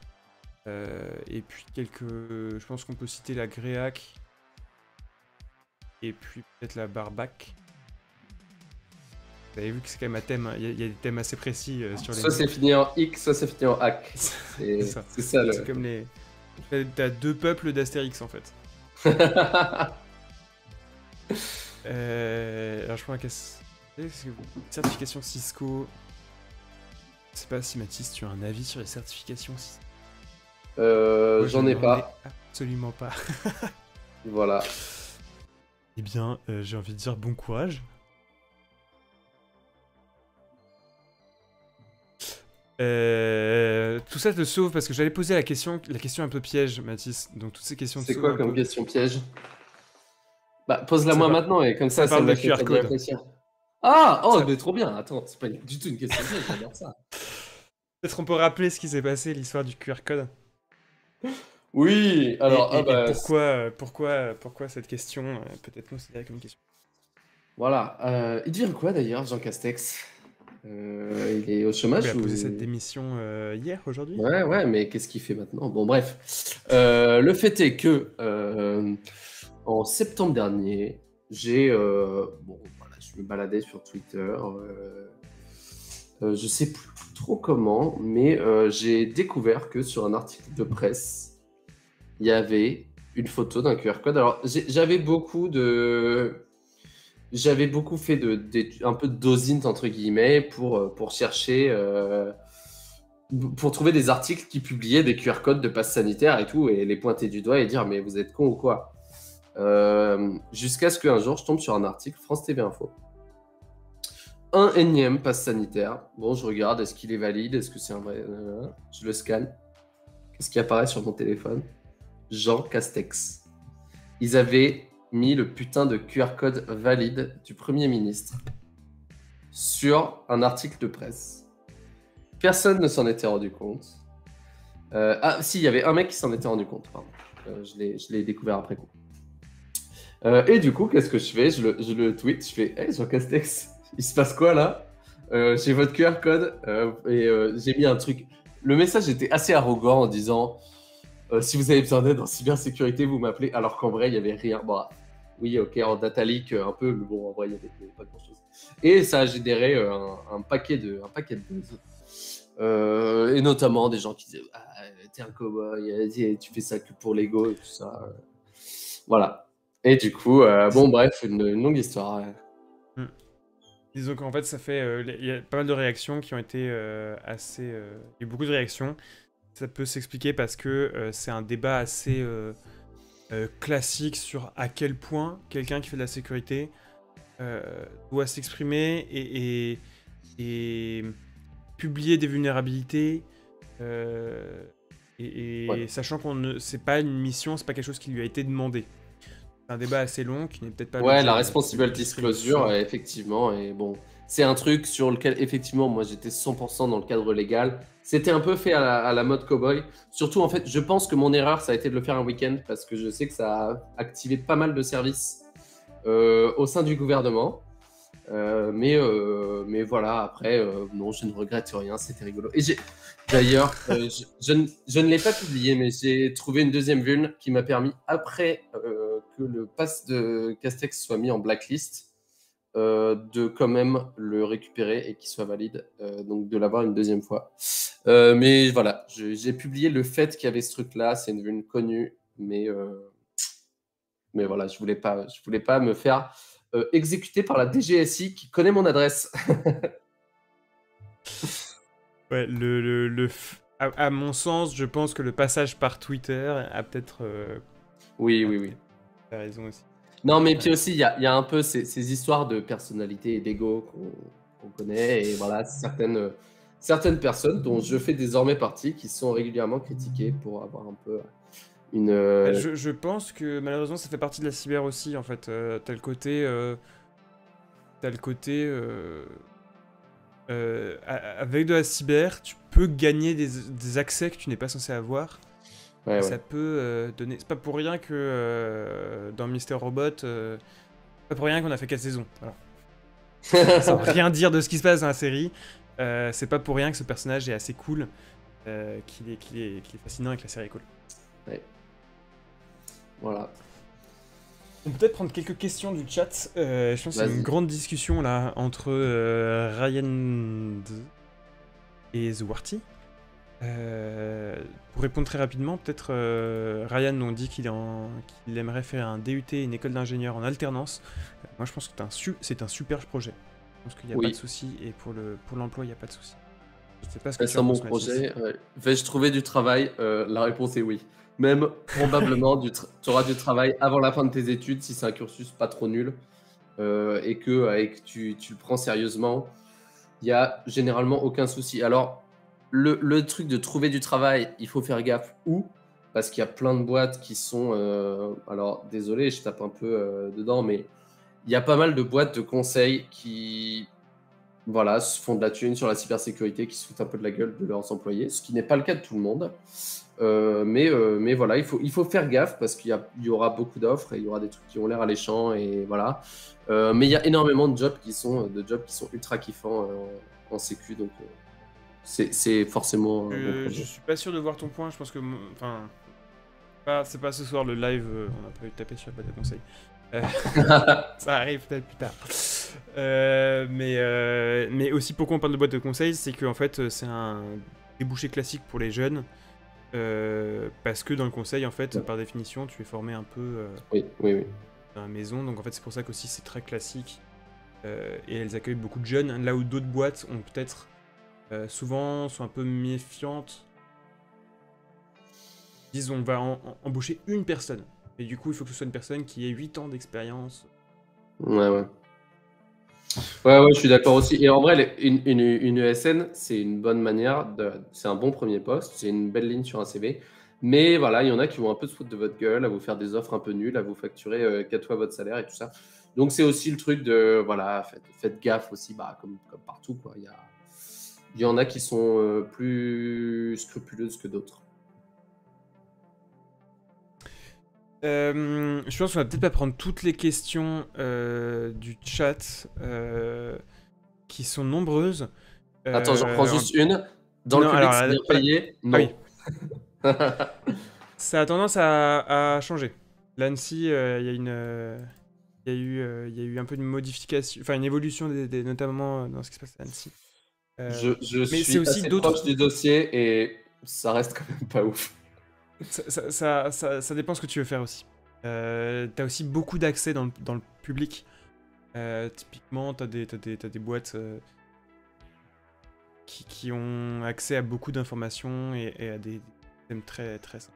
et puis je pense qu'on peut citer la Gréac, et puis peut-être la Barbac. Vous avez vu que c'est quand même un thème, il y a des thèmes assez précis sur les Soit noms. c'est fini en hic, soit c'est fini en hack. C'est ça. C'est ça le. C'est comme les. T'as deux peuples d'Astérix en fait. Alors je prends la certification Cisco. Je sais pas si Mathis, tu as un avis sur les certifications Cisco. Moi, J'en ai pas. Absolument pas. Voilà. Eh bien, j'ai envie de dire bon courage. Tout ça te sauve parce que j'allais poser la question un peu piège, Mathis. Donc toutes ces questions te C'est sauvent quoi un comme peu. question piège? Bah, pose-la Ça moi va- maintenant et comme ça parle de me fait QR pas bien code. réfléchir. Ah! Oh, Ça- mais trop bien! Attends, c'est pas du tout une question piège, j'adore ça. Peut-être on peut rappeler ce qui s'est passé, l'histoire du QR code. Oui! Alors, ah Et bah, pourquoi cette question peut être considérée comme une question. voilà. Il devient quoi d'ailleurs, Jean Castex? Il est au Il chômage a posé ou... cette démission hier, aujourd'hui. Ouais, ouais, mais qu'est-ce qu'il fait maintenant? Bon, bref. Le fait est que en septembre dernier, bon, voilà, je me baladais sur Twitter. Je sais plus trop comment, mais j'ai découvert que sur un article de presse, il y avait une photo d'un QR code. Alors, j'avais beaucoup fait un peu de dosint entre guillemets pour chercher, pour trouver des articles qui publiaient des QR codes de passe sanitaire et tout, et les pointer du doigt et dire mais vous êtes con ou quoi? Jusqu'à ce qu'un jour je tombe sur un article France TV Info. Un énième passe sanitaire. Bon, je regarde, est-ce qu'il est valide? Est-ce que c'est un vrai? Je le scanne. Qu'est-ce qui apparaît sur mon téléphone? Jean Castex. Ils avaient mis le putain de QR code valide du Premier ministre sur un article de presse. Personne ne s'en était rendu compte. Ah, si, il y avait un mec qui s'en était rendu compte, pardon. Je l'ai découvert après coup. Et du coup, qu'est-ce que je fais? Je le tweet, je fais hey, Jean Castex, il se passe quoi là? J'ai votre QR code et j'ai mis un truc. Le message était assez arrogant en disant si vous avez besoin d'aide en cybersécurité, vous m'appelez. Alors qu'en vrai, il n'y avait rien. Bon, oui, ok, en data leak un peu, mais bon, en vrai, il n'y avait pas grand-chose. Et ça a généré un paquet de buzz. Et notamment des gens qui disaient ah, t'es un cowboy, tu fais ça que pour l'ego et tout ça. Voilà. Et du coup, bon, bref, une longue histoire. Disons qu'en fait, ça fait. Il y a pas mal de réactions qui ont été assez. Il y a eu beaucoup de réactions. Ça peut s'expliquer parce que c'est un débat assez classique sur à quel point quelqu'un qui fait de la sécurité doit s'exprimer et publier des vulnérabilités. Ouais. Sachant c'est pas une mission, c'est pas quelque chose qui lui a été demandé. C'est un débat assez long qui n'est peut-être pas Ouais, l'objet la de responsible cette disclosure, discussion. effectivement. Et bon, c'est un truc sur lequel, effectivement, moi j'étais 100% dans le cadre légal. C'était un peu fait à la mode cowboy. Surtout, en fait, je pense que mon erreur, ça a été de le faire un week-end parce que je sais que ça a activé pas mal de services au sein du gouvernement. Mais voilà, après, non, je ne regrette rien, c'était rigolo. Et d'ailleurs, je ne l'ai pas publié, mais j'ai trouvé une deuxième vulne qui m'a permis, après que le pass de Castex soit mis en blacklist, de quand même le récupérer et qu'il soit valide, donc de l'avoir une deuxième fois. Mais voilà, j'ai publié le fait qu'il y avait ce truc-là, c'est une vulne connue, mais voilà, je voulais pas me faire exécuté par la DGSI qui connaît mon adresse. Ouais, à mon sens, je pense que le passage par Twitter a peut-être... Oui. T'as raison aussi. Non, mais puis aussi, il y a un peu ces histoires de personnalité et d'ego qu'on connaît. Et voilà, certaines personnes dont je fais désormais partie qui sont régulièrement critiquées pour avoir un peu une... Je pense que malheureusement ça fait partie de la cyber aussi en fait. T'as le côté... avec de la cyber, tu peux gagner des accès que tu n'es pas censé avoir. Ouais, Ça peut donner... C'est pas pour rien que dans Mister Robot, c'est pas pour rien qu'on a fait 4 saisons. Voilà. Sans rien dire de ce qui se passe dans la série, c'est pas pour rien que ce personnage est assez cool, qu'il est fascinant et que la série est cool. Ouais. Voilà. On peut peut-être prendre quelques questions du chat. Je pense qu'il y a une grande discussion là entre Ryan et The Warty. Pour répondre très rapidement, peut-être Ryan on dit qu'il aimerait faire un DUT, une école d'ingénieur en alternance. Moi je pense que c'est un super projet. Je pense qu'il n'y a pas de souci et pour l'emploi il n'y a pas de souci. Je sais pas ce que tu en penses, mon projet, vais-je trouver du travail? La réponse est oui. Même probablement tu auras du travail avant la fin de tes études si c'est un cursus pas trop nul et que tu le prends sérieusement. Il n'y a généralement aucun souci. Alors, le truc de trouver du travail, il faut faire gaffe où, parce qu'il y a plein de boîtes qui sont... alors, désolé, je tape un peu dedans, mais il y a pas mal de boîtes de conseils qui voilà, se font de la thune sur la cybersécurité, qui se foutent un peu de la gueule de leurs employés, ce qui n'est pas le cas de tout le monde. Mais voilà, il faut faire gaffe parce qu'il y aura beaucoup d'offres et il y aura des trucs qui ont l'air alléchants et voilà. Mais il y a énormément de jobs qui sont ultra kiffants en sécu, donc c'est forcément un bon projet. Je suis pas sûr de voir ton point. Je pense que, enfin, c'est pas ce soir le live. On a pas eu de taper sur la boîte de conseil. Ça arrive peut-être plus tard. Mais aussi pourquoi on parle de boîte de conseil, c'est qu'en fait c'est un débouché classique pour les jeunes. Parce que dans le conseil, en fait, par définition, tu es formé un peu oui. dans la maison. Donc en fait, c'est pour ça qu'aussi c'est très classique. Et elles accueillent beaucoup de jeunes. Là où d'autres boîtes ont peut-être souvent sont un peu méfiantes. Disons, on va embaucher une personne. Et du coup, il faut que ce soit une personne qui ait 8 ans d'expérience. Ouais, je suis d'accord aussi. Et en vrai, une ESN, c'est une bonne manière, c'est un bon premier poste, c'est une belle ligne sur un CV. Mais voilà, il y en a qui vont un peu se foutre de votre gueule, à vous faire des offres un peu nulles, à vous facturer 4 fois votre salaire et tout ça. Donc c'est aussi le truc de, voilà, faites gaffe aussi, comme partout, quoi. Il y en a qui sont plus scrupuleuses que d'autres. Je pense qu'on va peut-être pas prendre toutes les questions du chat qui sont nombreuses. Attends, j'en prends juste une. Dans le public, c'est bien payé? Non. Ah oui. Ça a tendance à changer. L'ANSI, il y a eu un peu une modification, enfin une évolution notamment dans ce qui se passe à l'ANSI. Je suis assez proche du dossier et ça reste quand même pas ouf. Ça dépend ce que tu veux faire aussi. T'as aussi beaucoup d'accès dans le public. Typiquement, t'as des boîtes qui ont accès à beaucoup d'informations et à des thèmes très très simples.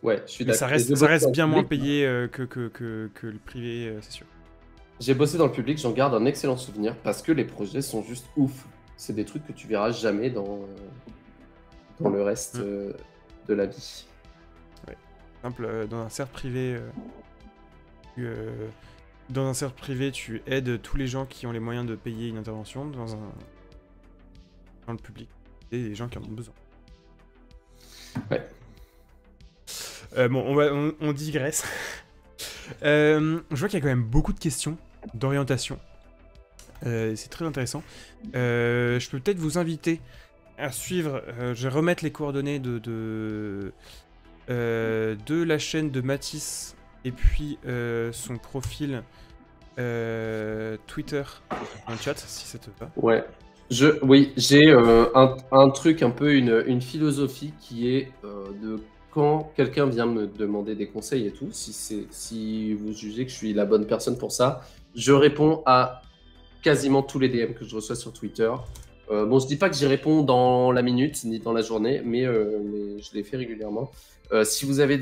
Ouais, je suis d'accord. Mais ça reste bien moins payé que le privé, c'est sûr. J'ai bossé dans le public, j'en garde un excellent souvenir parce que les projets sont juste ouf. C'est des trucs que tu verras jamais dans le reste de la vie. Ouais. Par exemple, dans un cercle privé, tu aides tous les gens qui ont les moyens de payer une intervention. Dans le public, et les gens qui en ont besoin. Ouais. Bon, on digresse. Je vois qu'il y a quand même beaucoup de questions d'orientation. C'est très intéressant. Je peux peut-être vous inviter à suivre. Je vais remettre les coordonnées de la chaîne de Mathis et puis son profil Twitter dans le chat, si ça te va. Ouais. Oui, j'ai un truc, un peu une philosophie qui est de quand quelqu'un vient me demander des conseils et tout, si vous jugez que je suis la bonne personne pour ça, je réponds à quasiment tous les DM que je reçois sur Twitter. Bon, je dis pas que j'y réponds dans la minute ni dans la journée, mais je les fais régulièrement. Si vous avez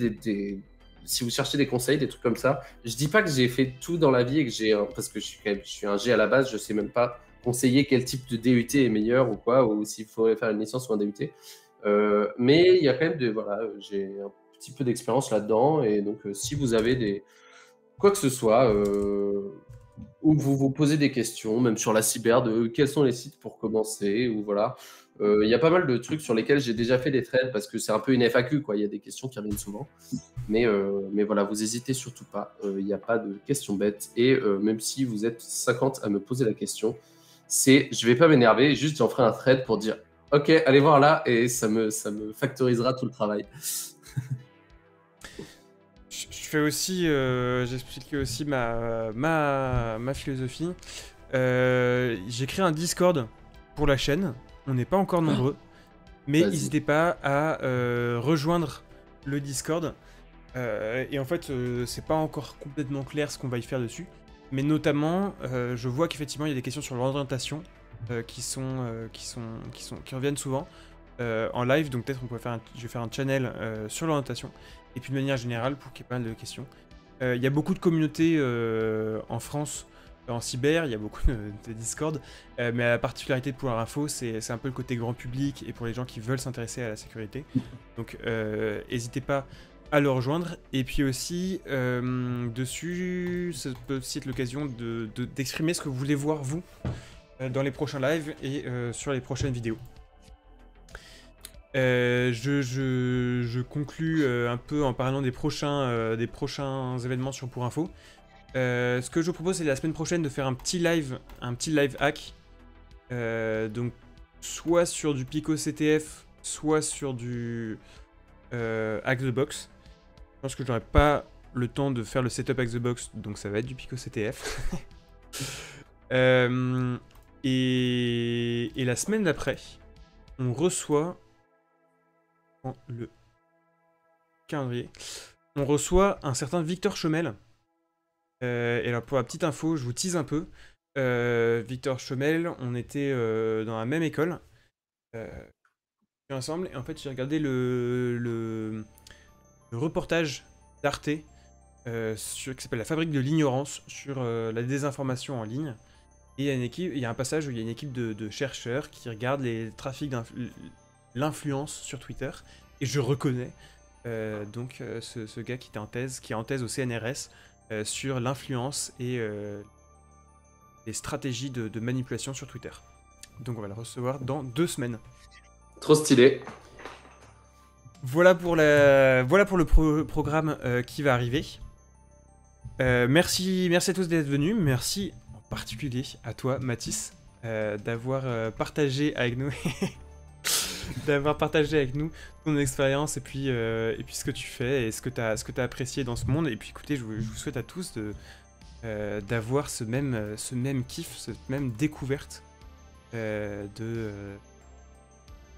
si vous cherchez des conseils, des trucs comme ça, je dis pas que j'ai fait tout dans la vie et que parce que je suis un G à la base, je sais même pas conseiller quel type de DUT est meilleur ou quoi, ou s'il faudrait faire une licence ou un DUT. Mais il y a quand même voilà, j'ai un petit peu d'expérience là-dedans, et donc si vous avez quoi que ce soit, ou vous vous posez des questions, même sur la cyber, de quels sont les sites pour commencer, ou voilà. Il y a pas mal de trucs sur lesquels j'ai déjà fait des threads parce que c'est un peu une FAQ, quoi. Il y a des questions qui reviennent souvent. Mais voilà, vous hésitez surtout pas. Il n'y a pas de questions bêtes. Et même si vous êtes 50 à me poser la question, je vais pas m'énerver, juste j'en ferai un thread pour dire ok, allez voir là, et ça me factorisera tout le travail. Je fais aussi, j'explique aussi ma philosophie. J'ai créé un Discord pour la chaîne. On n'est pas encore nombreux, mais n'hésitez pas à rejoindre le Discord. Et en fait, c'est pas encore complètement clair ce qu'on va y faire dessus, mais notamment, je vois qu'effectivement il y a des questions sur l'orientation qui reviennent souvent en live. Donc peut-être je vais faire un channel sur l'orientation. Et puis de manière générale, pour qu'il y ait pas mal de questions. Il y a beaucoup de communautés en France, en cyber, il y a beaucoup de Discord, mais la particularité de Pouvoir Info, c'est un peu le côté grand public et pour les gens qui veulent s'intéresser à la sécurité. Donc n'hésitez pas à le rejoindre. Et puis aussi, dessus, ça peut aussi être l'occasion d'exprimer ce que vous voulez voir, vous, dans les prochains lives et sur les prochaines vidéos. Je conclus un peu en parlant des prochains événements sur Pour Info. Ce que je vous propose, c'est la semaine prochaine de faire un petit live hack. Donc, soit sur du Pico CTF, soit sur du Hack the Box. Je pense que je n'aurai pas le temps de faire le setup Hack the Box, donc ça va être du Pico CTF. Et la semaine d'après, on reçoit le calendrier. On reçoit un certain Victor Chomel. Et alors pour la petite info, je vous tease un peu. Victor Chomel, on était dans la même école ensemble, et en fait j'ai regardé le reportage d'Arte qui s'appelle La fabrique de l'ignorance sur la désinformation en ligne. Et il y a un passage où il y a une équipe de chercheurs qui regardent les trafics l'influence sur Twitter, et je reconnais ce gars qui est en thèse au CNRS sur l'influence et les stratégies de manipulation sur Twitter. Donc on va le recevoir dans 2 semaines. Trop stylé. Voilà pour le programme qui va arriver. Merci à tous d'être venus. Merci en particulier à toi, Mathis, d'avoir partagé avec nous ton expérience et puis ce que tu fais et ce que t'as apprécié dans ce monde. Et puis écoutez, je vous souhaite à tous d'avoir ce même kiff, cette même découverte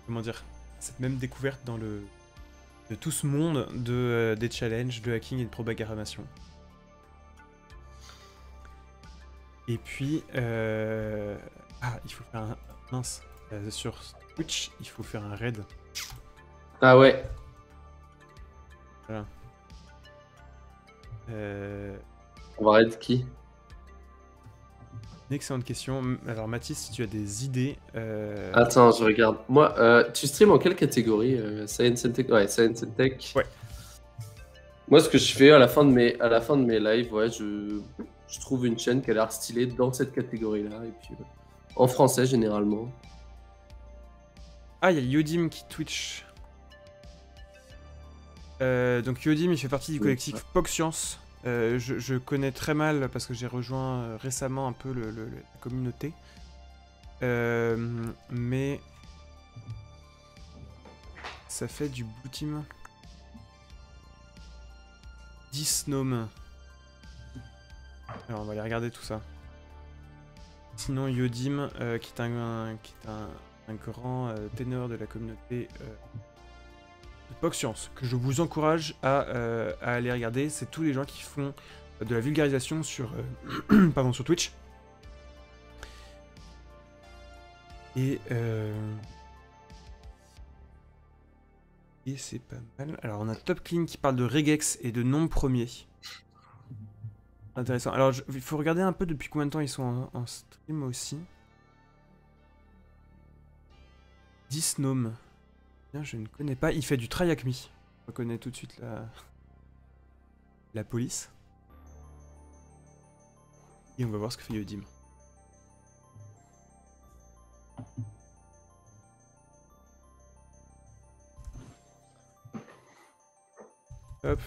comment dire, cette même découverte de tout ce monde des challenges, de hacking et de propagation. Et puis il faut faire sur Twitch, il faut faire un raid. Ah ouais. Voilà. On va raid qui? Une excellente question. Alors Mathis, si tu as des idées... Attends, je regarde. Moi, tu stream en quelle catégorie? Science and Tech? Ouais, Science and Tech. Ouais. Moi, ce que je fais à la fin de mes lives, ouais, je trouve une chaîne qui a l'air stylée dans cette catégorie-là, et puis en français généralement. Ah, il y a Yodim qui Twitch. Donc Yodim, il fait partie du collectif POC Science. Je connais très mal parce que j'ai rejoint récemment un peu la communauté. Mais ça fait du Blue Team. Disnome. Alors on va aller regarder tout ça. Sinon Yodim, qui est un grand ténor de la communauté de POC Science, que je vous encourage à aller regarder. C'est tous les gens qui font de la vulgarisation sur, sur Twitch. Et c'est pas mal. Alors on a Top Clean qui parle de regex et de nombres premiers. Intéressant. Alors il faut regarder un peu depuis combien de temps ils sont en stream aussi. 10 Gnome. Bien, je ne connais pas. Il fait du Try Hack Me. Je reconnais tout de suite la police. Et on va voir ce que fait Yodim. Hop.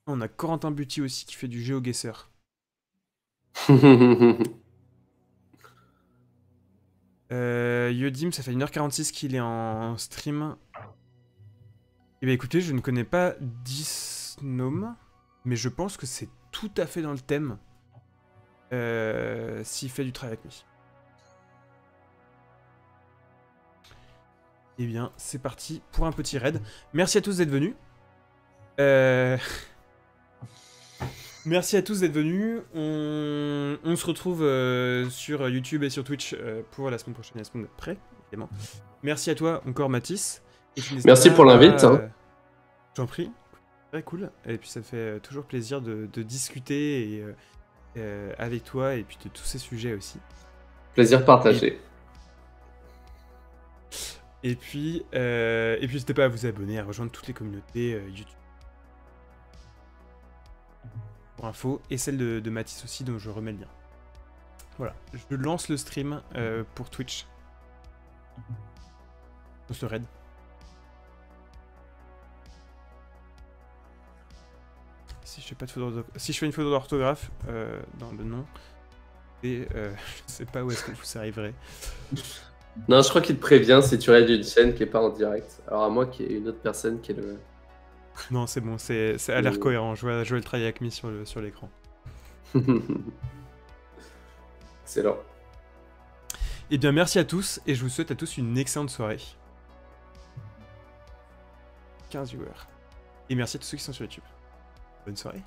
On a Corentin Buty aussi qui fait du GeoGuessr. Yodim, ça fait 1h46 qu'il est en stream. Et bah écoutez, je ne connais pas 10 Gnome, mais je pense que c'est tout à fait dans le thème s'il fait du Try Hack Me. Eh bien, c'est parti pour un petit raid. Merci à tous d'être venus. Merci à tous d'être venus. On se retrouve sur YouTube et sur Twitch pour la semaine prochaine et la semaine d'après, évidemment. Merci à toi encore, Mathis. Merci pour l'invite. J'en prie. Très cool. Et puis ça fait toujours plaisir de discuter avec toi et puis de tous ces sujets aussi. Plaisir partagé. Et puis n'hésitez pas à vous abonner, à rejoindre toutes les communautés YouTube. Pour info, et celle de Mathis aussi, dont je remets le lien. Voilà, je lance le stream pour Twitch. Pour ce raid. Si je fais pas de faute si je fais une faute d'orthographe dans le nom, et je sais pas où est-ce que vous arriverez. Non, je crois qu'il te prévient si tu raides une chaîne qui est pas en direct. Alors à moi qu'il y ait une autre personne qui est le... Non, c'est bon, c'est à l'air cohérent. Je vois le Try Hack Me sur l'écran. Excellent. Eh bien, merci à tous, et je vous souhaite à tous une excellente soirée. 15 viewers. Et merci à tous ceux qui sont sur YouTube. Bonne soirée.